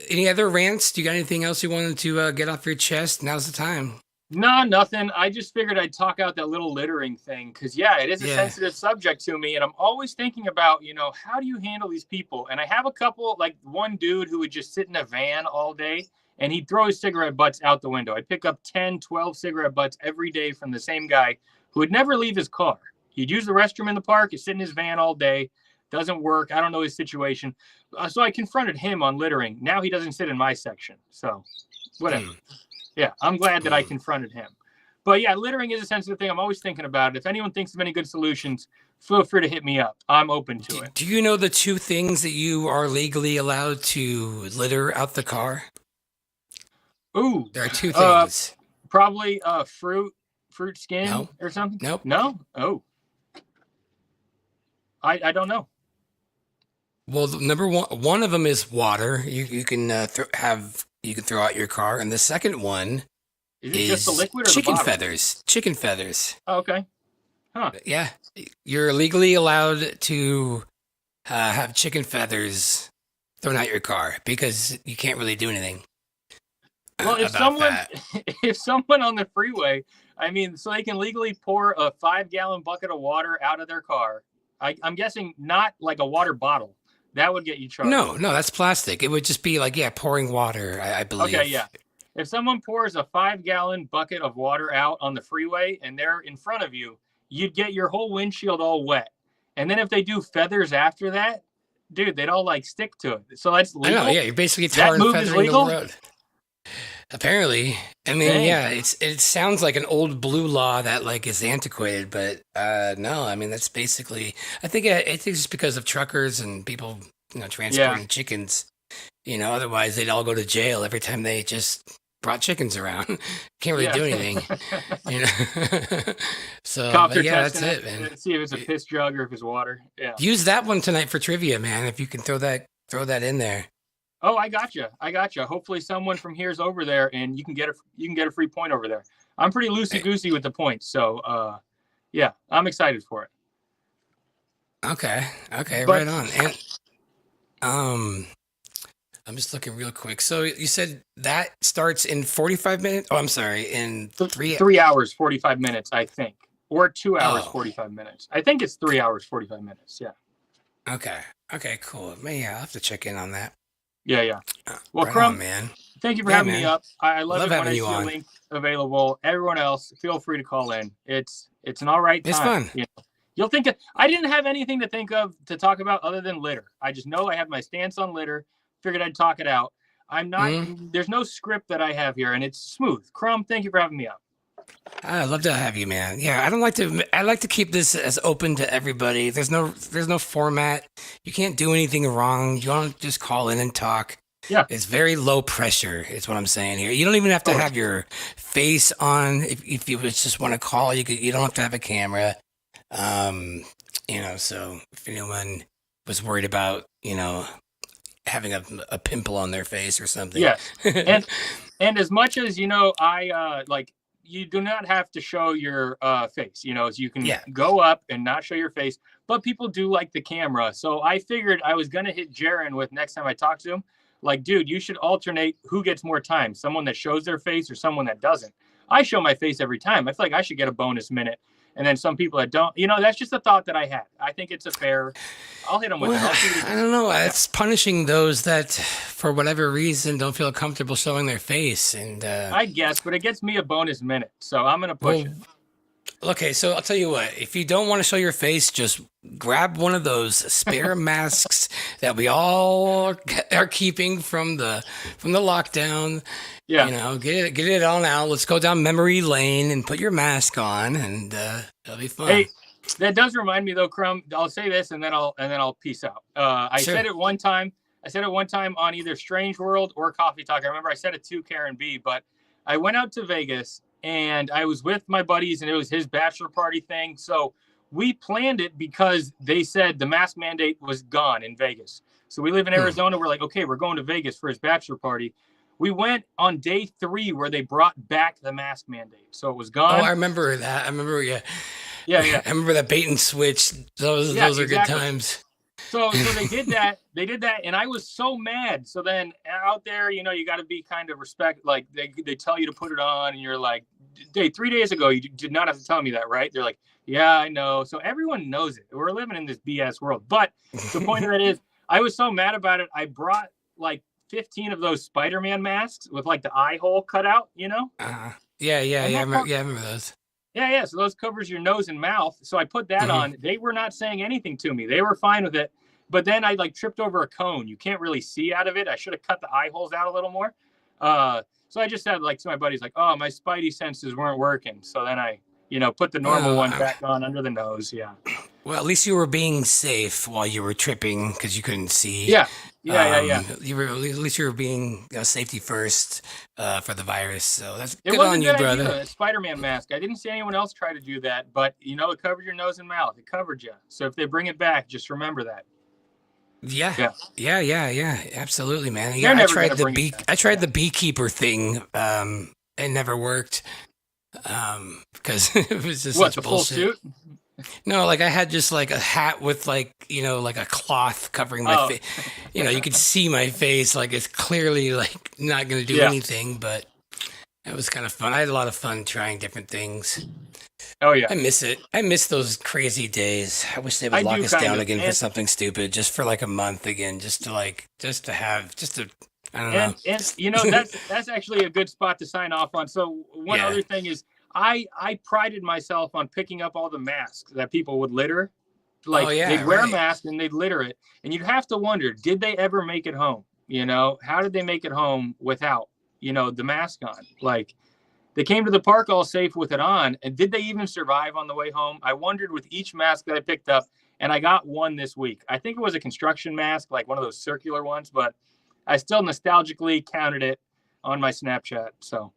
any other rants? Do you got anything else you wanted to get off your chest? Now's the time. No, nothing. I just figured I'd talk out that little littering thing because, it is a sensitive subject to me. And I'm always thinking about, how do you handle these people? And I have a couple, like one dude who would just sit in a van all day and he'd throw his cigarette butts out the window. I'd pick up 10, 12 cigarette butts every day from the same guy who would never leave his car. He'd use the restroom in the park, he'd sit in his van all day. Doesn't work. I don't know his situation. So I confronted him on littering. Now he doesn't sit in my section. So whatever. Yeah, I'm glad that I confronted him. But yeah, littering is a sensitive thing. I'm always thinking about it. If anyone thinks of any good solutions, feel free to hit me up. I'm open to it. Do you know the 2 things that you are legally allowed to litter out the car? Ooh. There are 2 things. Probably fruit skin or something? Nope. No? Oh. I don't know. Well, number one of them is water. You can throw out your car, and the second one is just the liquid or chicken the feathers. Chicken feathers. Oh, okay. Huh. Yeah, you're legally allowed to have chicken feathers thrown out your car because you can't really do anything. Well, if someone on the freeway, so they can legally pour a 5-gallon bucket of water out of their car. I'm guessing not like a water bottle. That would get you charged. No, that's plastic. It would just be like, pouring water, I believe. Okay, yeah. If someone pours a 5-gallon bucket of water out on the freeway and they're in front of you, you'd get your whole windshield all wet. And then if they do feathers after that, dude, they'd all stick to it. So that's legal. I know, yeah. You're basically tar and feathering the road. Apparently. It sounds like an old blue law that is antiquated, but no, that's basically, I think it's just because of truckers and people, transporting chickens, otherwise they'd all go to jail every time they just brought chickens around. Can't really do anything, So, that's it, man. See if it's a piss jug or if it's water. Yeah. Use that one tonight for trivia, man. If you can throw that in there. Oh, I gotcha. Hopefully someone from here's over there and you can get a free point over there. I'm pretty loosey-goosey with the points. So, I'm excited for it. Okay, right on. And I'm just looking real quick. So you said that starts in 45 minutes? Oh, I'm sorry, in 3 hours, 45 minutes, I think. Or 2 hours, 45 minutes. I think it's 3 hours, 45 minutes, yeah. Okay, cool. Man, I'll have to check in on that. Yeah. Well, right Crumb, on, man. Thank you for having me up. I love it when having I you see a on. link available. Everyone else, feel free to call in. It's an all right time. It's fun. You'll think I didn't have anything to think of to talk about other than litter. I just know I have my stance on litter. Figured I'd talk it out. I'm not. There's no script that I have here, and it's smooth. Crumb, thank you for having me up. I'd love to have you, man. Yeah, I like to keep this as open to everybody. There's no format. You can't do anything wrong. You want to just call in and talk. Yeah. It's very low pressure, is what I'm saying here. You don't even have to have your face on. If you just want to call, you don't have to have a camera. So if anyone was worried about, having a pimple on their face or something. Yeah. and as much as, I you do not have to show your face, so you can go up and not show your face, but people do like the camera. So I figured I was going to hit Jaron with next time I talk to him, dude, you should alternate who gets more time, someone that shows their face or someone that doesn't. I show my face every time. I feel like I should get a bonus minute. And then some people that don't, that's just a thought that I had. I think it's I'll hit them with it. I don't know. It's punishing those that, for whatever reason, don't feel comfortable showing their face. And I guess, but it gets me a bonus minute. So I'm going to push it. Okay, so I'll tell you what. If you don't want to show your face, just grab one of those spare masks that we all are keeping from the lockdown. Yeah. Get it on out. Let's go down memory lane and put your mask on, and it'll be fun. Hey, that does remind me though, Crumb. I'll say this, and then I'll peace out. I said it one time. on either Strange World or Coffee Talk. I remember I said it to Karen B, but I went out to Vegas and I was with my buddies, and it was his bachelor party thing. So we planned it because they said the mask mandate was gone in Vegas. So we live in Arizona. We're like, okay, we're going to Vegas for his bachelor party. We went on day 3 where they brought back the mask mandate. So it was gone. Oh, I remember that. I remember, Yeah. I remember that bait and switch. Those are good times. So they did that. They did that, and I was so mad. So then out there, you got to be kind of respect. Like they tell you to put it on, and you're like, "Hey, 3 days ago, you did not have to tell me that, right?" They're like, "Yeah, I know." So everyone knows it. We're living in this BS world. But the point of that is, I was so mad about it. I brought like 15 of those Spider-Man masks with like the eye hole cut out. Yeah. I remember those. Yeah. So those covers your nose and mouth. So I put that on. They were not saying anything to me. They were fine with it. But then I like tripped over a cone. You can't really see out of it. I should have cut the eye holes out a little more. So I just said like to my buddies, like, oh, my spidey senses weren't working. So then I, put the normal one back on under the nose. Yeah. Well, at least you were being safe while you were tripping because you couldn't see. Yeah. At least you were being safety first for the virus. So that's good on you, brother. A Spider-Man mask. I didn't see anyone else try to do that, but it covered your nose and mouth. It covered you. So if they bring it back, just remember that. Yeah. Absolutely, man. They're Yeah, I never tried gonna bring it back. I tried the beekeeper thing. It never worked. Because it was just What, such the full bullshit. suit? No, like I had just like a hat with like like a cloth covering my face. You could see my face. Like it's clearly like not going to do anything, but it was kind of fun. I had a lot of fun trying different things. Oh yeah, I miss it. I miss those crazy days. I wish they would lock us down again for something stupid, just for like a month again, just to I don't know. And that's actually a good spot to sign off on. So one other thing is, I prided myself on picking up all the masks that people would litter. Like they'd wear a mask and they'd litter it. And you'd have to wonder, did they ever make it home? How did they make it home without, the mask on? Like they came to the park all safe with it on. And did they even survive on the way home? I wondered with each mask that I picked up, and I got one this week. I think it was a construction mask, like one of those circular ones, but I still nostalgically counted it on my Snapchat. So.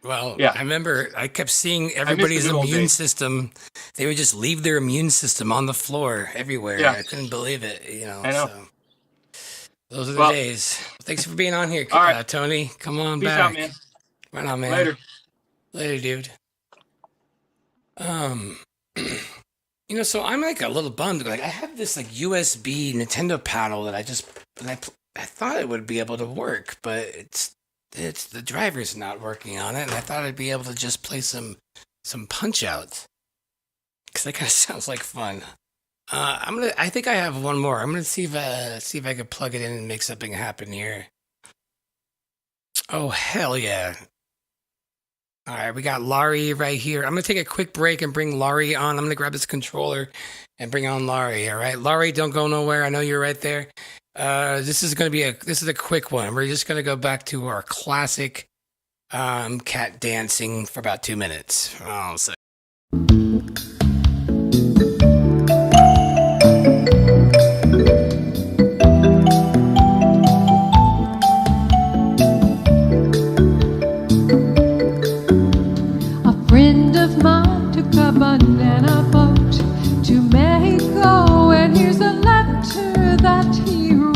Well, yeah. I remember I kept seeing everybody's immune system. They would just leave their immune system on the floor everywhere. Yeah. I couldn't believe it. I know. So those are the days. Thanks for being on here, all right. Tony. Come on Peace back. out, man. Right on, man. Later, dude. So I'm like a little bummed. Like I have this like USB Nintendo paddle that I thought it would be able to work, but it's the driver's not working on it, and I thought I'd be able to just play some Punch Out, because that kind of sounds like fun. I think I have one more. I'm gonna see if I can plug it in and make something happen here. Oh hell yeah! All right, we got Laurie right here. I'm gonna take a quick break and bring Laurie on. I'm gonna grab this controller and bring on Laurie. All right, Laurie, don't go nowhere. I know you're right there. This is a quick one. We're just gonna go back to our classic cat dancing for about 2 minutes. I'll say. A friend of mine took a banana boat to Mexico, and here's a letter that he wrote.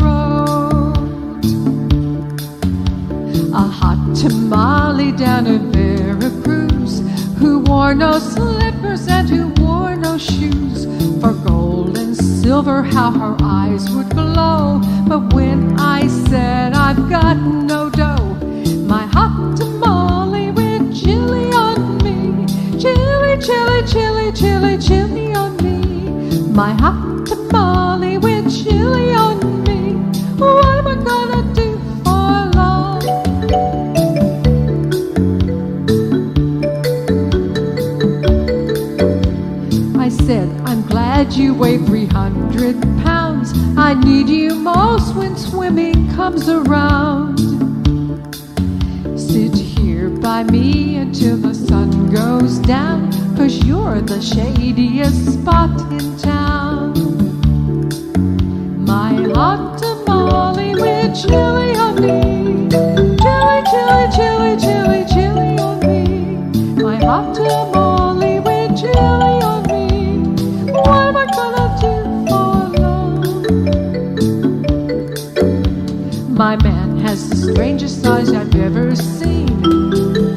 A hot tamale down in Veracruz, who wore no slippers and who wore no shoes. For gold and silver, how her eyes would glow. But when I said I've got no dough, my hot tamale went chili on me. Chili, chili, chili, chili, chili on me. My hot tamale went chili on me. What am I gonna do for long? I said, I'm glad you weigh 300 pounds. I need you most when swimming comes around. Sit here by me until the sun goes down, 'cause you're the shadiest spot in town. My hot tamale with chili on me. Chili, chili, chili, chili, chili on me. hot tamale with chili on me. What am I gonna do for love? My man has the strangest eyes I've ever seen.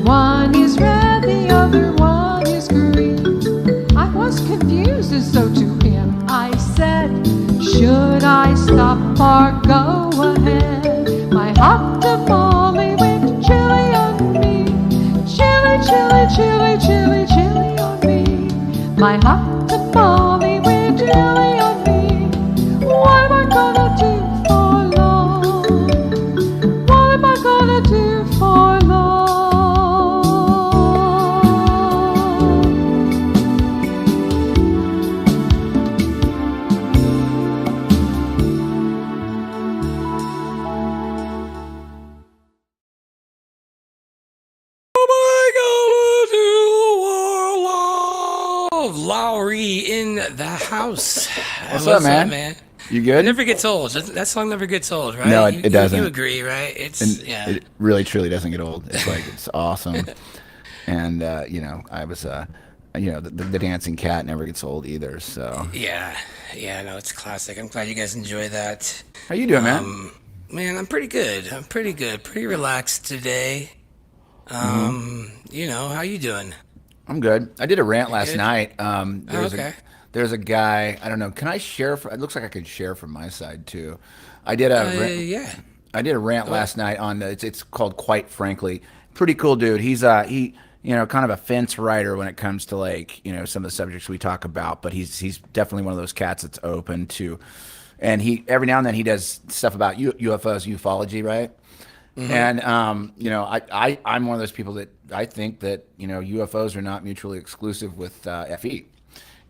One is red, the other one is green. I was confused, and so to him I said, should I stop or go ahead? My hot tamale with chili on me. Chili, chili, chili, chili, chili on me. My hot tamale with chili on me. What am I gonna do for love? What am I gonna do for love? Lowry in the house. What's up, man? You good? It never gets old. That song never gets old, right? No, it doesn't. You agree, right? It really, truly doesn't get old. It's like, it's awesome. And, I was, the dancing cat never gets old either, so. Yeah, no, it's classic. I'm glad you guys enjoy that. How you doing, man? Man, I'm pretty good. Pretty relaxed today. How you doing? I'm good. I did a rant last night. Okay. There's a guy, I don't know, can I share? It looks like I could share from my side too. I did a rant last night on it's called Quite Frankly. Pretty cool dude. He's kind of a fence rider when it comes to some of the subjects we talk about, but he's definitely one of those cats that's open to, and he every now and then he does stuff about UFOs, ufology, right? Mm-hmm. And I'm one of those people that I think that UFOs are not mutually exclusive with FE.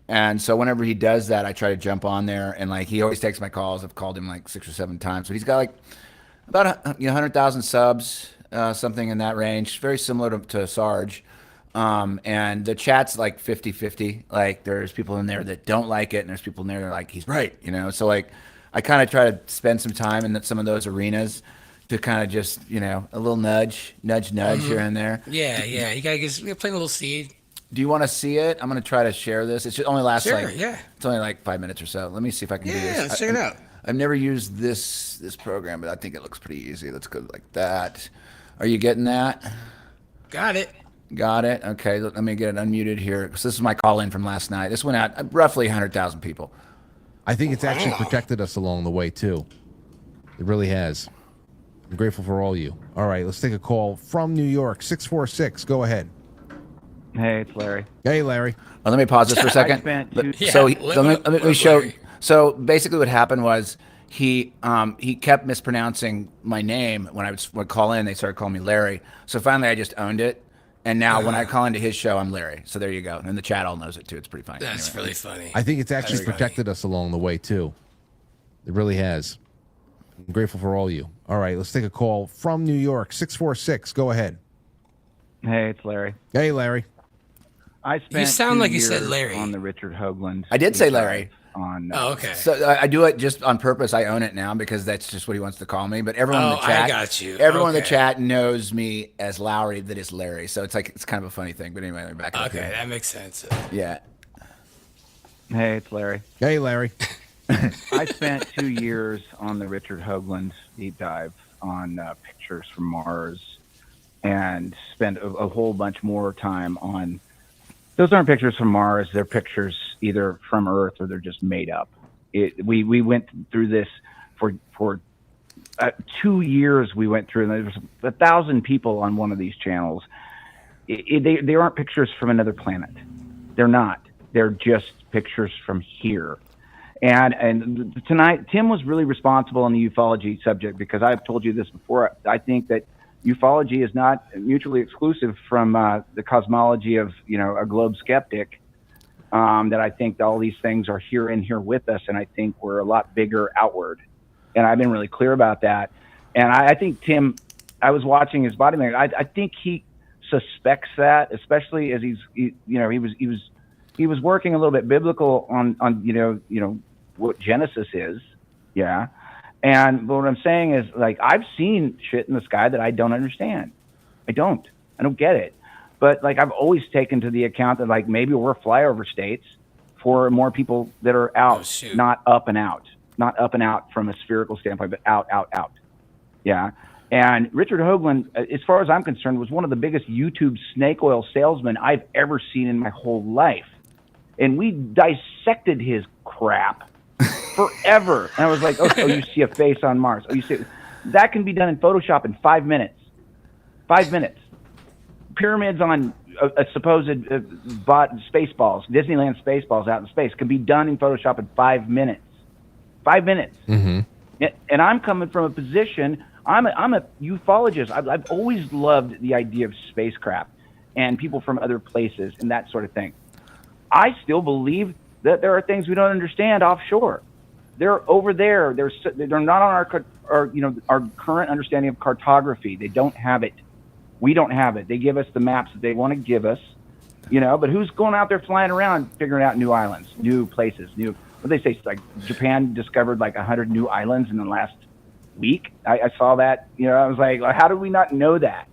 And so whenever he does that, I try to jump on there, and he always takes my calls. I've called him 6 or 7 times, but he's got about 100,000 subs, something in that range, very similar to Sarge. And the chat's 50-50. There's people in there that don't like it, and there's people in there that are like, he's right, So I kind of try to spend some time in some of those arenas to kind of just, a little nudge here and there. Yeah. You gotta plant a little seed. Do you want to see it? I'm going to try to share this. It only lasts it's only 5 minutes or so. Let me see if I can do this. Yeah, let's check it out. I've never used this program, but I think it looks pretty easy. Let's go like that. Are you getting that? Got it. Okay, let me get it unmuted here, because this is my call-in from last night. This went out roughly 100,000 people. I think it's actually protected us along the way, too. It really has. I'm grateful for all you. All right, let's take a call from New York. 646, go ahead. Hey, it's Larry. Hey, Larry. Let me pause this for a second. Let me show. So basically what happened was he kept mispronouncing my name. When I would call in, they started calling me Larry. So finally I just owned it. And now when I call into his show, I'm Larry. So there you go. And the chat all knows it too. It's pretty funny. That's really funny. I think it's actually protected us along the way, too. It really has. I'm grateful for all you. All right, let's take a call from New York. 646, go ahead. Hey, it's Larry. Hey, Larry. I spent you sound 2 like you years said Larry on the Richard Hoagland. I did say Larry. Okay. So I do it just on purpose. I own it now because that's just what he wants to call me. But everyone in the chat, I got you. Everyone in the chat knows me as Lowry. That is Larry. So it's kind of a funny thing. But anyway, we're back. Okay, that makes sense. Yeah. Hey, it's Larry. Hey, Larry. I spent 2 years on the Richard Hoagland deep dive on pictures from Mars, and spent a whole bunch more time on. Those aren't pictures from Mars. They're pictures either from Earth or they're just made up. We went through this for 2 years. We went through, and there was 1,000 people on one of these channels. They aren't pictures from another planet. They're not. They're just pictures from here. And tonight, Tim was really responsible on the ufology subject, because I've told you this before. I think that ufology is not mutually exclusive from the cosmology of a globe skeptic. That I think all these things are here with us, and I think we're a lot bigger outward. And I've been really clear about that. And I think Tim, I was watching his body language. I think he suspects that, especially as he was working a little bit biblical on what Genesis is. Yeah. And what I'm saying is, I've seen shit in the sky that I don't understand. I don't get it. But like I've always taken to the account that like maybe we're flyover states for more people that are out, not up and out from a spherical standpoint, but out. Yeah. And Richard Hoagland, as far as I'm concerned, was one of the biggest YouTube snake oil salesmen I've ever seen in my whole life. And we dissected his crap forever. And I was like, oh, you see a face on Mars. Oh, you see that can be done in Photoshop in 5 minutes. 5 minutes. Pyramids on a supposed space balls, Disneyland space balls out in space, can be done in Photoshop in 5 minutes. 5 minutes. Mm-hmm. And I'm coming from a position. I'm a ufologist. I've always loved the idea of spacecraft and people from other places and that sort of thing. I still believe that there are things we don't understand offshore. They're over there. They're not on our current understanding of cartography. They don't have it. We don't have it. They give us the maps that they want to give us, but who's going out there flying around figuring out new islands, new places, what they say, like Japan discovered like 100 new islands in the last week. I saw that, I was like, how do we not know that?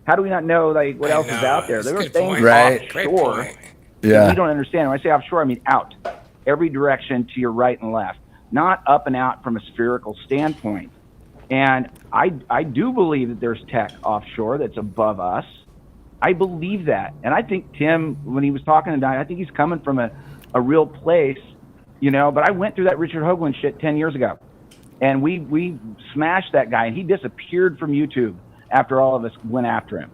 How do we not know like what else is out there? There are things offshore that we don't understand. When I say offshore, I mean out, every direction to your right and left, not up and out from a spherical standpoint. And I do believe that there's tech offshore that's above us. I believe that. And I think Tim, when he was talking tonight, I think he's coming from a real place, but I went through that Richard Hoagland shit 10 years ago. And we smashed that guy, and he disappeared from YouTube after all of us went after him.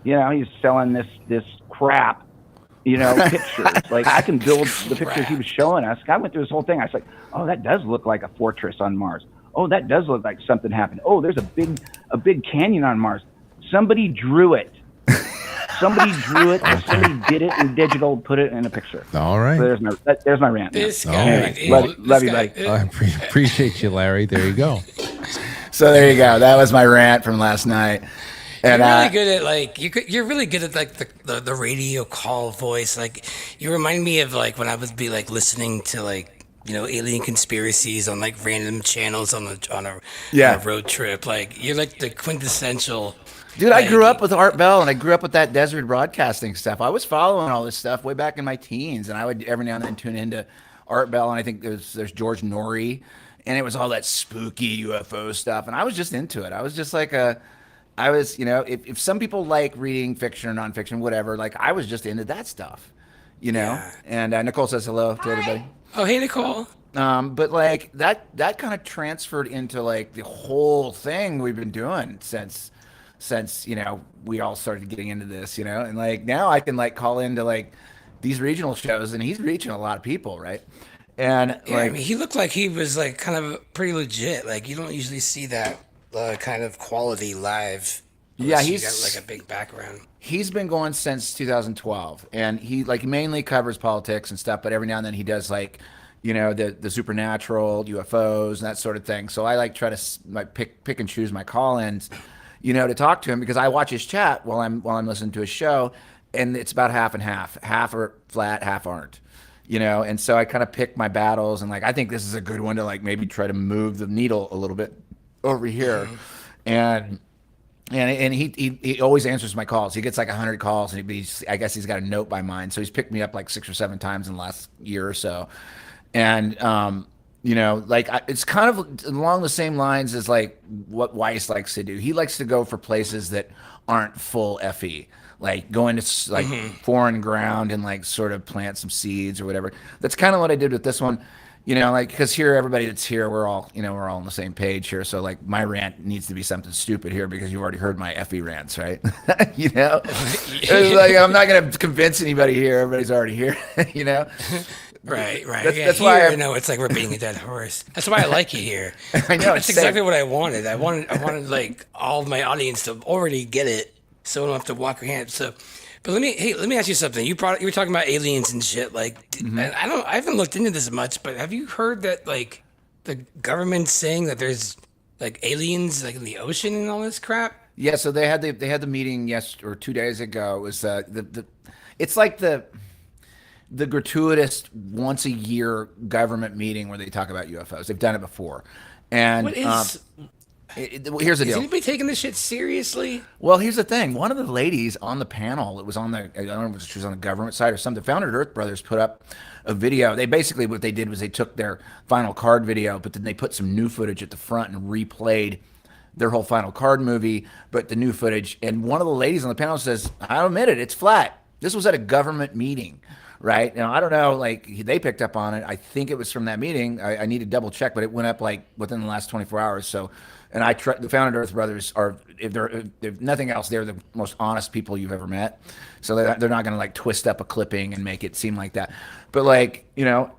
He's selling this crap, pictures. Like, I can build the pictures he was showing us. I went through this whole thing. I was like, oh, that does look like a fortress on Mars. Oh, that does look like something happened. Oh, there's a big canyon on Mars. Somebody drew it. Somebody did it in digital, put it in a picture. All right. So there's my rant. This guy. Love you, buddy. I appreciate you, Larry. There you go. So there you go. That was my rant from last night. And you're really good at you're really good at like the radio call voice. Like, you remind me of like when I would be like listening to like alien conspiracies on like random channels on a road trip. Like, you're like the quintessential. Dude, I grew up with Art Bell, and I grew up with that desert broadcasting stuff. I was following all this stuff way back in my teens, and I would every now and then tune into Art Bell, and I think there's George Norrie, and it was all that spooky UFO stuff, and I was just into it. I was just like if some people like reading fiction or nonfiction, whatever, like I was just into that stuff, Yeah. And Nicole says hello to everybody. Oh, hey, Nicole. But like that kind of transferred into like the whole thing we've been doing since we all started getting into this, and like now I can like call into like these regional shows, and he's reaching a lot of people, right? And I mean, he looked like he was like kind of pretty legit. Like, you don't usually see that kind of quality live. Yeah, he's got like a big background. He's been going since 2012, and he like mainly covers politics and stuff, but every now and then he does like the supernatural, UFOs, and that sort of thing. So I like try to like pick and choose my call-ins, to talk to him, because I watch his chat while I'm listening to his show, and it's about half and half. Half are flat, half aren't. And so I kind of pick my battles, and like I think this is a good one to like maybe try to move the needle a little bit over here. And he always answers my calls. He gets like 100 calls, and I guess he's got a note by mine. So he's picked me up like 6 or 7 times in the last year or so. And it's kind of along the same lines as like what Weiss likes to do. He likes to go for places that aren't full FE, like going to like foreign ground and like sort of plant some seeds or whatever. That's kind of what I did with this one, like, because here, everybody that's here, we're all on the same page here. So like my rant needs to be something stupid here, because you've already heard my FE rants, right? It's like, I'm not going to convince anybody here. Everybody's already here, Right. That's why it's like we're beating a dead horse. That's why I like you here. I know. That's exactly what I wanted. I wanted like all of my audience to already get it, so I don't have to walk around. So, but let me ask you something. You were talking about aliens and shit. Like, and I haven't looked into this much, but have you heard that like the government's saying that there's like aliens like in the ocean and all this crap? Yeah. So they had the meeting 2 days ago. It was it's like the gratuitous once a year government meeting where they talk about UFOs. They've done it before. And Here's the Is deal. anybody taking this shit seriously? Well, here's the thing. One of the ladies on the panel, it was on the, I don't know if she was on the government side or something, the Founded Earth Brothers put up a video. They basically, what they did was they took their final card video, but then they put some new footage at the front and replayed their whole final card movie, but the new footage. And one of the ladies on the panel says, I'll admit it, it's flat. This was at a government meeting, right? Now, I don't know, like, they picked up on it. I think it was from that meeting. I need to double check, but it went up like within the last 24 hours. So, and the Founded Earth Brothers are, if nothing else, they're the most honest people you've ever met. So they're not going to like twist up a clipping and make it seem like that. But like, you know,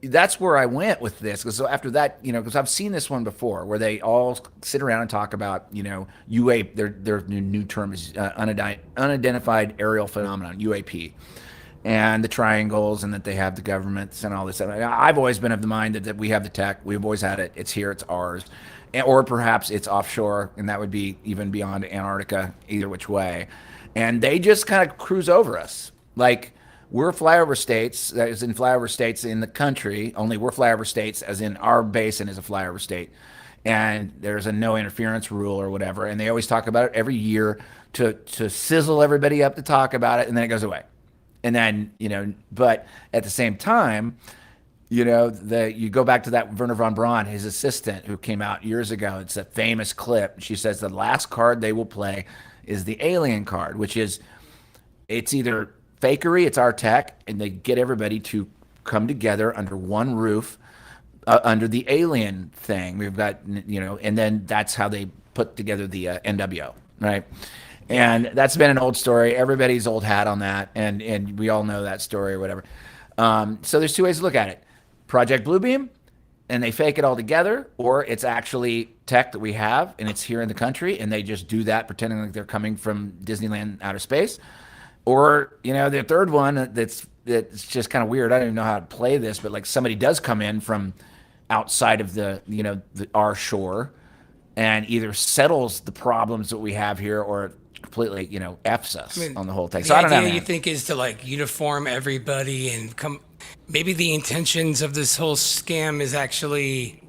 that's where I went with this. Because after that, you know, because I've seen this one before where they all sit around and talk about, you know, UAP, their new term is unidentified aerial phenomenon, UAP. And the triangles, and that they have the governments and all this stuff. I've always been of the mind that we have the tech. We've always had it. It's here. It's ours. Or perhaps it's offshore, and that would be even beyond Antarctica, either which way. And they just kind of cruise over us. Like, we're flyover states, that is in flyover states in the country, only we're flyover states as in our basin is a flyover state. And there's a no interference rule or whatever. And they always talk about it every year to sizzle everybody up to talk about it, and then it goes away. And then, you know, but at the same time, you know, you go back to that Werner von Braun, his assistant, who came out years ago. It's a famous clip. She says the last card they will play is the alien card, which is, it's either fakery, it's our tech, and they get everybody to come together under one roof, under the alien thing. We've got, you know, and then that's how they put together the NWO, right? And that's been an old story. Everybody's old hat on that, and we all know that story or whatever. So there's two ways to look at it. Project Bluebeam, and they fake it all together, or it's actually tech that we have, and it's here in the country, and they just do that pretending like they're coming from Disneyland outer space. Or, you know, the third one that's just kind of weird. I don't even know how to play this, but like somebody does come in from outside of the, you know, our shore and either settles the problems that we have here or completely, you know, F's us on the whole thing. So I don't know. The idea you think is to like uniform everybody and come. Maybe the intentions of this whole scam is actually,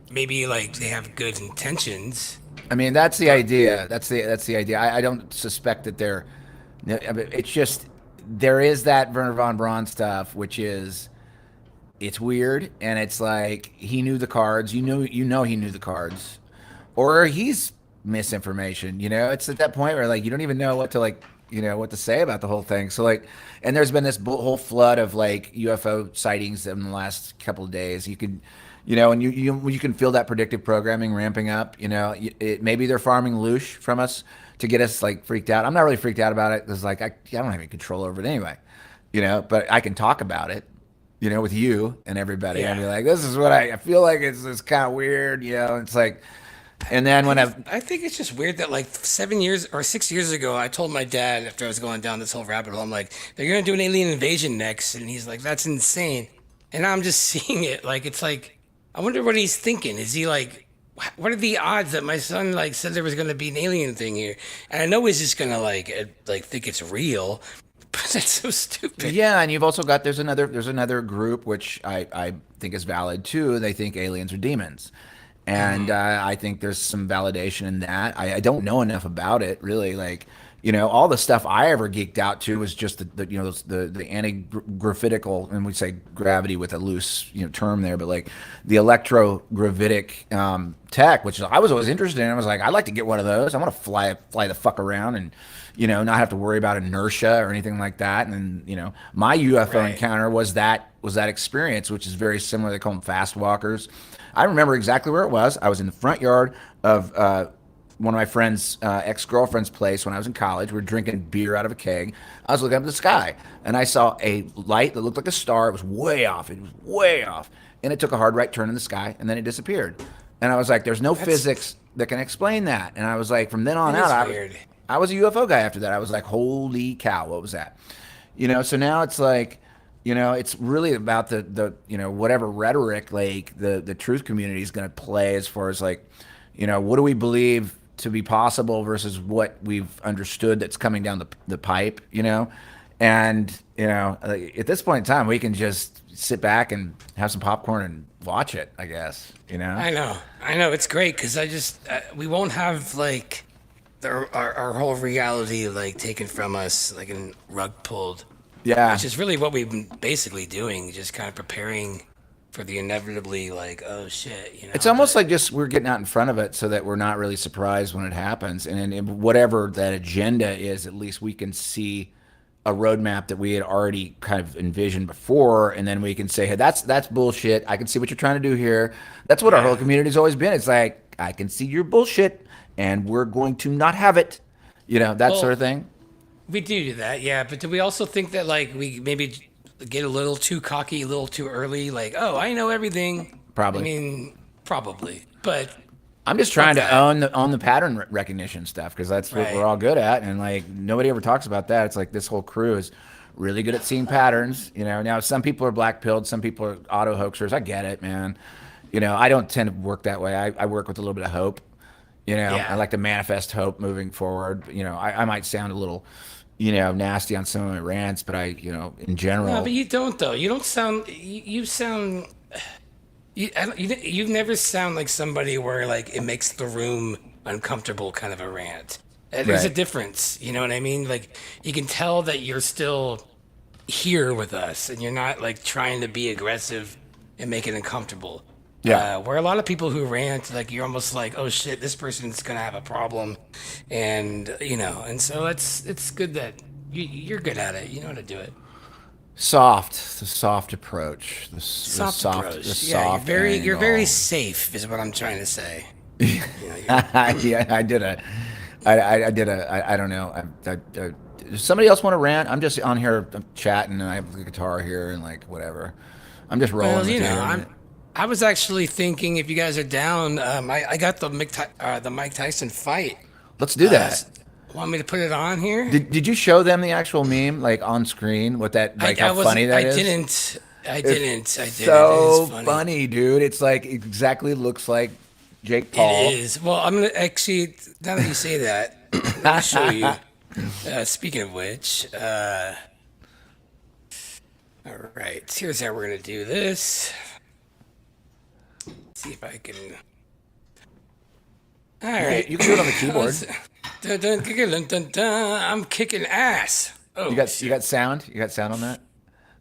maybe like they have good intentions. I mean, that's the idea. That's the idea. I don't suspect that they're. It's just there is that Werner von Braun stuff, which is, it's weird, and it's like he knew the cards. You know he knew the cards, or he's misinformation. You know, it's at that point where like you don't even know what to like. You know what to say about the whole thing. So like, and there's been this whole flood of like UFO sightings in the last couple of days. You can, you know, and you can feel that predictive programming ramping up. You know, maybe they're farming loosh from us to get us like freaked out. I'm not really freaked out about it because like I don't have any control over it anyway. You know, but I can talk about it. You know, with you and everybody, and be like, this is what I feel like. It's kind of weird. You know, it's like. And then when I think it's just weird that like 7 years or 6 years ago, I told my dad after I was going down this whole rabbit hole, I'm like, they're going to do an alien invasion next. And he's like, that's insane. And I'm just seeing it. Like, it's like, I wonder what he's thinking. Is he like, what are the odds that my son like said there was going to be an alien thing here? And I know he's just going to like think it's real. But that's so stupid. Yeah, and you've also got, there's another group, which I think is valid too. They think aliens are demons. And I think there's some validation in that. I don't know enough about it, really. Like, you know, all the stuff I ever geeked out to was just the anti-gravitical, and we say gravity with a loose, you know, term there, but like the electrogravitic tech, which I was always interested in. I was like, I'd like to get one of those. I want to fly the fuck around and, you know, not have to worry about inertia or anything like that. And then, you know, my UFO encounter was that experience, which is very similar. They call them fast walkers. I remember exactly where it was. I was in the front yard of one of my friend's ex-girlfriend's place when I was in college. We were drinking beer out of a keg. I was looking up at the sky, and I saw a light that looked like a star. It was way off. And it took a hard right turn in the sky, and then it disappeared. And I was like, there's no physics that can explain that. And I was like, from then on out, I was a UFO guy after that. I was like, holy cow, what was that? You know, so now it's like, you know, it's really about the you know, whatever rhetoric like the truth community is going to play as far as like, you know, what do we believe to be possible versus what we've understood that's coming down the pipe, you know? And at this point in time, we can just sit back and have some popcorn and watch it. I guess I know, it's great because we won't have like our whole reality like taken from us, like a rug pulled. Yeah, which is really what we've been basically doing, just kind of preparing for the inevitably like, oh shit, It's almost like just we're getting out in front of it so that we're not really surprised when it happens, and then whatever that agenda is, at least we can see a roadmap that we had already kind of envisioned before, and then we can say, hey, that's bullshit. I can see what you're trying to do here. That's what our whole community's always been. It's like, I can see your bullshit, and we're going to not have it. Sort of thing. We do that, yeah. But do we also think that like we maybe get a little too cocky, a little too early? Like, oh, I know everything. Probably. I mean, probably. But I'm just trying to own the pattern recognition stuff, because that's what we're all good at, and like nobody ever talks about that. It's like this whole crew is really good at seeing patterns. Now some people are black pilled, some people are auto hoaxers. I get it, man. I don't tend to work that way. I work with a little bit of hope. I like to manifest hope moving forward. I might sound a little, nasty on some of my rants, but in general. No, but you don't though. You don't sound. You sound. You never sound like somebody where like it makes the room uncomfortable kind of a rant. There's a difference, you know what I mean? Like you can tell that you're still here with us and you're not like trying to be aggressive and make it uncomfortable. Yeah. Where a lot of people who rant, like you're almost like, oh shit, this person's gonna have a problem, and and so it's good that you're good at it. You know how to do it. The soft approach. The soft approach. The you're very safe, is what I'm trying to say. I did a. I don't know. Does somebody else want to rant? I'm just on here chatting, and I have the guitar here, and like whatever. I'm just rolling. Well, I was actually thinking if you guys are down, I got the Mike Tyson fight. Let's do that. Want me to put it on here? Did you show them the actual meme, like on screen, with that, like how funny that is? I didn't. So funny, dude. It's like exactly looks like Jake Paul. It is. Well, I'm gonna actually, now that you say that, I'll show you. Speaking of which, all right. Here's how we're gonna do this. Let's see if I can. All right. You can do it on the keyboard. I'm kicking ass. Oh, you got sound? You got sound on that?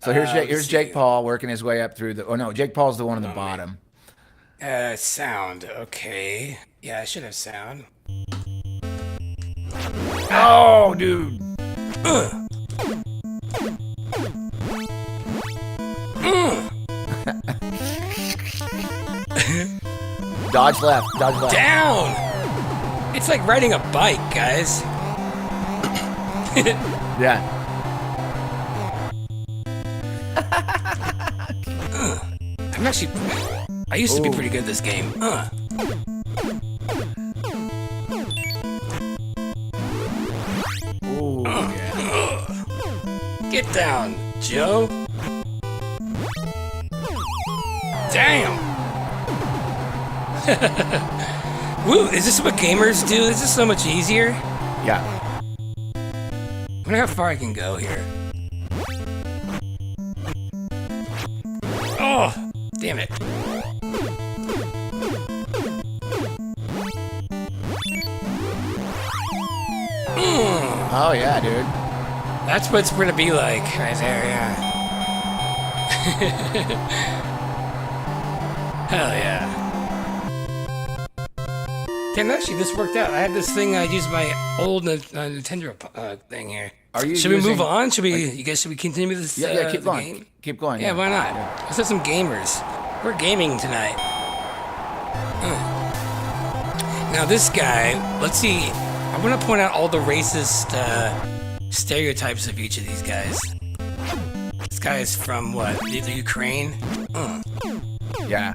So here's Jake Paul working his way up through the. Oh no, Jake Paul's the one on the bottom. Sound. Okay. Yeah, I should have sound. Oh, dude. Dodge left. Down. It's like riding a bike, guys. Yeah. I used to be pretty good at this game. Get down, Joe. Damn. Woo, is this what gamers do? Is this so much easier? Yeah. I wonder how far I can go here. Oh, damn it. Oh, yeah, dude. That's what it's going to be like right there, yeah. Hell yeah. Damn, actually, this worked out. I had this thing I used my old Nintendo thing here. Should we move on? Should we continue this? Yeah, keep going. Game? Keep going. Yeah, why not? Yeah. Let's have some gamers. We're gaming tonight. Now this guy, let's see. I want to point out all the racist stereotypes of each of these guys. This guy is from what? The Ukraine? Yeah.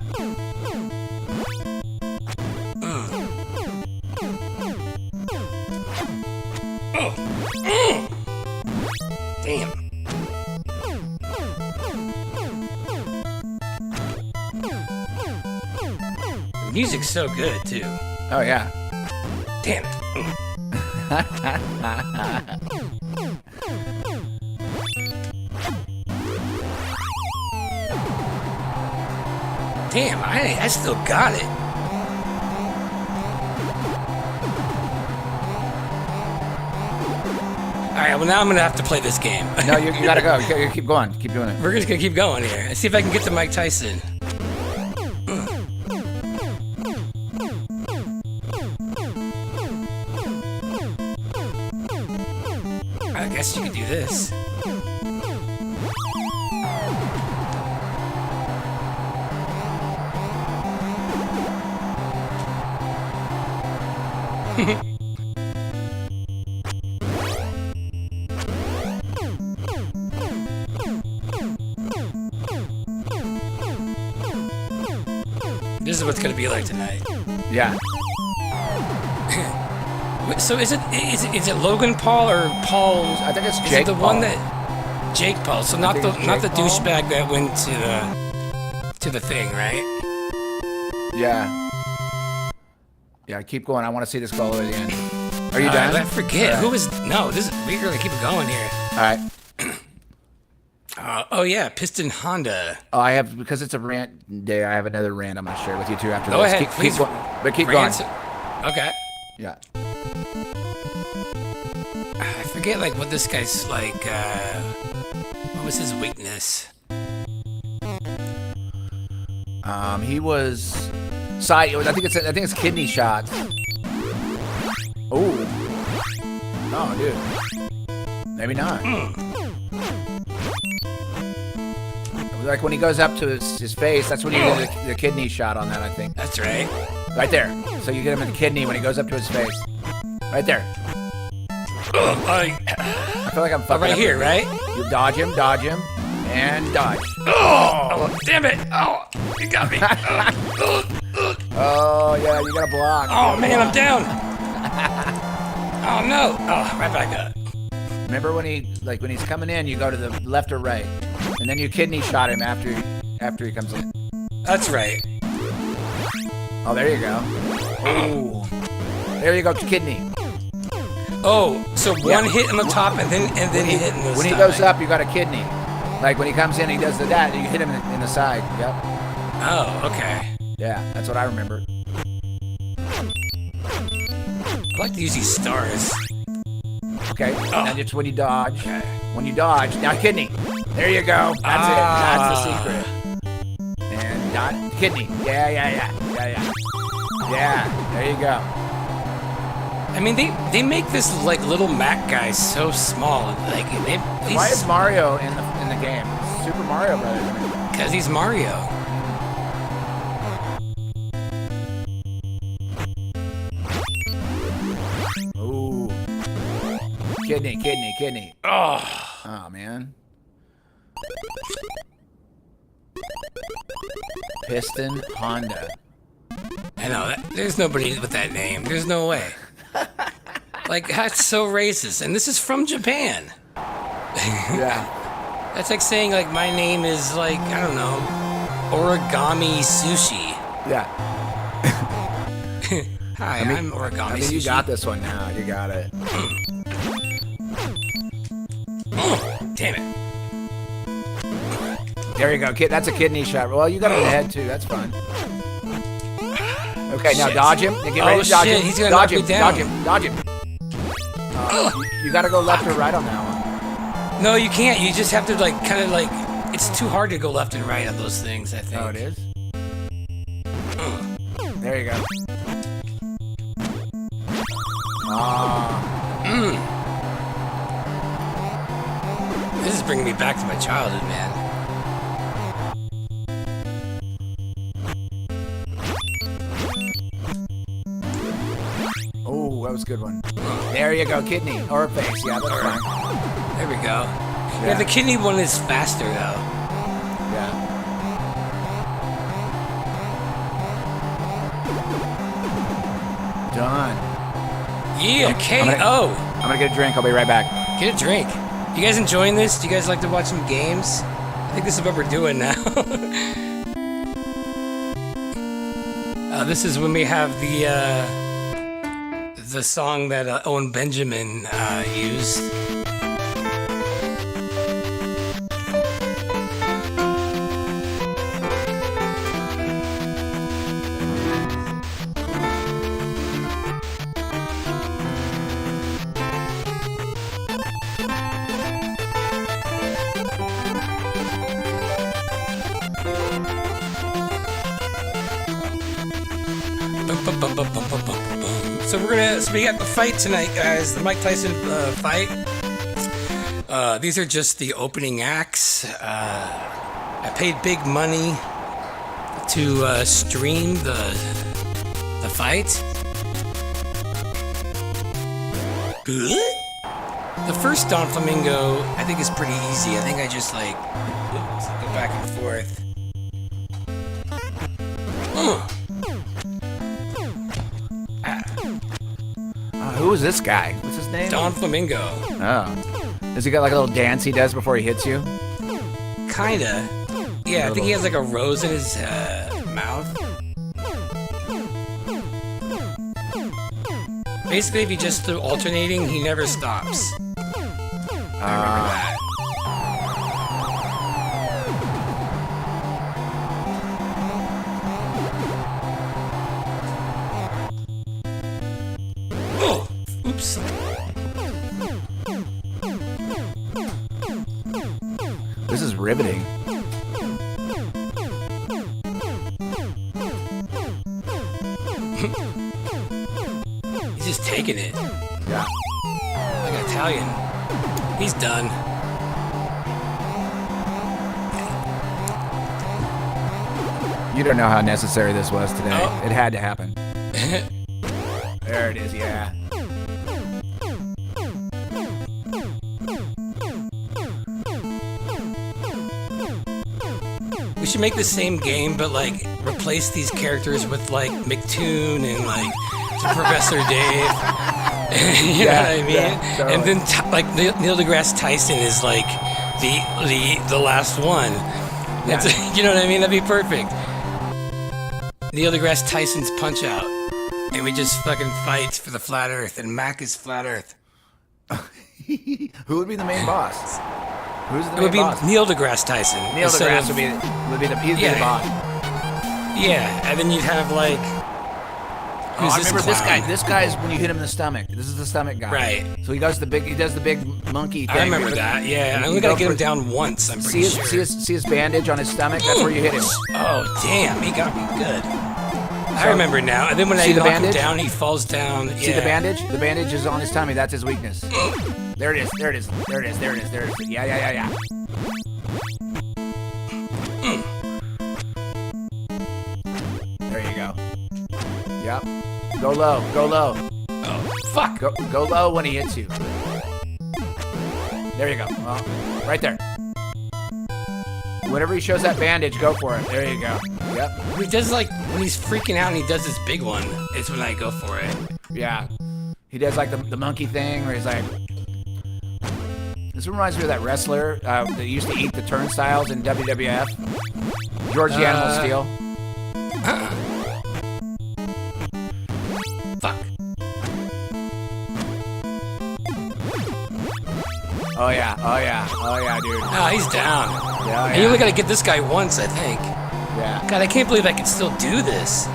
Damn. The music's so good too. Oh yeah. Damn it. Damn, I still got it. All right, well now I'm gonna have to play this game. No, you gotta go. You keep going. Keep doing it. We're just gonna keep going here. Let's see if I can get to Mike Tyson. I guess you could do this. This is what's gonna be like tonight. Yeah. So is it Logan Paul or Paul? I think it's Is Jake it the Paul. one that Jake Paul? So not the douchebag that went to the thing, right? Yeah. Yeah, keep going. I want to see this go all the way to the end. Are you done? I forget. All right. Who is... No, we're going to keep it going here. All right. Oh, yeah. Piston Honda. Oh, I have, because it's a rant day, I have another rant I'm going to share with you two after Go this. ahead, please. Keep going. But keep Rants. going. Okay. Yeah. I forget, like, what this guy's like... what was his weakness? He was... I think it's kidney shots. Oh. Oh, dude. Maybe not. Like when he goes up to his face, that's when you get the kidney shot on that, I think. That's right. Right there. So you get him in the kidney when he goes up to his face. Right there. I feel like I'm fucking right up here, right? You dodge him, and dodge. Oh, damn it. Oh, you got me. Oh, yeah, you gotta block. Oh, man, I'm down. Oh, no. Oh, right back up. Remember when he's coming in, you go to the left or right, and then you kidney shot him after he comes in. That's right. Oh, there you go. Oh, there you go, kidney. Oh, so one hit in the top and then he hit in the When he stomach. goes up, you got a kidney. Like when he comes in, he does that. You hit him in the side. Yep. Oh, okay. Yeah, that's what I remember. I like to use these stars. Okay, and it's when you dodge. Okay. When you dodge, now kidney. There you go. That's it. That's the secret. And dot kidney. Yeah. Yeah, there you go. I mean, they make this like little Mac guy so small. Like why is Mario in the game? Super Mario Brothers. Because he's Mario. Ooh. Kidney. Oh, man. Piston Honda. I know. There's nobody with that name. There's no way. Like, that's so racist. And this is from Japan. Yeah. That's like saying, like, my name is, like, I don't know, Origami Sushi. Yeah. Hi, I'm Origami Sushi. I mean, you got this one now. You got it. Damn it. There you go, kid. That's a kidney shot. Well, you got it in the head, too. That's fun. Okay, now dodge him. Now get ready to dodge him. He's gonna dodge knock him. me down. Dodge him. You got to go left or right on that one. No, you can't. You just have to, like, kind of, like, it's too hard to go left and right on those things, I think. Oh, it is? There you go. This is bringing me back to my childhood, man. Oh, that was a good one. There you go, kidney or face. Yeah, that's fine. There we go. Yeah, the kidney one is faster, though. Yeah. Done. Yeah, KO. I'm gonna get a drink. I'll be right back. Get a drink. You guys enjoying this? Do you guys like to watch some games? I think this is what we're doing now. This is when we have the song that Owen Benjamin used. So we got the fight tonight, guys. The Mike Tyson fight. These are just the opening acts. I paid big money to stream the fight. Good. The first Don Flamingo, I think, is pretty easy. I think I just like go back and forth. Who is this guy? What's his name? Don Flamingo. Oh. Does he got like a little dance he does before he hits you? Kinda. Yeah, I think he has like a rose in his mouth. Basically, if he just do alternating, he never stops. I remember that. Oh! Oops. This is riveting. He's just taking it. Yeah. Like an Italian. He's done. You don't know how necessary this was today. Oh. It had to happen. There it is, yeah. We should make the same game, but like replace these characters with like McToon and like Professor Dave. You know what I mean? Yeah, totally. And then like Neil deGrasse Tyson is like the last one. Yeah. You know what I mean? That'd be perfect. Neil deGrasse Tyson's Punch Out, and we just fucking fight for the flat Earth, and Mac is flat Earth. Who would be the main boss? Who's the main boss? It would be Neil deGrasse Tyson. Neil deGrasse would be the boss. Yeah, and then you'd have like. I remember this guy. This guy is when you hit him in the stomach. This is the stomach guy. Right. So he does the big monkey thing. I remember that. Yeah, I only gotta get him down once. I'm pretty sure. See his bandage on his stomach. That's where you hit him. Oh damn! He got me good. I remember now. And then when I knock him down, he falls down. See the bandage? The bandage is on his tummy. That's his weakness. There it is. There it is. There it is. There it is. There it is. Yeah. There you go. Yep. Go low. Go low. Oh, fuck. Go low when he hits you. There you go. Oh, right there. Whenever he shows that bandage, go for it. There you go. Yep. He does like, when he's freaking out and he does this big one, it's when I go for it. Yeah. He does like the monkey thing where he's like... This reminds me of that wrestler that used to eat the turnstiles in WWF. George the Animal Steel. Fuck. Oh yeah, dude. Oh, he's down. Yeah, and you only gotta get this guy once, I think. Yeah. God, I can't believe I can still do this.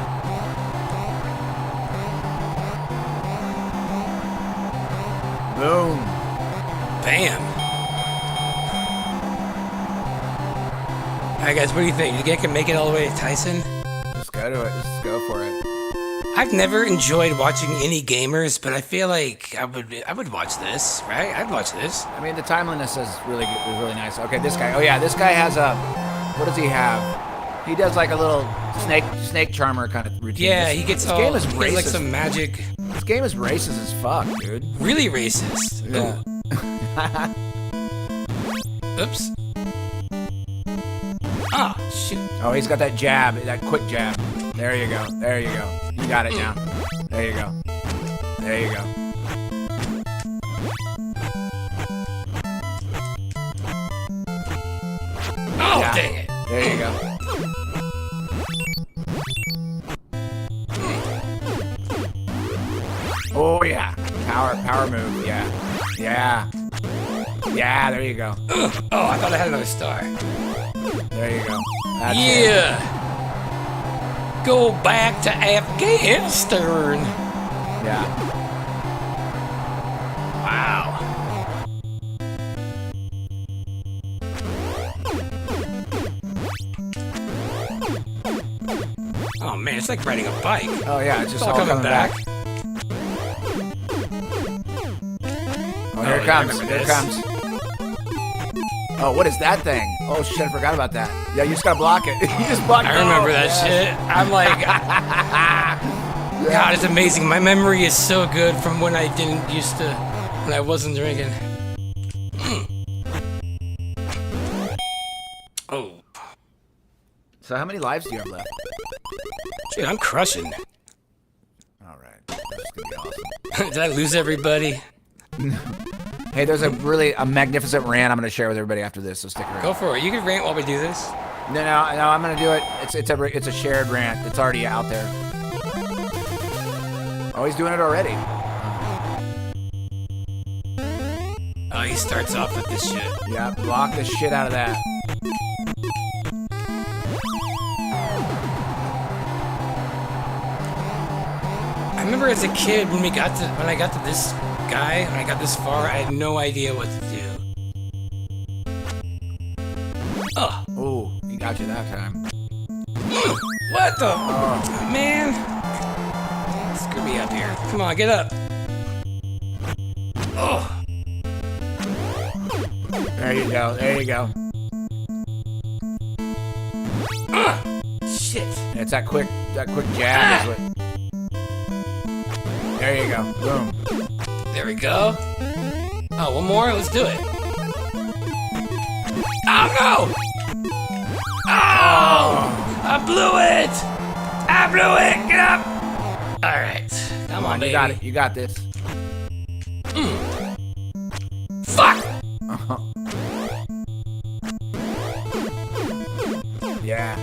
Boom. Bam. Alright guys, what do you think? You think I can make it all the way to Tyson? Just go to it. Just go for it. I've never enjoyed watching any gamers, but I feel like I would watch this, right? I'd watch this. I mean, the timeliness is really nice. Okay, this guy. Oh yeah, this guy has a. What does he have? He does like a little snake charmer kind of routine. Yeah, he gets all. Game is he like some magic. This game is racist as fuck, dude. Really racist. Yeah. Oops. Ah, shoot. Oh, he's got that jab, that quick jab. There you go. There you go. You got it now. There you go. There you go. Oh, yeah. Dang it. There you go. Oh, yeah. Power move. Yeah. Yeah. Yeah, there you go. Oh, I thought I had another star. There you go. That's it. Go back to Afghanistan. Yeah. Wow. Oh man, it's like riding a bike. Oh yeah, it's just all coming back. Oh, here it comes. Here it comes. Oh, what is that thing? Oh shit, I forgot about that. Yeah, you just gotta block it. You just block it. I remember that shit. I'm like, God, it's amazing. My memory is so good from when I didn't used to, when I wasn't drinking. Oh. So how many lives do you have left? Dude, I'm crushing. All right, that's gonna be awesome. Did I lose everybody? Hey, there's a magnificent rant I'm gonna share with everybody after this, so stick around. Go for it. You can rant while we do this. No, I'm gonna do it. It's a shared rant. It's already out there. Oh, he's doing it already. Oh, he starts off with this shit. Yeah, block the shit out of that. I remember as a kid when I got to this guy, when I got this far, I had no idea what to do. Oh. Oh, he got you that time. What the? Oh, man. Screw me up here. Come on, get up. Oh. There you go. There you go. Shit. It's that quick jab. Is what... There you go. Boom. There we go. Oh, one more? Let's do it. Oh, no! Oh! I blew it! I blew it! Get up! Alright. Come on, baby. You got it. You got this. Fuck! Yeah.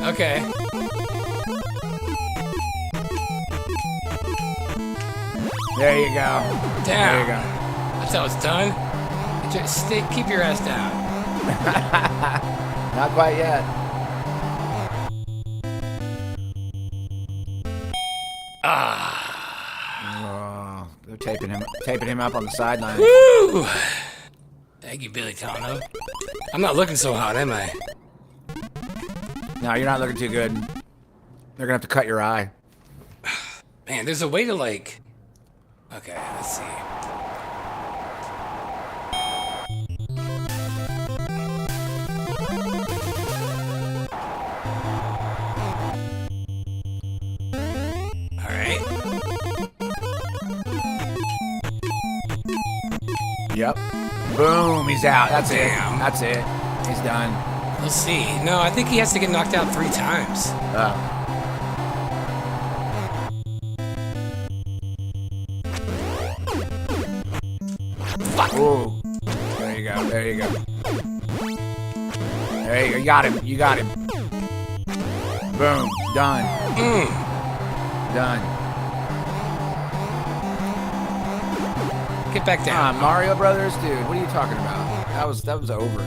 Okay. There you go. Down. There you go. That's how it's done. Just keep your ass down. Not quite yet. Oh, they're taping him up on the sideline. Woo! Thank you, Billy Tono. I'm not looking so hot, am I? No, you're not looking too good. They're gonna have to cut your eye. Man, there's a way to like... Okay, let's see. Alright. Yep. Boom, he's out. That's Damn. it. That's it. He's done. We'll see. No, I think he has to get knocked out 3 times. Oh. Fuck. Ooh. There you go. There you go. There you go. You got him. You got him. Boom. Done. Done. Get back down. Mario Brothers, dude. What are you talking about? That was over.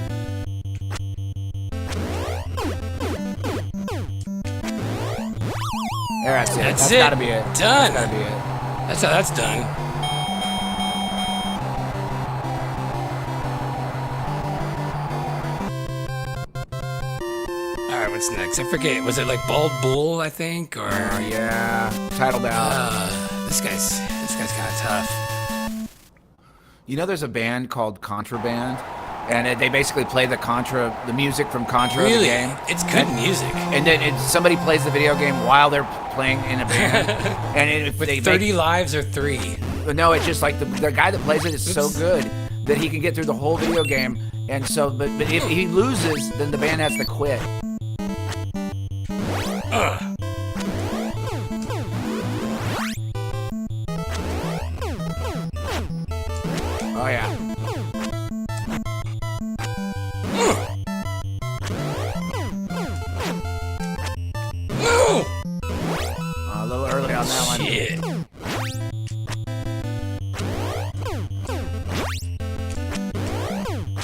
There, that's it. That's gotta be it. Done. That's gotta be it. That's how that's done. Alright, what's next? I forget. Was it like Bald Bull, I think? Or yeah. Title bout. This guy's kinda tough. You know there's a band called Contraband? And they basically play the music from Contra Really? the game. It's good music. And then somebody plays the video game while they're playing in a band. And With 30 lives or 3? No, it's just like the guy that plays it is so good that he can get through the whole video game. And so, but if he loses, then the band has to quit. Oh yeah. No! A little early on that one. Shit.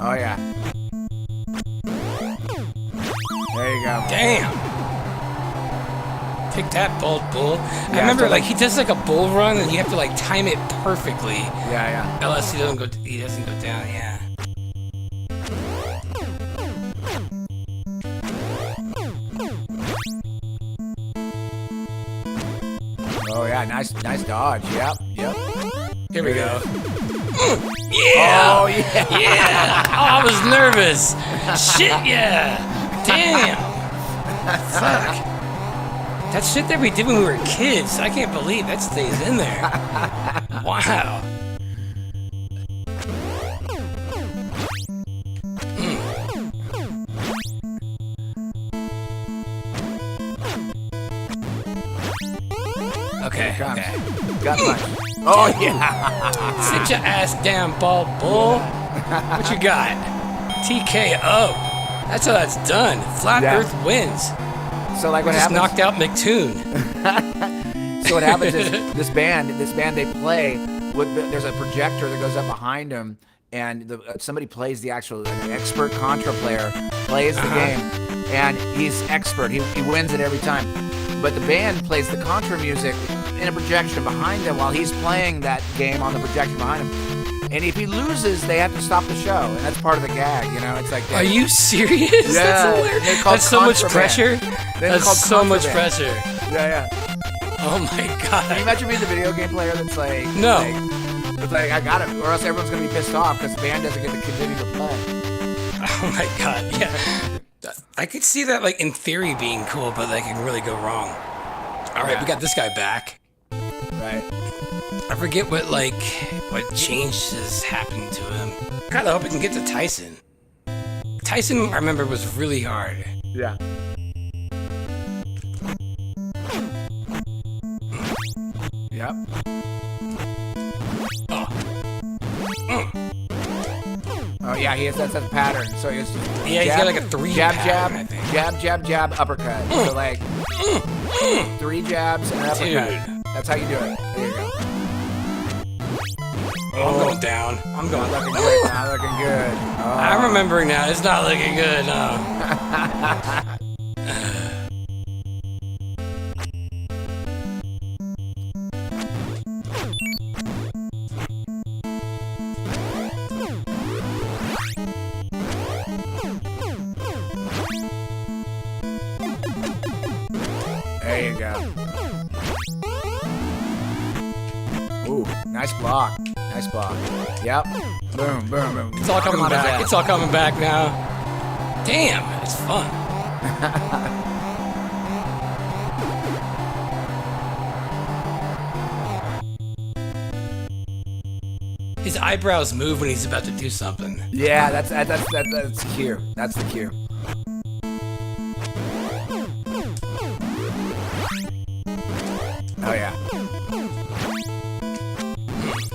Oh yeah. There you go. Damn. Take that, Bald Bull. Yeah, I remember, so like, he does like a bull run, and you have to like time it perfectly. Yeah. Else he doesn't go down. Yeah. Yeah, nice dodge. Yep. Here we go. Yeah. Oh, yeah. Yeah. Oh, I was nervous. Shit, yeah. Damn. Fuck. That shit that we did when we were kids, I can't believe that stays in there. Wow. Okay. Got mine. Oh, yeah. Sit your ass down, bald bull. What you got? TKO. That's how that's done. Flat Earth wins. So like what just happens? Knocked out McToon. So what happens is this band they play. There's a projector that goes up behind them, and somebody plays the actual expert Contra player plays the game, and he's expert. He wins it every time. But the band plays the Contra music in a projection behind him while he's playing that game on the projection behind him. And if he loses, they have to stop the show, and that's part of the gag. You know, it's like. Are you serious? Yeah, That's hilarious. That's so much pressure. That's so much pressure. Yeah. Oh my god. Can you imagine being the video game player that's like, no, it's like I got it, or else everyone's gonna be pissed off because the band doesn't get to continue to play. Oh my god, yeah. I could see that like in theory being cool, but that can really go wrong. All right, we got this guy back. Right. I forget what changes happened to him. I kinda hope we can get to Tyson. Tyson, I remember, was really hard. Yeah. Yep. Oh yeah, he has that's a pattern. So he has he's got like a 3 pattern, jab, uppercut. So like 3 jabs and an uppercut. Dude. That's how you do it. There you go. I'm going down. I'm going. Not looking good. Not looking good. Oh. I'm remembering now. It's not looking good. No. There you go. Ooh, nice block. Nice block. Yep. Boom, boom, boom. It's all coming back. It's all coming back now. Damn, it's fun. His eyebrows move when he's about to do something. Yeah, that's cue. That's the cue. Oh yeah.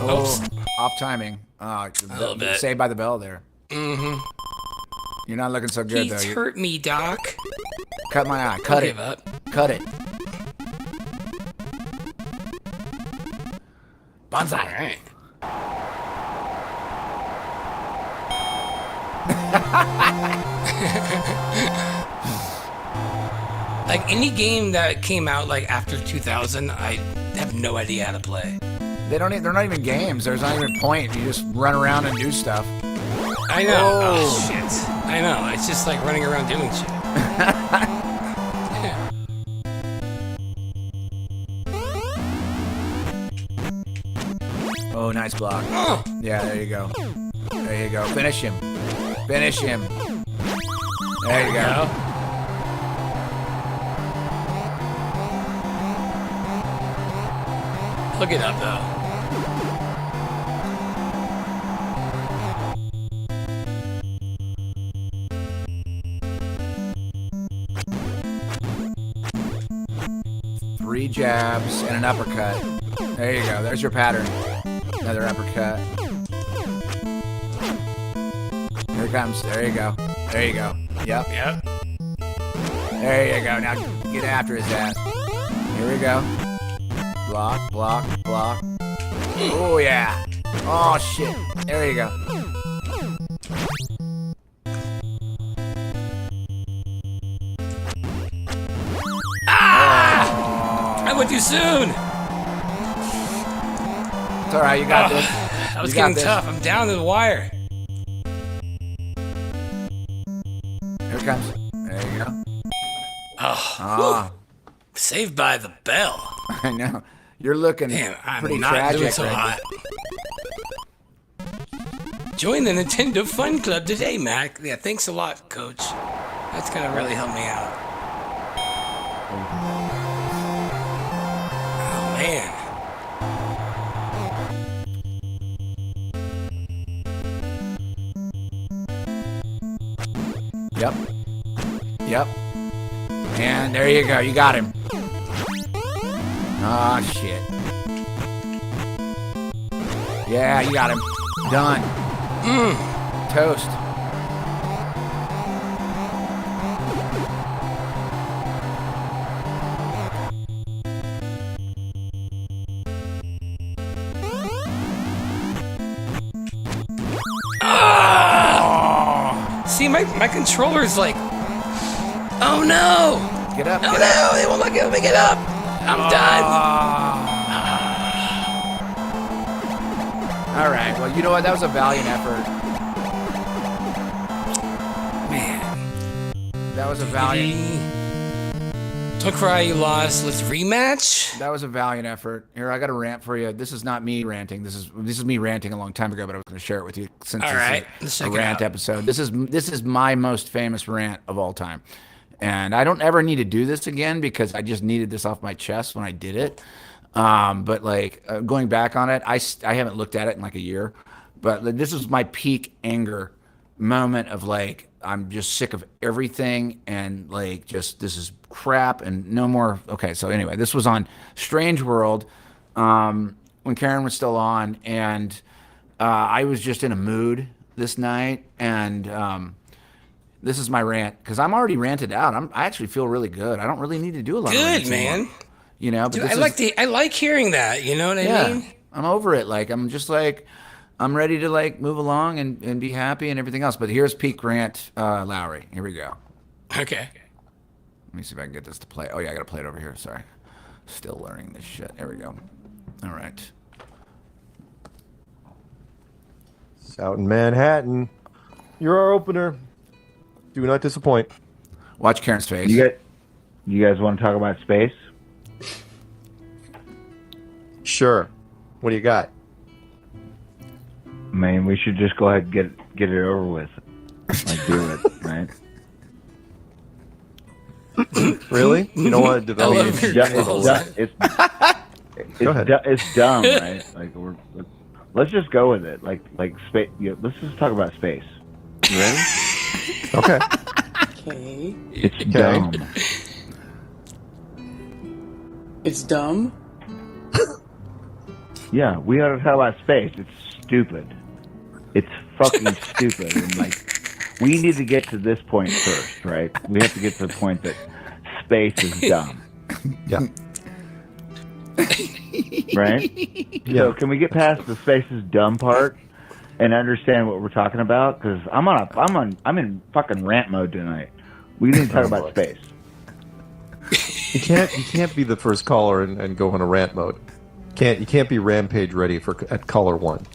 Oops. Off timing. A little bit. Saved by the bell there. Mm-hmm. You're not looking so good though. He's hurt me, Doc. Cut my eye. Cut it. Give up. Cut it. Bonsai. All right. Like any game that came out like after 2000, I have no idea how to play. They're not even games. There's not even a point. You just run around and do stuff. I know. Oh shit. I know. It's just like running around doing shit. Oh, nice block. Oh. Yeah, there you go. There you go. Finish him. Finish him. There you go. Look it up though. Three jabs and an uppercut. There you go. There's your pattern. Another uppercut. Here it comes. There you go. There you go. Yep. Yep. There you go. Now get after his ass. Here we go. Block, block, block. Oh, yeah. Oh, shit. There you go. Ah! I went too soon. It's all right. You got this. That was getting tough. I'm down to the wire. Here it comes. There you go. Oh. Saved by the bell. I know. You're looking I'm pretty not tragic. doing so hot. Join the Nintendo Fun Club today, Mac. Yeah, thanks a lot, Coach. That's gonna really help me out. Oh man. Yep. And there you go. You got him. Oh, shit. Yeah, you got him. Done. Toast. See, my controller's like, oh no! Get up, oh get no, up. they won't let me get up. I'm done. All right. Well, you know what? That was a valiant effort. Man. That was a valiant. Don't cry, you lost. Let's rematch. That was a valiant effort. Here, I got a rant for you. This is not me ranting. This is me ranting a long time ago, but I was going to share it with you since All right. this is Let's a check it rant out. episode. This is my most famous rant of all time. And I don't ever need to do this again because I just needed this off my chest when I did it. But like going back on it, I haven't looked at it in like a year. But this is my peak anger moment of like, I'm just sick of everything and like just this is crap and no more. Okay, so anyway, this was on Strange World when Karen was still on, and I was just in a mood this night, and this is my rant because I'm already ranted out. I actually feel really good. I don't really need to do a lot. Good, of man. anymore, you know, but Dude, I like hearing that. You know what I mean? I'm over it. Like I'm just like. I'm ready to like move along and be happy and everything else. But here's peak rant, Lowry. Here we go. Okay. Let me see if I can get this to play. Oh yeah, I gotta play it over here. Sorry. Still learning this shit. There we go. All right. It's out in Manhattan. You're our opener. Do not disappoint. Watch Karen's face. You guys want to talk about space? Sure. What do you got? Man, we should just go ahead and get it over with. Like, do it, right? Really? You don't want to develop? It's dumb, right? Like let's just go with it. Like space. Let's just talk about space. You ready? Okay. Okay. It's dumb. It's dumb? Yeah, we ought to talk about space. It's stupid. It's fucking stupid. And like, we need to get to this point first, right? We have to get to the point that space is dumb. Yeah. Right? Yeah. So can we get past the space is dumb part and understand what we're talking about? Because I'm in fucking rant mode tonight. We need to talk about space. You can't be the first caller and go in a rant mode. You can't be rampage ready at caller 1.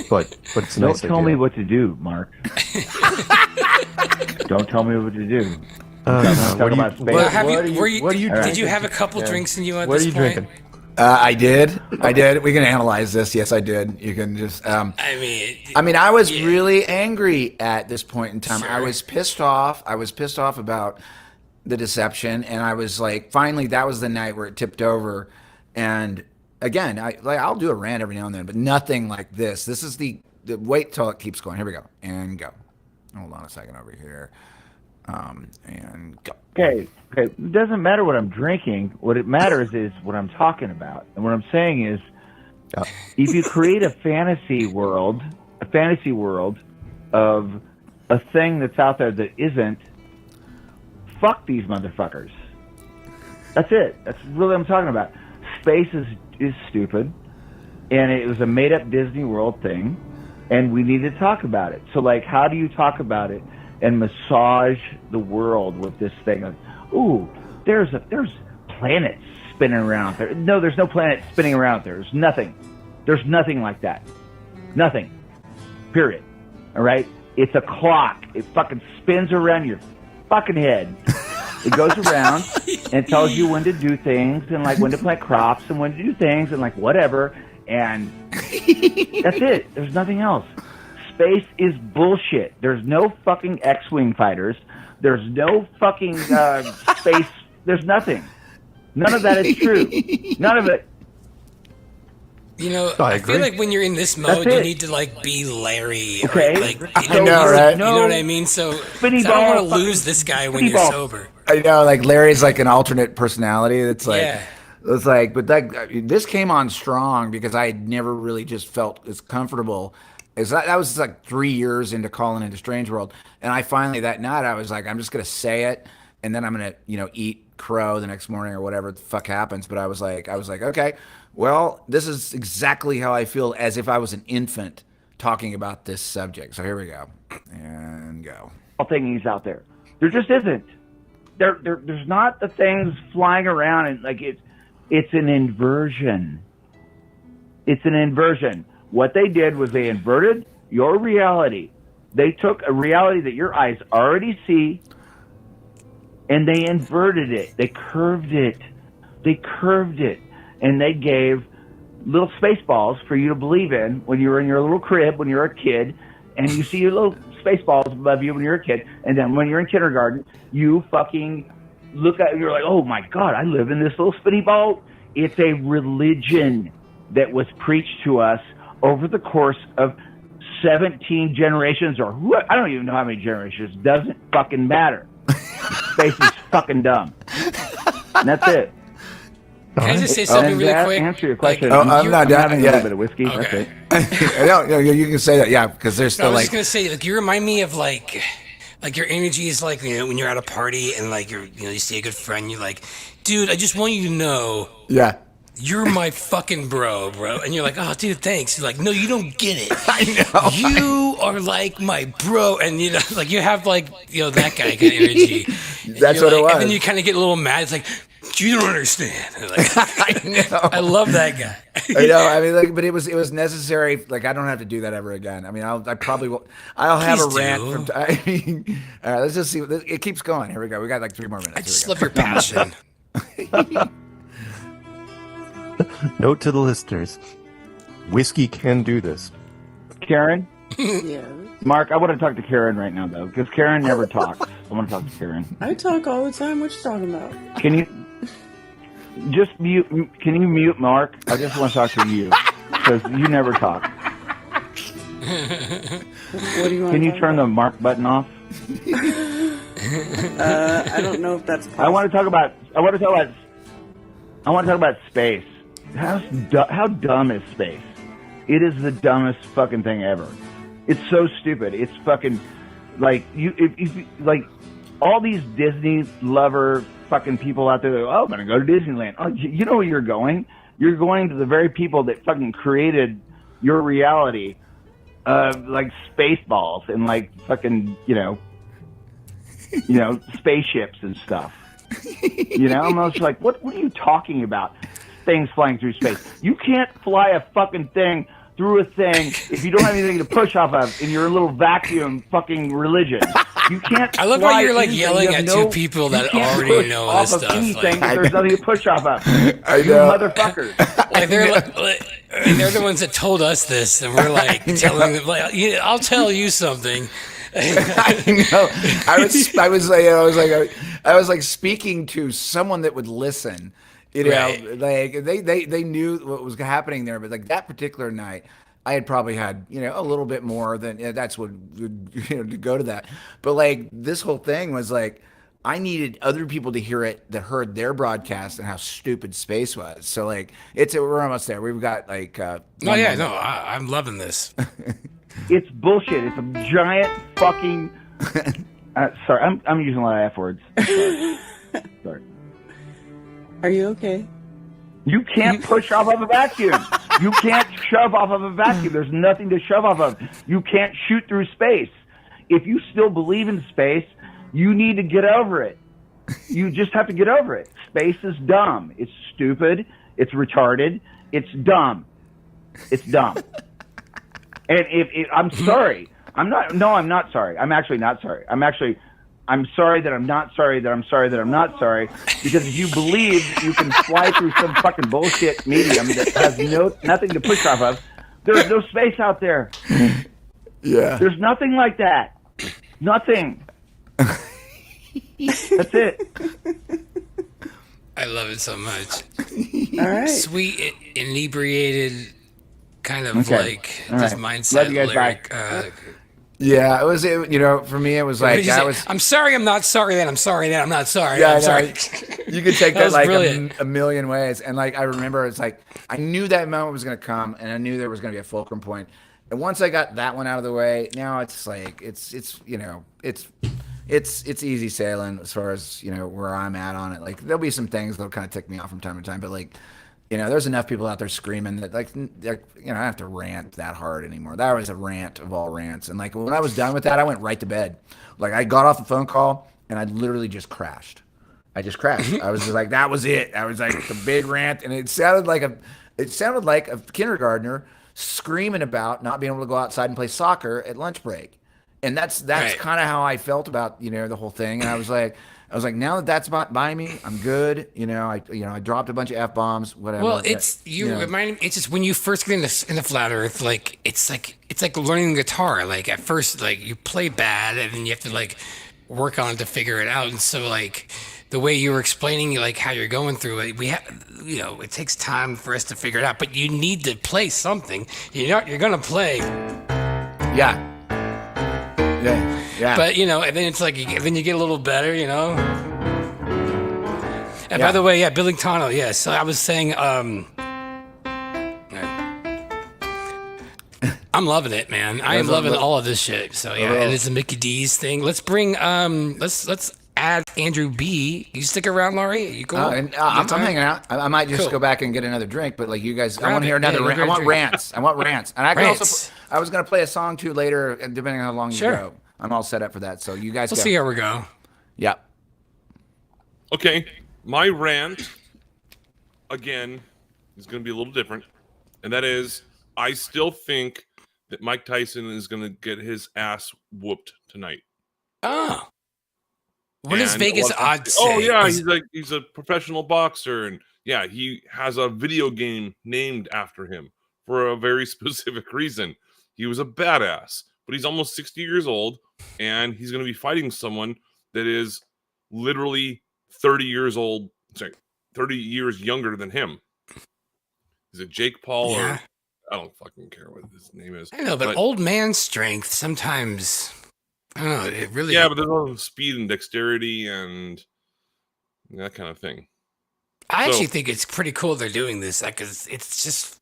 But it's Don't nice tell idea. me what to do, Mark. Don't tell me what to do. Did you have a couple drinks in you at What this are you point? drinking? I did. We can analyze this. Yes, I did. You can just. I mean, I was really angry at this point in time. Sure. I was pissed off. About the deception, and I was like, finally, that was the night where it tipped over. And again, I'll do a rant every now and then, but nothing like this. This is the wait till it keeps going. Here we go and go. Hold on a second over here. And go. Okay. It doesn't matter what I'm drinking. What it matters is what I'm talking about. And what I'm saying is, if you create a fantasy world of a thing that's out there that isn't, fuck these motherfuckers. That's it. That's really what I'm talking about. Space is stupid, and it was a made-up Disney World thing, and we need to talk about it. So, like, how do you talk about it and massage the world with this thing? Like, ooh, there's planets spinning around there. No, there's no planet spinning around there. There's nothing. There's nothing like that. Nothing. Period. All right? It's a clock. It fucking spins around your fucking head. It goes around and tells you when to do things and like when to plant crops and when to do things and like whatever. And that's it. There's nothing else. Space is bullshit. There's no fucking X-Wing fighters. There's no fucking space. There's nothing. None of that is true. None of it. You know, I feel like when you're in this mode, you need to like be Larry. Okay. Or, like, I know, right? You know what I mean? So I don't want to lose this guy when you're sober. I know, like Larry's like an alternate personality. It's like, it's like, but this came on strong because I had never really just felt as comfortable as that was like 3 years into calling into Strange World, and I finally that night I was like, I'm just gonna say it, and then I'm gonna eat crow the next morning or whatever the fuck happens. But I was like, okay. Well, this is exactly how I feel as if I was an infant talking about this subject. So here we go. And go. Things out there. There just isn't. There's not the things flying around and like it's an inversion. It's an inversion. What they did was they inverted your reality. They took a reality that your eyes already see and they inverted it. They curved it. And they gave little space balls for you to believe in when you were in your little crib, when you're a kid, and you see your little space balls above you when you're a kid. And then when you're in kindergarten, you fucking look at it and you're like, oh my God, I live in this little spinny ball. It's a religion that was preached to us over the course of 17 generations or I don't even know how many generations. Doesn't fucking matter. Space is fucking dumb. And that's it. Can I just say something really quick? Answer your question. I'm not having yet. A little bit of whiskey. Okay. No, you can say that, yeah, because there's still I was like. just gonna say, like, you remind me of like your energy is like when you're at a party and like you see a good friend, you're like, dude, I just want you to know. Yeah. You're my fucking bro. And you're like, oh, dude, thanks. You're like, no, you don't get it. I know. You are like my bro. And, like you have like, that guy kind of energy. That's what it was. And then you kind of get a little mad. It's like, you don't understand. Like, I know. I love that guy. I know. I mean, like, but it was necessary. Like, I don't have to do that ever again. I mean, I probably will. I'll have a rant from. All right, let's just see. It keeps going. Here we go. We got like 3 more minutes. I just love your passion. Note to the listeners: whiskey can do this. Karen? Yeah. Mark, I want to talk to Karen right now, though, because Karen never talks. I want to talk to Karen. I talk all the time. What you talking about? Can you just mute? Can you mute Mark? I just want to talk to you because you never talk. What do you want? Can you turn the Mark button off? I don't know if that's possible. I want to talk about space. How dumb is space? It is the dumbest fucking thing ever. It's so stupid. It's fucking like like all these Disney lover fucking people out there. That, I'm gonna go to Disneyland. Oh, you know where you're going? You're going to the very people that fucking created your reality, like Spaceballs and like fucking spaceships and stuff. I'm almost like, what are you talking about? Things flying through space. You can't fly a fucking thing through a thing if you don't have anything to push off of in your little vacuum fucking religion. You can't. I love how you're like yelling at two people that already know this stuff. Anything if there's nothing to push off of. I You know. motherfuckers. Like they're the ones that told us this, and we're like telling them, like, I'll tell you something. I know. I was like speaking to someone that would listen. Right. Like they knew what was happening there, but like that particular night, I had probably had a little bit more than that's what to go to that. But like this whole thing was like I needed other people to hear it that heard their broadcast and how stupid space was. So like we're almost there. We've got like. I'm loving this. It's bullshit. It's a giant fucking. Sorry, I'm using a lot of F words. Sorry. Are you okay? You can't push off of a vacuum. You can't shove off of a vacuum. There's nothing to shove off of. You can't shoot through space. If you still believe in space, you need to get over it. You just have to get over it. Space is dumb. It's stupid. It's retarded. It's dumb. It's dumb. And I'm sorry. I'm not sorry. I'm actually not sorry. I'm actually I'm sorry that I'm not sorry that I'm sorry that I'm not sorry, because if you believe you can fly through some fucking bullshit medium that has nothing to push off of, there's no space out there. Yeah. There's nothing like that. Nothing. That's it. I love it so much. All right. Sweet, inebriated, kind of Okay. like All this right. mindset Love you guys. lyric. Bye. Yeah, it was. You know, for me, it was What like did you I say? was. I'm sorry. I'm not sorry. That I'm sorry. That I'm not sorry. Yeah, I'm I know. sorry. You could take That that was like brilliant. a million ways. And like I remember, it's like I knew that moment was going to come, and I knew there was going to be a fulcrum point. And once I got that one out of the way, now it's like it's you know it's easy sailing as far as you know where I'm at on it. Like there'll be some things that'll kind of tick me off from time to time, but like you know, there's enough people out there screaming that like you know I don't have to rant that hard anymore. That was a rant of all rants. And like when I was done with that, I went right to bed. Like I got off the phone call and I literally just crashed. I just crashed. I was just like, that was it. I was like the big rant, and it sounded like a kindergartner screaming about not being able to go outside and play soccer at lunch break. And that's Right. kind of how I felt about, you know, the whole thing. And I was like, now that that's by me, I'm good. You know, I dropped a bunch of F-bombs, whatever. Well, it's you know. remind me. It's just when you first get in the flat Earth, like it's like learning guitar. Like at first, like you play bad, and then you have to like work on it to figure it out. And so like the way you were explaining like how you're going through it, we have, you know, it takes time for us to figure it out. But you need to play something. You're gonna play. Yeah. Yeah. But you know, and then it's like then you get a little better, you know. And Yeah. by the way, yeah, Billy Tano, yes. So I was saying, I'm loving it, man. I am loving all of this shit. So yeah, and it's a Mickey D's thing. Let's bring let's add Andrew B. You stick around, Laurie? You go. I'm hanging out. I might just go back and get another drink, but like you guys, I want to hear another rant. I want rants. I want rants. And I can also. I was gonna play a song too later, depending on how long you go. I'm all set up for that. So you guys. We'll see how we go. Yeah. Okay, my rant again is going to be a little different, and that is I still think that Mike Tyson is going to get his ass whooped tonight. Oh. What is Vegas odds? Oh yeah, he's a professional boxer, and yeah, he has a video game named after him for a very specific reason. He was a badass, but he's almost 60 years old, and he's going to be fighting someone that is literally 30 years old. Sorry, 30 years younger than him. Is it Jake Paul? Yeah. Or I don't fucking care what his name is. I know, but old man strength sometimes. I don't know. It really. Yeah, but there's also speed and dexterity and that kind of thing. I actually think it's pretty cool they're doing this, like, 'cause it's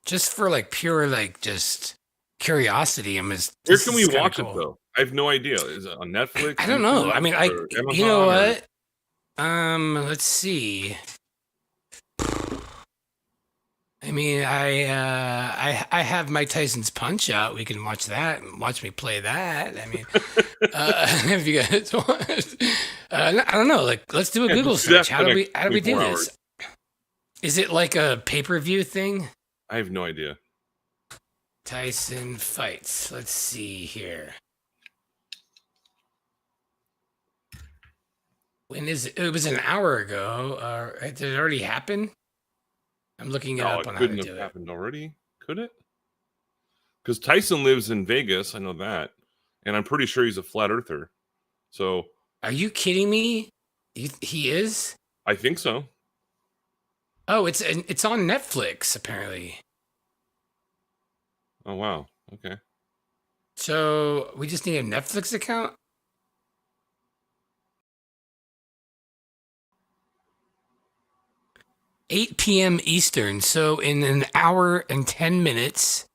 just for like pure like just curiosity. Where can we watch it though? I have no idea. Is it on Netflix? I don't know. I mean, Amazon, you know or- what? Let's see. I mean, I have Mike Tyson's Punch Out. We can watch that and watch me play that. I mean, if you guys want, I don't know. Like, let's do a Google search. How do we do 24 this? Is it like a pay-per-view thing? I have no idea. Tyson fights. Let's see here. When is it? It was an hour ago. Did it already happen? I'm looking it up on how to couldn't do have it. happened already, could it? Because Tyson lives in Vegas, I know that, and I'm pretty sure he's a flat earther. So, are you kidding me? He is? I think so. Oh, it's on Netflix apparently. Oh wow. Okay. So we just need a Netflix account. 8 p.m. Eastern, so in an hour and 10 minutes,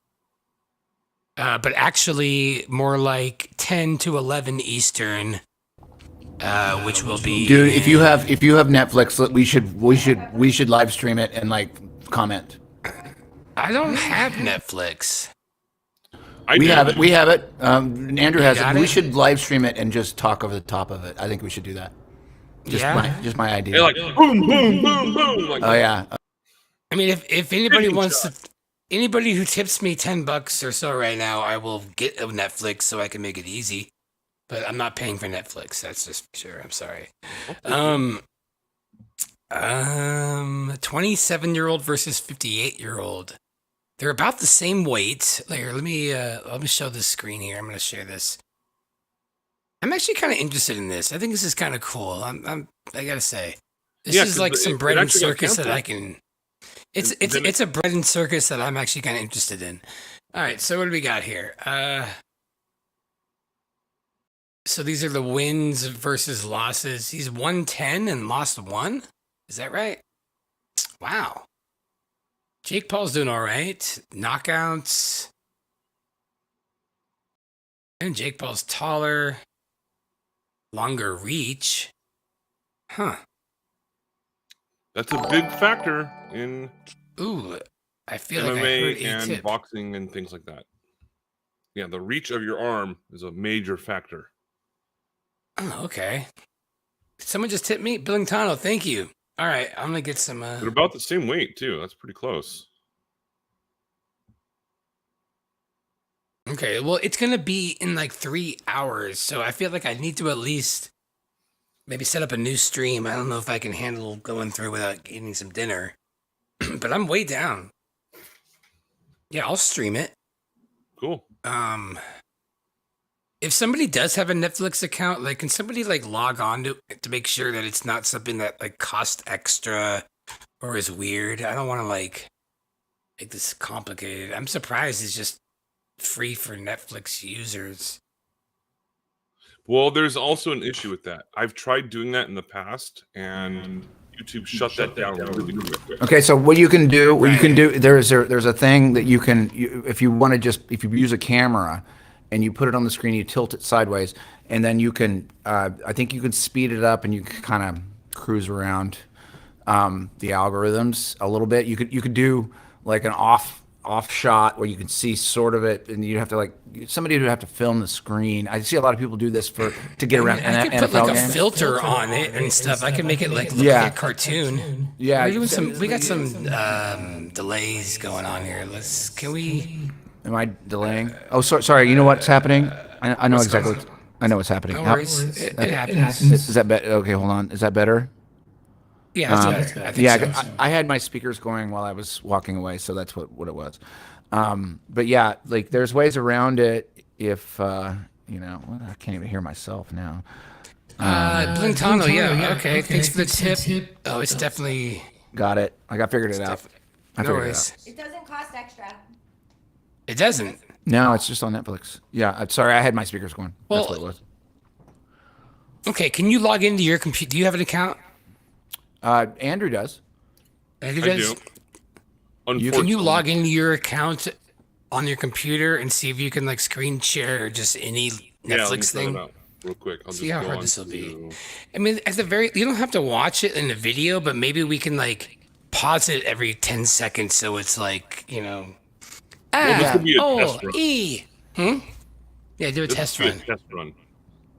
but actually more like 10 to 11 Eastern, which will be. Dude, if you have Netflix, we should live stream it and like comment. I don't have Netflix. We have it. Andrew has it. We it? should live stream it and just talk over the top of it. I think we should do that. Just my idea. They're like boom, boom, boom, boom. Like, oh yeah. I mean, if anybody wants to, anybody who tips me $10 or so right now, I will get a Netflix so I can make it easy. but I'm not paying for Netflix. That's just for sure. I'm sorry. 27-year-old versus 58-year-old. They're about the same weight. Here, let me show this screen here. I'm going to share this. I'm actually kind of interested in this. I think this is kind of cool. I gotta say, this is like some bread and circus that I can. It's a bread and circus that I'm actually kind of interested in. All right, so what do we got here? So these are the wins versus losses. He's 110 and lost 1. Is that right? Wow. Jake Paul's doing all right. Knockouts. And Jake Paul's taller. Longer reach. Huh. That's a big factor in I feel MMA like I heard and boxing and things like that. Yeah, the reach of your arm is a major factor. Oh, okay. Someone just tipped me? Billingtano, thank you. All right, I'm going to get some... They're about the same weight, too. That's pretty close. Okay, well, it's going to be in like 3 hours, so I feel like I need to at least maybe set up a new stream. I don't know if I can handle going through without eating some dinner, but I'm way down. Yeah, I'll stream it. Cool. If somebody does have a Netflix account, like, can somebody like log on to make sure that it's not something that like costs extra or is weird? I don't want to like make this complicated. I'm surprised it's just free for Netflix users. Well, there's also an issue with that. I've tried doing that in the past, and YouTube shut that down really quick. Okay, so what you can do, there's a thing that you can, if you use a camera and you put it on the screen, you tilt it sideways, and then you can, I think you can speed it up and you can kind of cruise around the algorithms a little bit. You could do like an off shot where you can see sort of it, and you have to somebody would have to film the screen. I see a lot of people do this to get around NFL games. I could put like a filter on it and stuff. I can make it like look like a cartoon. Yeah, we got some delays going on here. Am I delaying? Oh, sorry. You know what's happening? I know exactly. I know what's happening. No worries. It happens. Is that better? Okay, hold on. Is that better? Yeah, that's better. I think so. I had my speakers going while I was walking away, so that's what it was. But yeah, like there's ways around it if I can't even hear myself now. Blintano, yeah. Okay, thanks for the tip. Oh, it's definitely got it. I figured it out. No worries. It doesn't cost extra. It doesn't. No, it's just on Netflix. Yeah, I'm sorry, I had my speakers going. That's what it was. Okay, can you log into your computer? Do you have an account? Andrew does. Andrew does? I do. Can you log into your account on your computer and see if you can like screen share just any Netflix thing? Real quick. I'll see just how go hard on this will to... be. I mean, you don't have to watch it in the video, but maybe we can like pause it every 10 seconds so it's like, this could be a test run. Yeah, do a test run.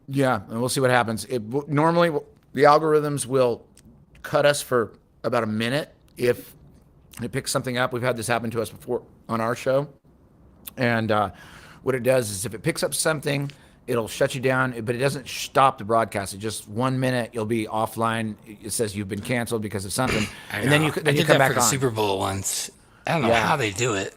Yeah, and we'll see what happens. Normally, the algorithms will cut us for about a minute if it picks something up. We've had this happen to us before on our show. And what it does is if it picks up something, it'll shut you down, but it doesn't stop the broadcast. It just 1 minute you'll be offline. It says you've been canceled because of something, and then you come back on. I did that for the Super Bowl once. I don't know how they do it.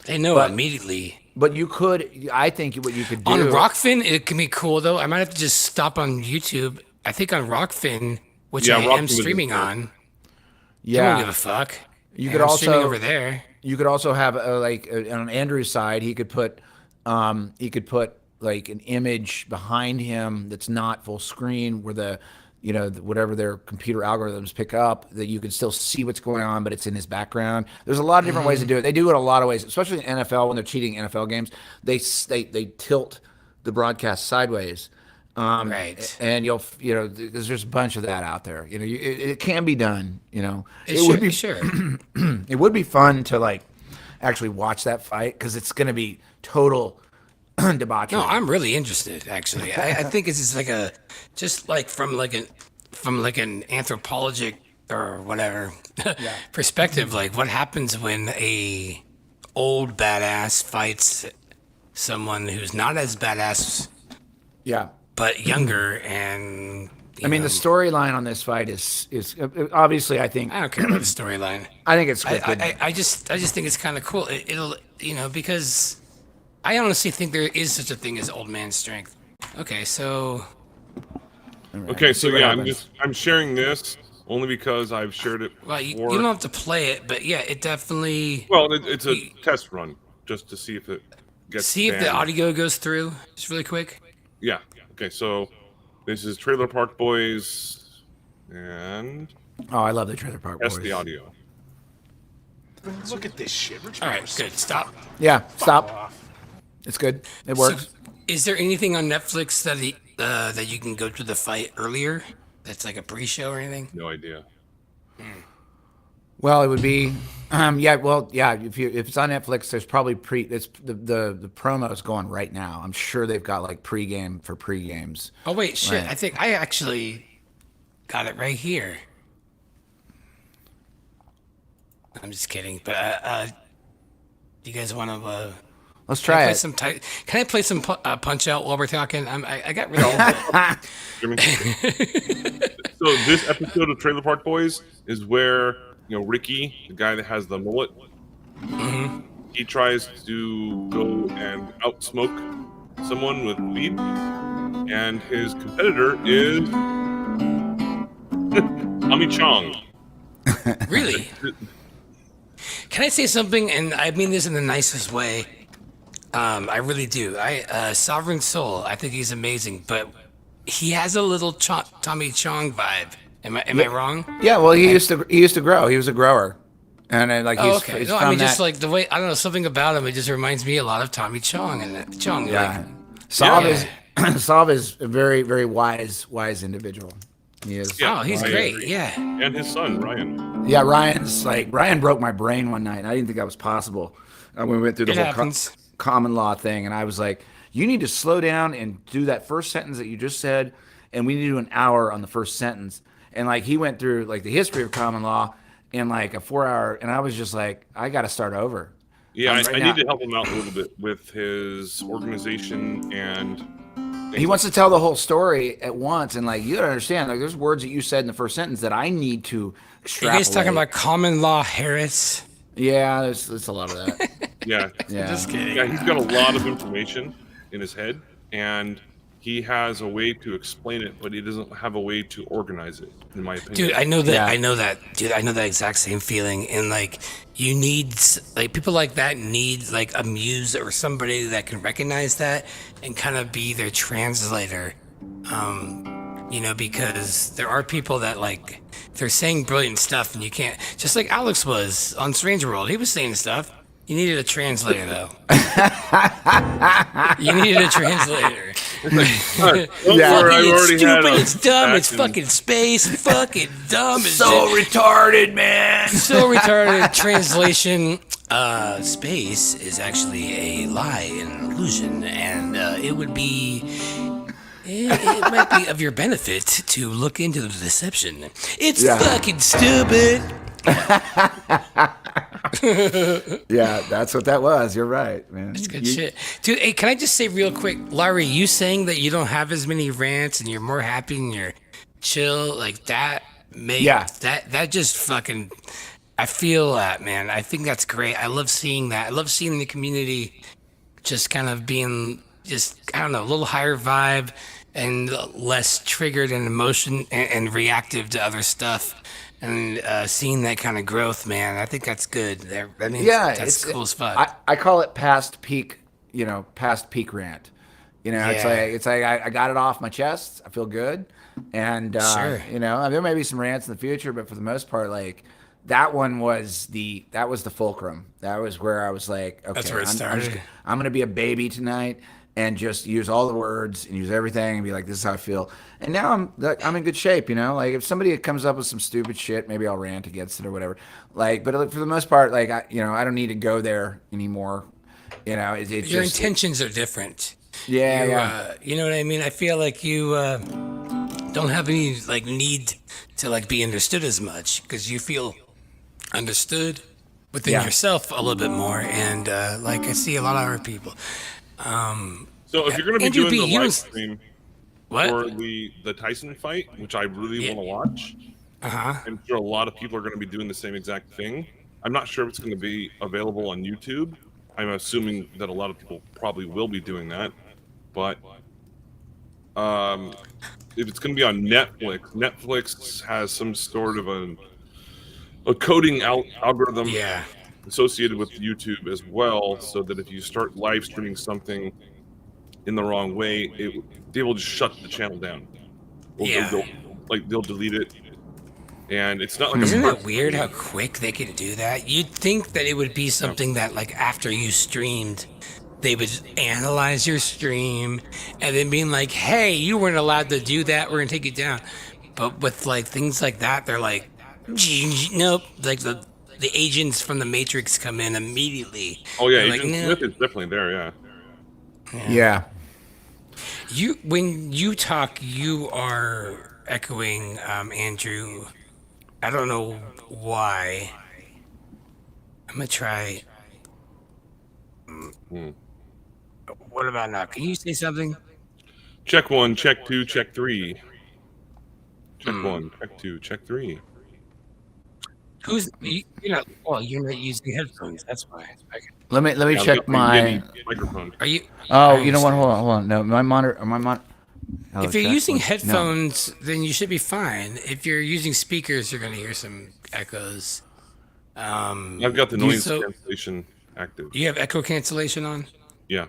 They know immediately. But you could, I think what you could do. On Rockfin, it can be cool, though. I might have to just stop on YouTube. I think on Rockfin, which I am streaming on. Yeah. I don't give a fuck. You could also streaming over there. You could also have on Andrew's side, he could put like an image behind him that's not full screen where whatever their computer algorithms pick up, that you can still see what's going on, but it's in his background. There's a lot of different ways to do it. They do it a lot of ways, especially in NFL when they're cheating NFL games. They tilt the broadcast sideways. Right. And there's just a bunch of that out there. It can be done. It would be sure. It would be fun to like actually watch that fight because it's going to be total debauchery. No, I'm really interested. Actually, I think it's just from an anthropologic or whatever perspective. Like, what happens when a old badass fights someone who's not as badass? Yeah. but younger. And I mean, the storyline on this fight is obviously. I think I don't care about the storyline. I think it's scripted. I just think it's kind of cool. It'll because I honestly think there is such a thing as old man strength. Okay, so. Okay, so yeah, I'm sharing this only because I've shared it. Well, you don't have to play it, but yeah, it definitely. Well, it's a test run just to see if it gets. See if the audio goes through, just really quick. Yeah. Okay, so this is Trailer Park Boys, and oh, I love the Trailer Park Boys. That's the audio. Look at this shit. All right, good. Stop. Yeah, stop. It's good. It works. So, is there anything on Netflix that you can go to the fight earlier? That's like a pre-show or anything? No idea. Well, it would be, If it's on Netflix, there's probably the promo is going right now. I'm sure they've got like pregame for pregames. Oh wait, shit! Right. I think I actually got it right here. I'm just kidding, but do you guys want to? Let's try it. Can I play some Punch Out while we're talking? I got rid of it. So this episode of Trailer Park Boys is where Ricky, the guy that has the mullet, he tries to go and outsmoke someone with weed, and his competitor is Tommy Chong. Really? Can I say something? And I mean this in the nicest way. I really do. Sovereign Soul, I think he's amazing, but he has a little Tommy Chong vibe. Am I wrong? Yeah, well, he used to grow. He was a grower, and okay. No, I mean just like the way, I don't know, something about him. It just reminds me a lot of Tommy Chong and Chong. Yeah, Sav is a very, very wise individual. He is. Yeah, he's great. Yeah, and his son Ryan. Yeah, Ryan broke my brain one night, and I didn't think that was possible. When we went through the whole common law thing, and I was like, you need to slow down and do that first sentence that you just said, and we need to do an hour on the first sentence. And like he went through like the history of common law in like a 4-hour, and I was just like, I got to start over. Yeah, I need to help him out a little bit with his organization, and he wants to tell the whole story at once, and like you gotta understand, like there's words that you said in the first sentence that I need to extrapolate. You guys talking about common law Harris? Yeah, there's a lot of that. Yeah. Just kidding. Yeah, he's got a lot of information in his head, and he has a way to explain it, but he doesn't have a way to organize it, in my opinion. Dude, I know that. Yeah. I know that. Dude, I know that exact same feeling. And like, you need like people like that need like a muse or somebody that can recognize that and kind of be their translator. Because there are people that like they're saying brilliant stuff, and you can't. Just like Alex was on Strange World, he was saying stuff. You needed a translator, though. You needed a translator. It's stupid. It's dumb. It's fucking space. Fucking dumb. So retarded, man. So retarded. Translation. Space is actually a lie, an illusion, and it would be. It might be of your benefit to look into the deception. It's fucking stupid. Yeah, that's what that was. You're right, man. That's good shit. Dude, hey, can I just say real quick, Larry, you saying that you don't have as many rants and you're more happy and you're chill, like that that just fucking, I feel that, man. I think that's great. I love seeing that. I love seeing the community just kind of being just, I don't know, a little higher vibe and less triggered and emotion and reactive to other stuff. And seeing that kind of growth, man, I think that's good. I mean, that's cool as fuck. I call it past peak rant. It's like I got it off my chest. I feel good, and sure. There may be some rants in the future, but for the most part, like that one was the fulcrum. That was where I was like, okay, that's where it started. I'm gonna be a baby tonight and just use all the words and use everything and be like, this is how I feel. And now I'm in good shape, Like if somebody comes up with some stupid shit, maybe I'll rant against it or whatever. Like, but for the most part, like I don't need to go there anymore. Your intentions are different. Yeah. You know what I mean? I feel like you don't have any like need to like be understood as much because you feel understood within yourself a little bit more. And like I see a lot of other people. So if you're going to be doing the live stream, for the Tyson fight, which I really want to watch. I'm sure a lot of people are going to be doing the same exact thing. I'm not sure if it's going to be available on YouTube. I'm assuming that a lot of people probably will be doing that, but if it's going to be on Netflix has some sort of a coding algorithm associated with YouTube as well, so that if you start live streaming something in the wrong way, they will just shut the channel down. They'll delete it. And it's not like Isn't it weird how quick they can do that? You'd think that it would be something that, like, after you streamed, they would analyze your stream and then being like, hey, you weren't allowed to do that, we're gonna take you down. But with like things like that, they're like, nope. Like the agents from the Matrix come in immediately. Oh yeah, Agent Smith is definitely there. Yeah. When you talk, you are echoing Andrew. I don't know why. I'm gonna try. What about now? Can you say something? Check 1, check 2, check 3. Check 1, check 2, check 3. You're not using headphones. That's why. Let me check my microphone. Are you? Oh, you know what? Hold on. No, my monitor. If you're using headphones, then you should be fine. If you're using speakers, you're going to hear some echoes. I've got the noise cancellation active. You have echo cancellation on? Yeah.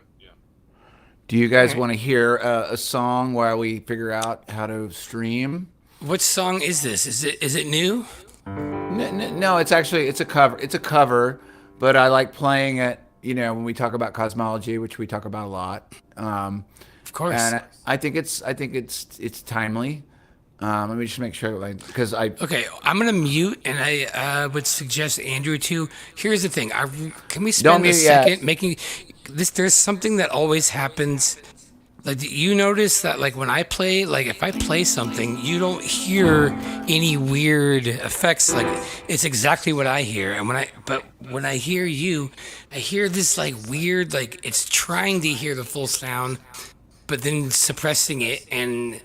Do you guys want to hear a song while we figure out how to stream? What song is this? Is it new? No, it's a cover. It's a cover, but I like playing it. You know, when we talk about cosmology, which we talk about a lot. Of course. And I think it's timely. Let me just make sure, because Okay, I'm gonna mute, and I would suggest Andrew too. Here's the thing: can we spend a second making this? There's something that always happens. Like, you notice that, like, when I play, like, if I play something, you don't hear any weird effects. Like, it's exactly what I hear. And when I hear you, I hear this, like, weird, like, it's trying to hear the full sound, but then suppressing it. And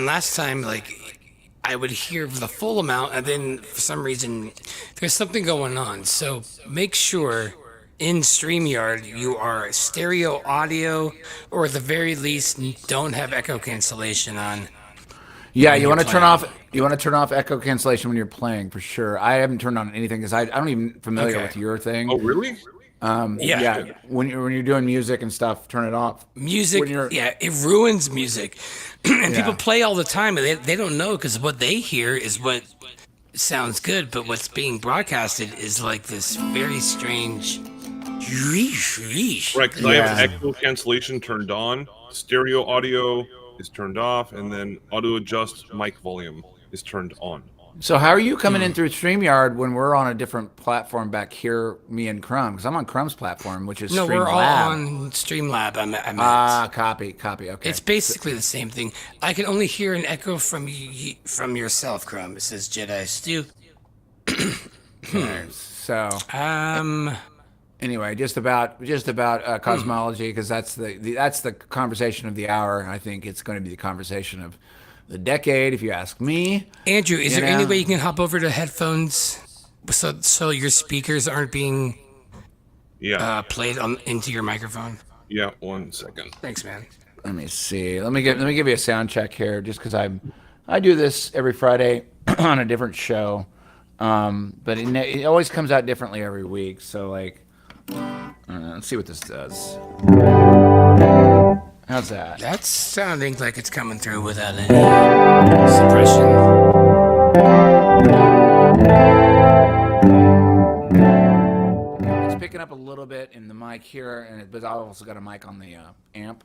last time, like, I would hear the full amount, and then for some reason, there's something going on. So make sure in StreamYard you are stereo audio, or at the very least don't have echo cancellation on. Yeah, you want to turn off echo cancellation when you're playing, for sure. I haven't turned on anything because I don't even familiar with your thing. Oh, really? Yeah. When you're doing music and stuff, turn it off. Music, it ruins music. And people play all the time, and they don't know, because what they hear is what sounds good, but what's being broadcasted is like this very strange. Right, because I have echo cancellation turned on, stereo audio is turned off, and then auto adjust mic volume is turned on. So how are you coming in through StreamYard when we're on a different platform back here, me and Crumb? Because I'm on Crumb's platform, which is Streamlab. No, we're all on Streamlab. Copy. Okay. It's basically the same thing. I can only hear an echo from yourself, Crumb. It says Jedi Stew. So anyway, just about cosmology, because that's the conversation of the hour. I think it's going to be the conversation of the decade, if you ask me. Andrew, is there any way you can hop over to headphones so your speakers aren't being played into your microphone? Yeah, 1 second. Thanks, man. Let me see. Let me give you a sound check here, just because I do this every Friday on a different show, but it always comes out differently every week. So let's see what this does. How's that? That's sounding like it's coming through without any suppression. It's picking up a little bit in the mic here, but I've also got a mic on the amp.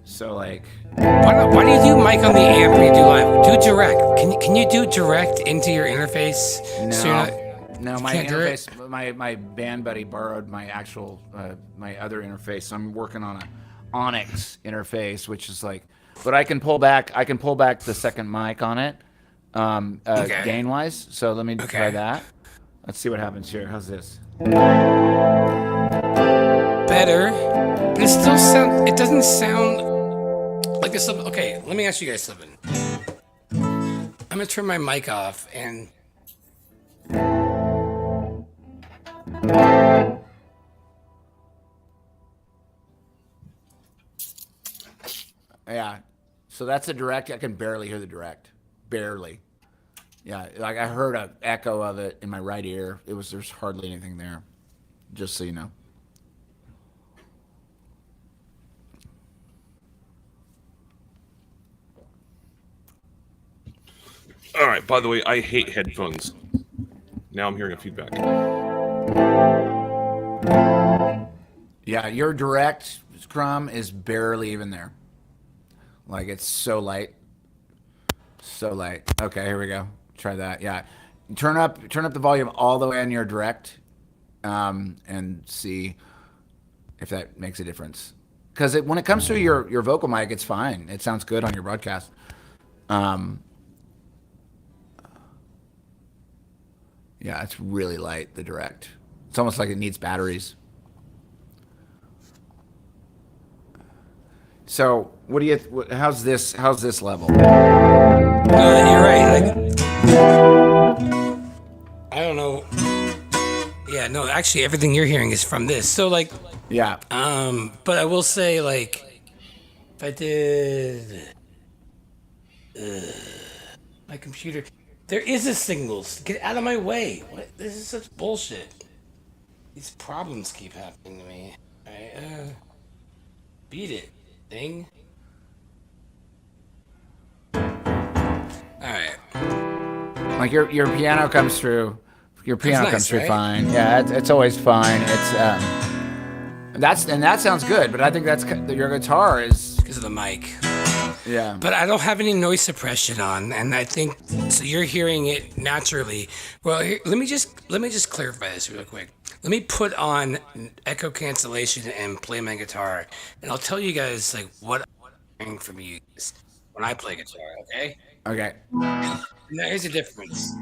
So why do you do mic on the amp when you do live? Do direct. Can you do direct into your interface? No, my interface. My band buddy borrowed my actual my other interface. So I'm working on a Onyx interface, which is but I can pull back the second mic on it, gain wise. So let me try that. Let's see what happens here. How's this? Better, but it doesn't sound like this. Okay, let me ask you guys something. I'm gonna turn my mic off and. Yeah. So that's a direct. I can barely hear the direct. Barely. Yeah. Like I heard an echo of it in my right ear. There's hardly anything there. Just so you know. All right. By the way, I hate headphones. Now I'm hearing a feedback. Yeah, your direct Scrum is barely even there. Like it's so light. So light. Okay, here we go. Try that. Yeah. Turn up the volume all the way on your direct, and see if that makes a difference. Because when it comes to your vocal mic, it's fine. It sounds good on your broadcast. Yeah, it's really light, the direct. It's almost like it needs batteries. So, how's this level? You're right. I don't know. Yeah, no, actually everything you're hearing is from this. So like, yeah. But I will say, like, if I did my computer, there is a signal. Get out of my way. What? This is such bullshit. These problems keep happening to me. Beat it, thing. All right. Like your piano comes through. Your piano nice, comes through right? fine. Yeah, it's always fine. It's that sounds good. But I think your guitar is because of the mic. Yeah. But I don't have any noise suppression on, and I think so. You're hearing it naturally. Well, here, let me just clarify this real quick. Let me put on echo cancellation and play my guitar, and I'll tell you guys like what I'm hearing from you when I play guitar. Okay. Okay. Now here's the difference.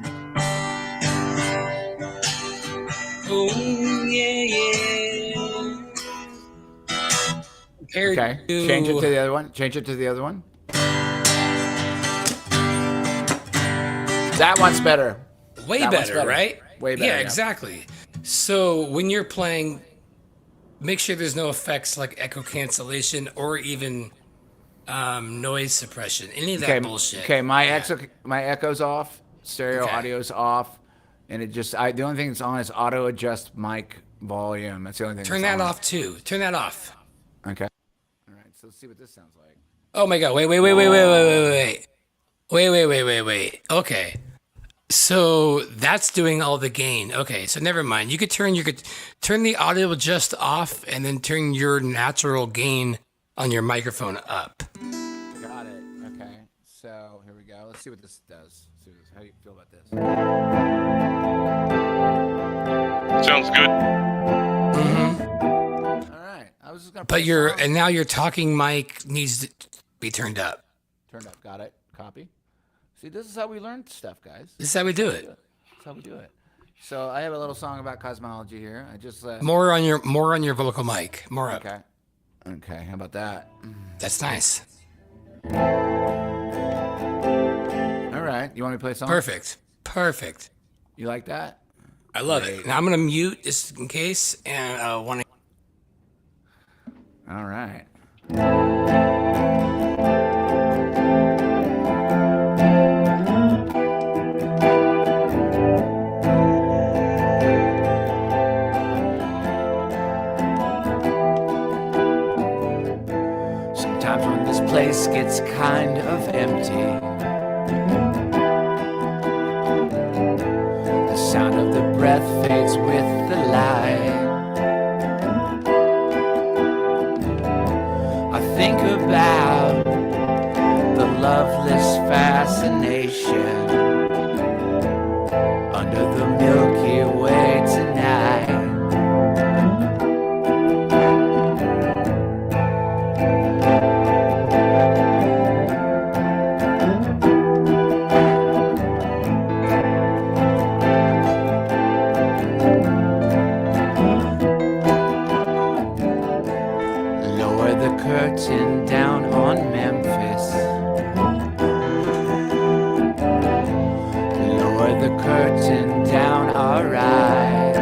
Oh yeah, yeah. Okay. Change it to the other one. Change it to the other one. That one's better. Way That one's better, right? Way better. Yeah, exactly. So when you're playing, make sure there's no effects like echo cancellation or even noise suppression. Any of that bullshit. Okay, my echo's off, stereo audio's off, and it just the only thing that's on is auto adjust mic volume. That's the only thing. Turn that off too. Turn that off. Okay. All right. So let's see what this sounds like. Oh my god! Wait. Okay. So that's doing all the gain. Okay, so never mind. You could turn the audio adjust off and then turn your natural gain on your microphone up. Got it. Okay. So here we go. Let's see what this does. How do you feel about this? Sounds good. Mm-hmm. All right. I was just gonna. But now your talking mic needs to be turned up. Turned up. Got it. Copy. See, this is how we learn stuff, guys. This is how we do it. That's how we do it. So I have a little song about cosmology here. I just more on your vocal mic. More up. Okay. Okay. How about that? That's nice. All right. You want me to play a song? Perfect. You like that? I love it. Now I'm gonna mute just in case, and want to. All right. Sometimes when this place gets kind of empty, the sound of the breath fades with the light. I think about the loveless fascination under the Milky Way tonight. Lower the the curtain down on Memphis. Lower the curtain down, alright.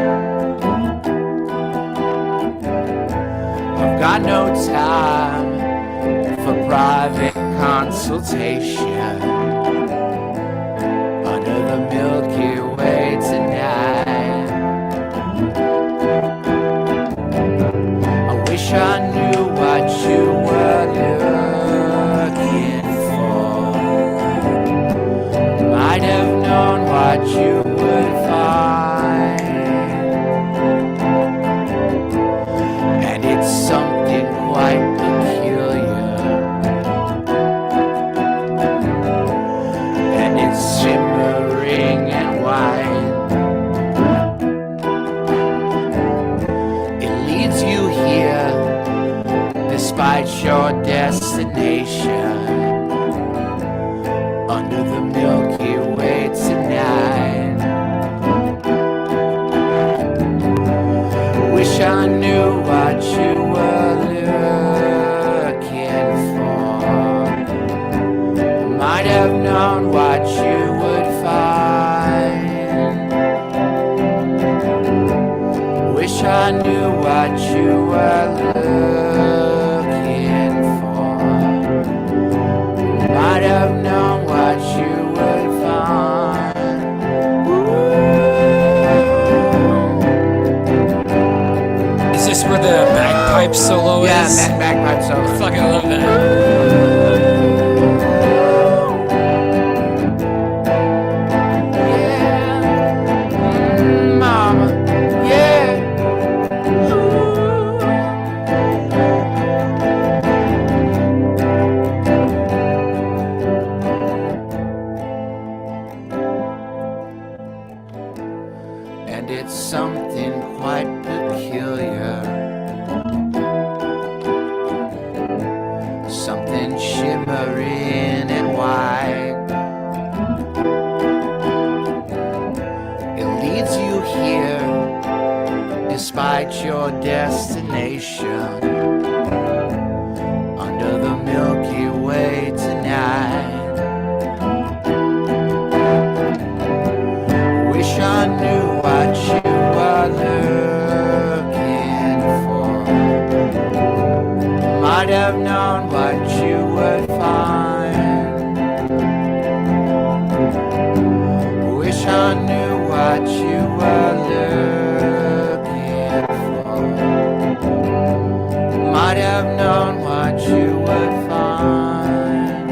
I've got no time for private consultation under the Milky Way tonight. I wish I knew what you were looking for. Might have known what you would find. And it's something quite peculiar. And it's shimmering and white. It leads you here despite your destination under the Milky Way tonight. Wish I knew what you were looking for. Might have known what you would find. Wish I knew what you were looking for. Might have known what you would find. Is this where the bagpipe solo is? Yeah, bagpipe solo. I fucking love that. Mama, yeah. And it's something quite peculiar. Something shimmering and white. It leads you here despite your destination under the Milky Way tonight. Wish I knew what you were looking for. Might have known what you would find. Wish I knew what you were looking for. Might have known what you would find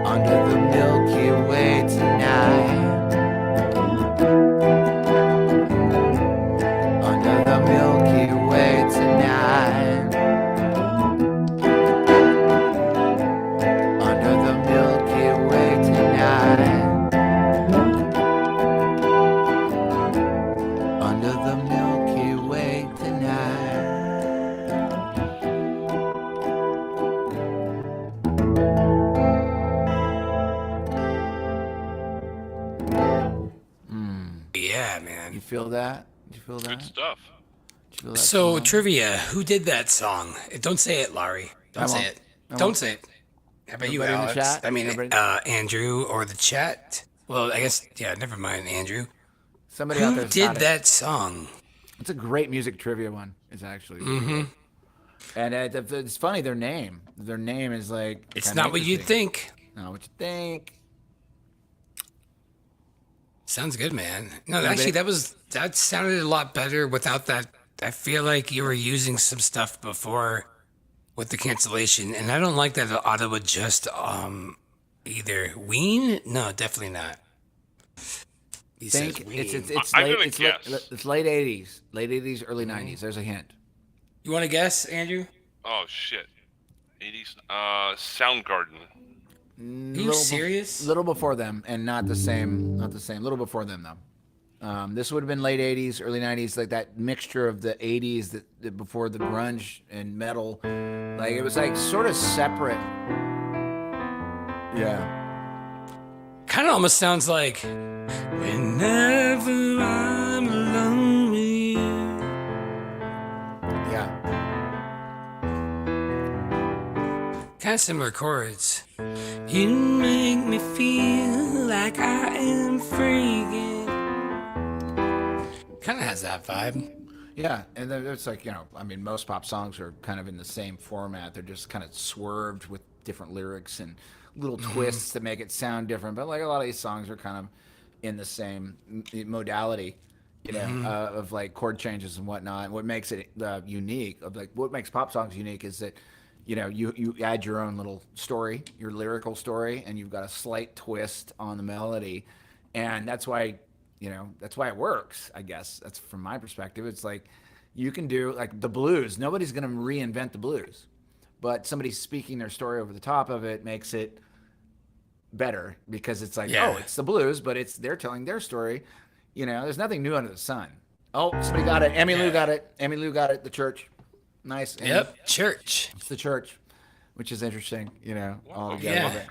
under the Milky Way tonight. Under the Milky Way tonight. Under the Milky Way tonight. Under the Milky Way tonight. Yeah, man. You feel that? You feel that? Good stuff. You feel that So, song? trivia. Who did that song? Don't say it, Laurie. Don't I say won't. it. I Don't won't. say it. How about you, Nobody in the Alex? chat? I mean, Nobody- Andrew or the chat. Well, I guess, yeah, never mind, Andrew. Somebody out Who there's did got it. that song? It's a great music trivia one. It's actually. Mm-hmm. And it's funny. Their name is like. It's kinda not what you'd interesting. think. Not what you think. Sounds good, man. No, Yeah, actually, but- that sounded a lot better without that. I feel like you were using some stuff before with the cancellation, and I don't like that it auto adjust either. Ween? No, definitely not. He Think says it's I'm late. gonna It's guess. it's late '80s, early '90s. There's a hint. You want to guess, Andrew? Oh shit. 80s. Soundgarden. Are you serious? Little before them, and not the same. Not the same. Little before them though. This would have been late '80s, early '90s, like that mixture of the '80s that before the grunge and metal. Like it was like sort of separate. Yeah. Kind of almost sounds like whenever I'm alone with you. Yeah. Kind of similar chords. You make me feel like I am freaking. Kind of has that vibe. Yeah, and then it's like, I mean, most pop songs are kind of in the same format. They're just kind of swerved with different lyrics and little twists to make it sound different. But like a lot of these songs are kind of in the same modality, of like chord changes and whatnot. And what makes it unique, what makes pop songs unique is that, you add your own little story, your lyrical story, and you've got a slight twist on the melody. And that's why it works, I guess. That's from my perspective. It's like you can do like the blues. Nobody's going to reinvent the blues, but somebody speaking their story over the top of it makes it better because it's like, oh, it's the blues, but they're telling their story. There's nothing new under the sun. Oh, somebody got it. Emmylou got it. Emmylou got it. The church. Nice. Yep. Church. It's the church, which is interesting, all together.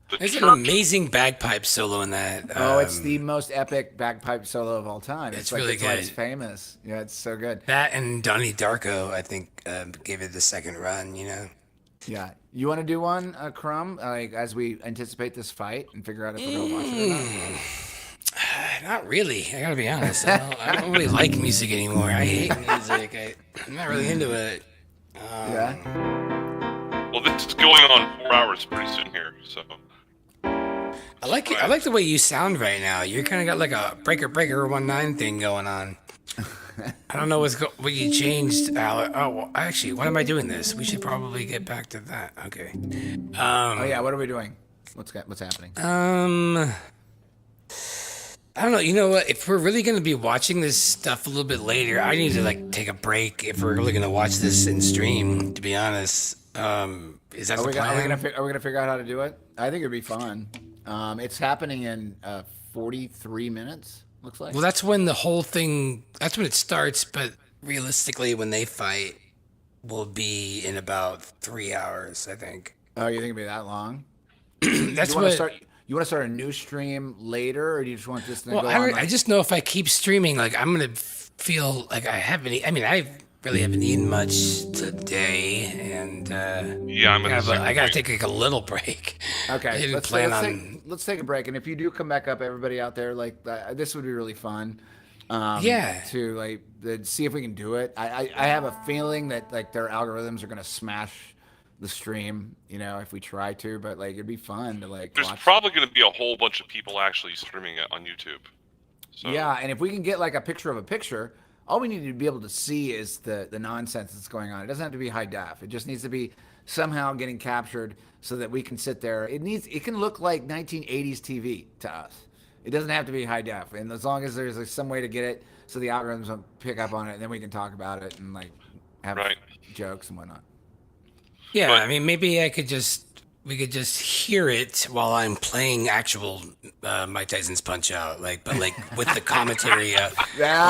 Yeah. There's an amazing bagpipe solo in that. It's the most epic bagpipe solo of all time. It's like, really good. It's famous. Yeah, it's so good. That and Donnie Darko, I think, gave it the second run, Yeah. You want to do one, Crumb, like as we anticipate this fight and figure out if we're going to watch it or not? Not really. I gotta be honest. I don't really like music anymore. I hate music. I'm not really into it. Yeah. Well, this is going on 4 hours pretty soon here, so. I like it. I like the way you sound right now. You're kind of got like a breaker 19 thing going on. I don't know what you changed, Alex. Oh, well, actually, why am I doing this? We should probably get back to that. Okay. What are we doing? What's happening? I don't know. You know what? If we're really going to be watching this stuff a little bit later, I need to take a break if we're really going to watch this in stream, to be honest. Is that the plan? Are we gonna figure out how to do it? I think it'd be fun. It's happening in 43 minutes, looks like. Well, that's when the whole thing, that's when it starts, but realistically, when they fight, will be in about 3 hours, I think. Oh, you think it'll be that long? That's You want to start a new stream later, or do you just want this to go on? I just know if I keep streaming, I'm going to feel like I really haven't eaten much today, and I gotta take a little break. Okay, let's take a break, and if you do come back up, everybody out there, this would be really fun. To see if we can do it. I have a feeling that their algorithms are gonna smash the stream, if we try to, but it'd be fun to There's watch. probably going to be a whole bunch of people actually streaming it on YouTube. So. Yeah, and if we can get a picture of a picture. All we need to be able to see is the nonsense that's going on. It doesn't have to be high def. It just needs to be somehow getting captured so that we can sit there. It can look like 1980s TV to us. It doesn't have to be high def. And as long as there's some way to get it so the algorithms will pick up on it, and then we can talk about it and have jokes and whatnot. Yeah, maybe we could just hear it while I'm playing actual Mike Tyson's Punch Out, but with the commentary on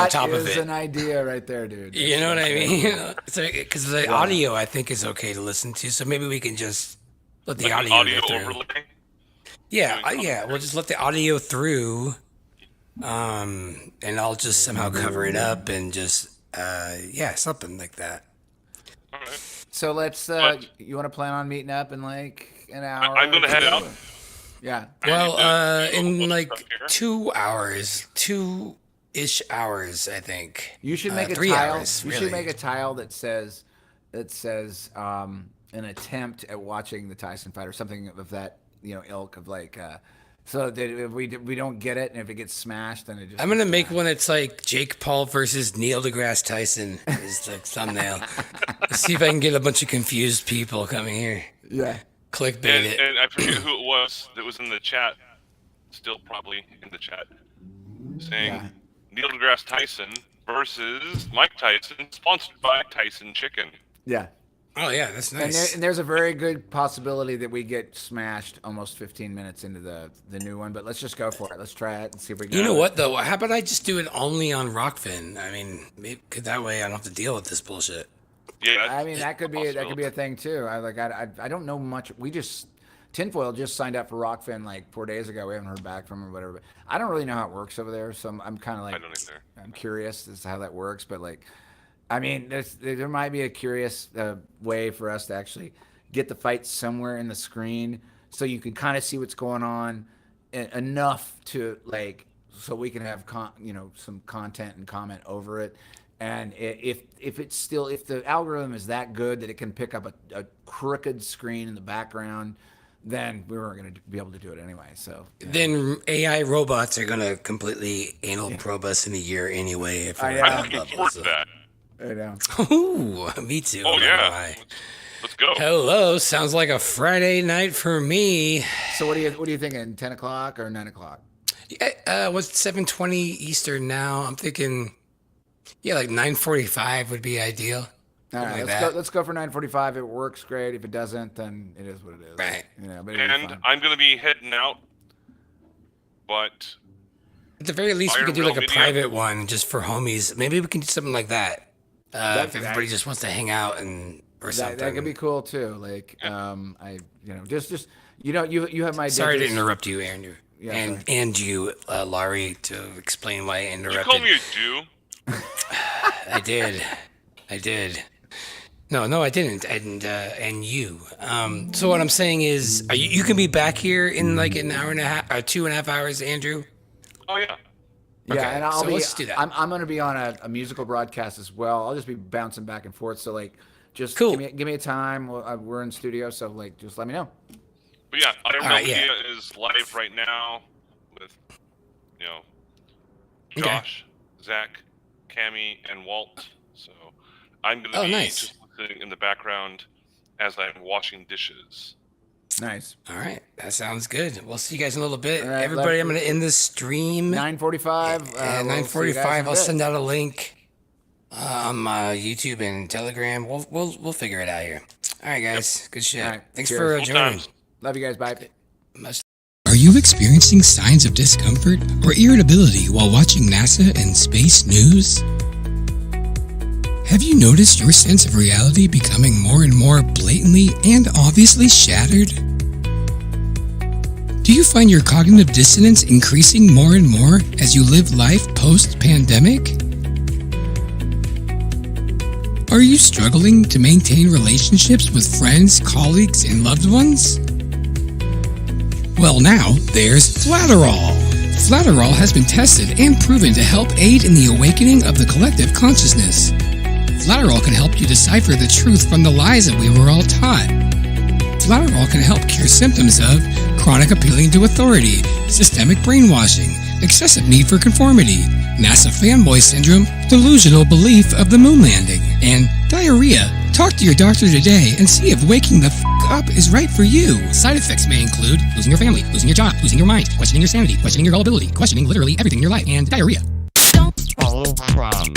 top of it. That is an idea right there, dude. You know what I mean? Because the audio, I think, is okay to listen to, so maybe we can just let the audio go through. Overlay? Yeah, we'll just let the audio through, and I'll just somehow cover it up and just, something like that. All right. So let's, you want to plan on meeting up in an hour? I'm going to head out. Yeah. Well, in 2 hours, 2-ish hours, I think. You should make a 3 tile. hours, You should make a tile that says an attempt at watching the Tyson fight or something of that, ilk of so that if we don't get it and if it gets smashed, then it just. I'm gonna make one that's Jake Paul versus Neil deGrasse Tyson is the thumbnail. Let's see if I can get a bunch of confused people coming here. Yeah. Clickbait it. And I forget who it was that was in the chat, still probably in the chat, saying Neil deGrasse Tyson versus Mike Tyson, sponsored by Tyson Chicken. Yeah. Oh, yeah, that's nice. And there's a very good possibility that we get smashed almost 15 minutes into the new one, but let's just go for it. Let's try it and see if we can. You know what, though? How about I just do it only on Rockfin? Maybe that way I don't have to deal with this bullshit. Yeah, that could be a thing too. I don't know much. We just Tinfoil just signed up for Rockfin 4 days ago. We haven't heard back from him or whatever. But I don't really know how it works over there, so I'm kind of I don't either. I'm curious as to how that works. But there might be a curious way for us to actually get the fight somewhere in the screen so you can kind of see what's going on enough to like, so we can have some content and comment over it. And if the algorithm is that good that it can pick up a crooked screen in the background, then we weren't going to be able to do it anyway. So then AI robots are going to completely anal probe us in a year anyway. If I'm looking forward to that. I know. Ooh, me too. Oh yeah, let's go. Hello, sounds like a Friday night for me. So what are you thinking? 10 o'clock or 9 o'clock? Yeah, what's 7:20 Eastern now? I'm thinking, like 9:45 would be ideal. All right, let's go for 9:45. If it works, great. If it doesn't, then it is what it is. Right. But and I'm going to be heading out, but at the very least, we could do like a private one just for homies. Maybe we can do something like that. If everybody just wants to hang out or something. That could be cool too. Like, you have my. Sorry to interrupt you, Andrew. Yeah, and you, Laurie, to explain why I interrupted. You call me a Jew? I did. No, I didn't. And you. So what I'm saying is, you can be back here in like an hour and a half, 2.5 hours, Andrew. Oh yeah. Yeah, okay, and let's do that. I'm going to be on a musical broadcast as well. I'll just be bouncing back and forth. So like, just cool. give me a time. We're in studio, so like, just let me know. But yeah, Iron Media is live right now with, Josh, Zach, Cammy, and Walt. So I'm going to be just listening in the background as I'm washing dishes. Nice. All right, that sounds good. We'll see you guys in a little bit. Right, everybody, I'm going to end this stream. 9:45. At 9:45, I'll send out a link on my YouTube and Telegram. We'll figure it out here. All right, guys. Good shit. Right, Thanks cheers. for joining. Love you guys. Bye. Are you experiencing signs of discomfort or irritability while watching NASA and space news? Have you noticed your sense of reality becoming more and more blatantly and obviously shattered? Do you find your cognitive dissonance increasing more and more as you live life post-pandemic? Are you struggling to maintain relationships with friends, colleagues, and loved ones? Well, now there's Flatterall. Flatterall has been tested and proven to help aid in the awakening of the collective consciousness. Flatterall can help you decipher the truth from the lies that we were all taught. Flatterall can help cure symptoms of chronic appealing to authority, systemic brainwashing, excessive need for conformity, NASA fanboy syndrome, delusional belief of the moon landing, and diarrhea. Talk to your doctor today and see if waking the up is right for you. Side effects may include losing your family, losing your job, losing your mind, questioning your sanity, questioning your gullibility, questioning literally everything in your life, and diarrhea. Follow Crumb.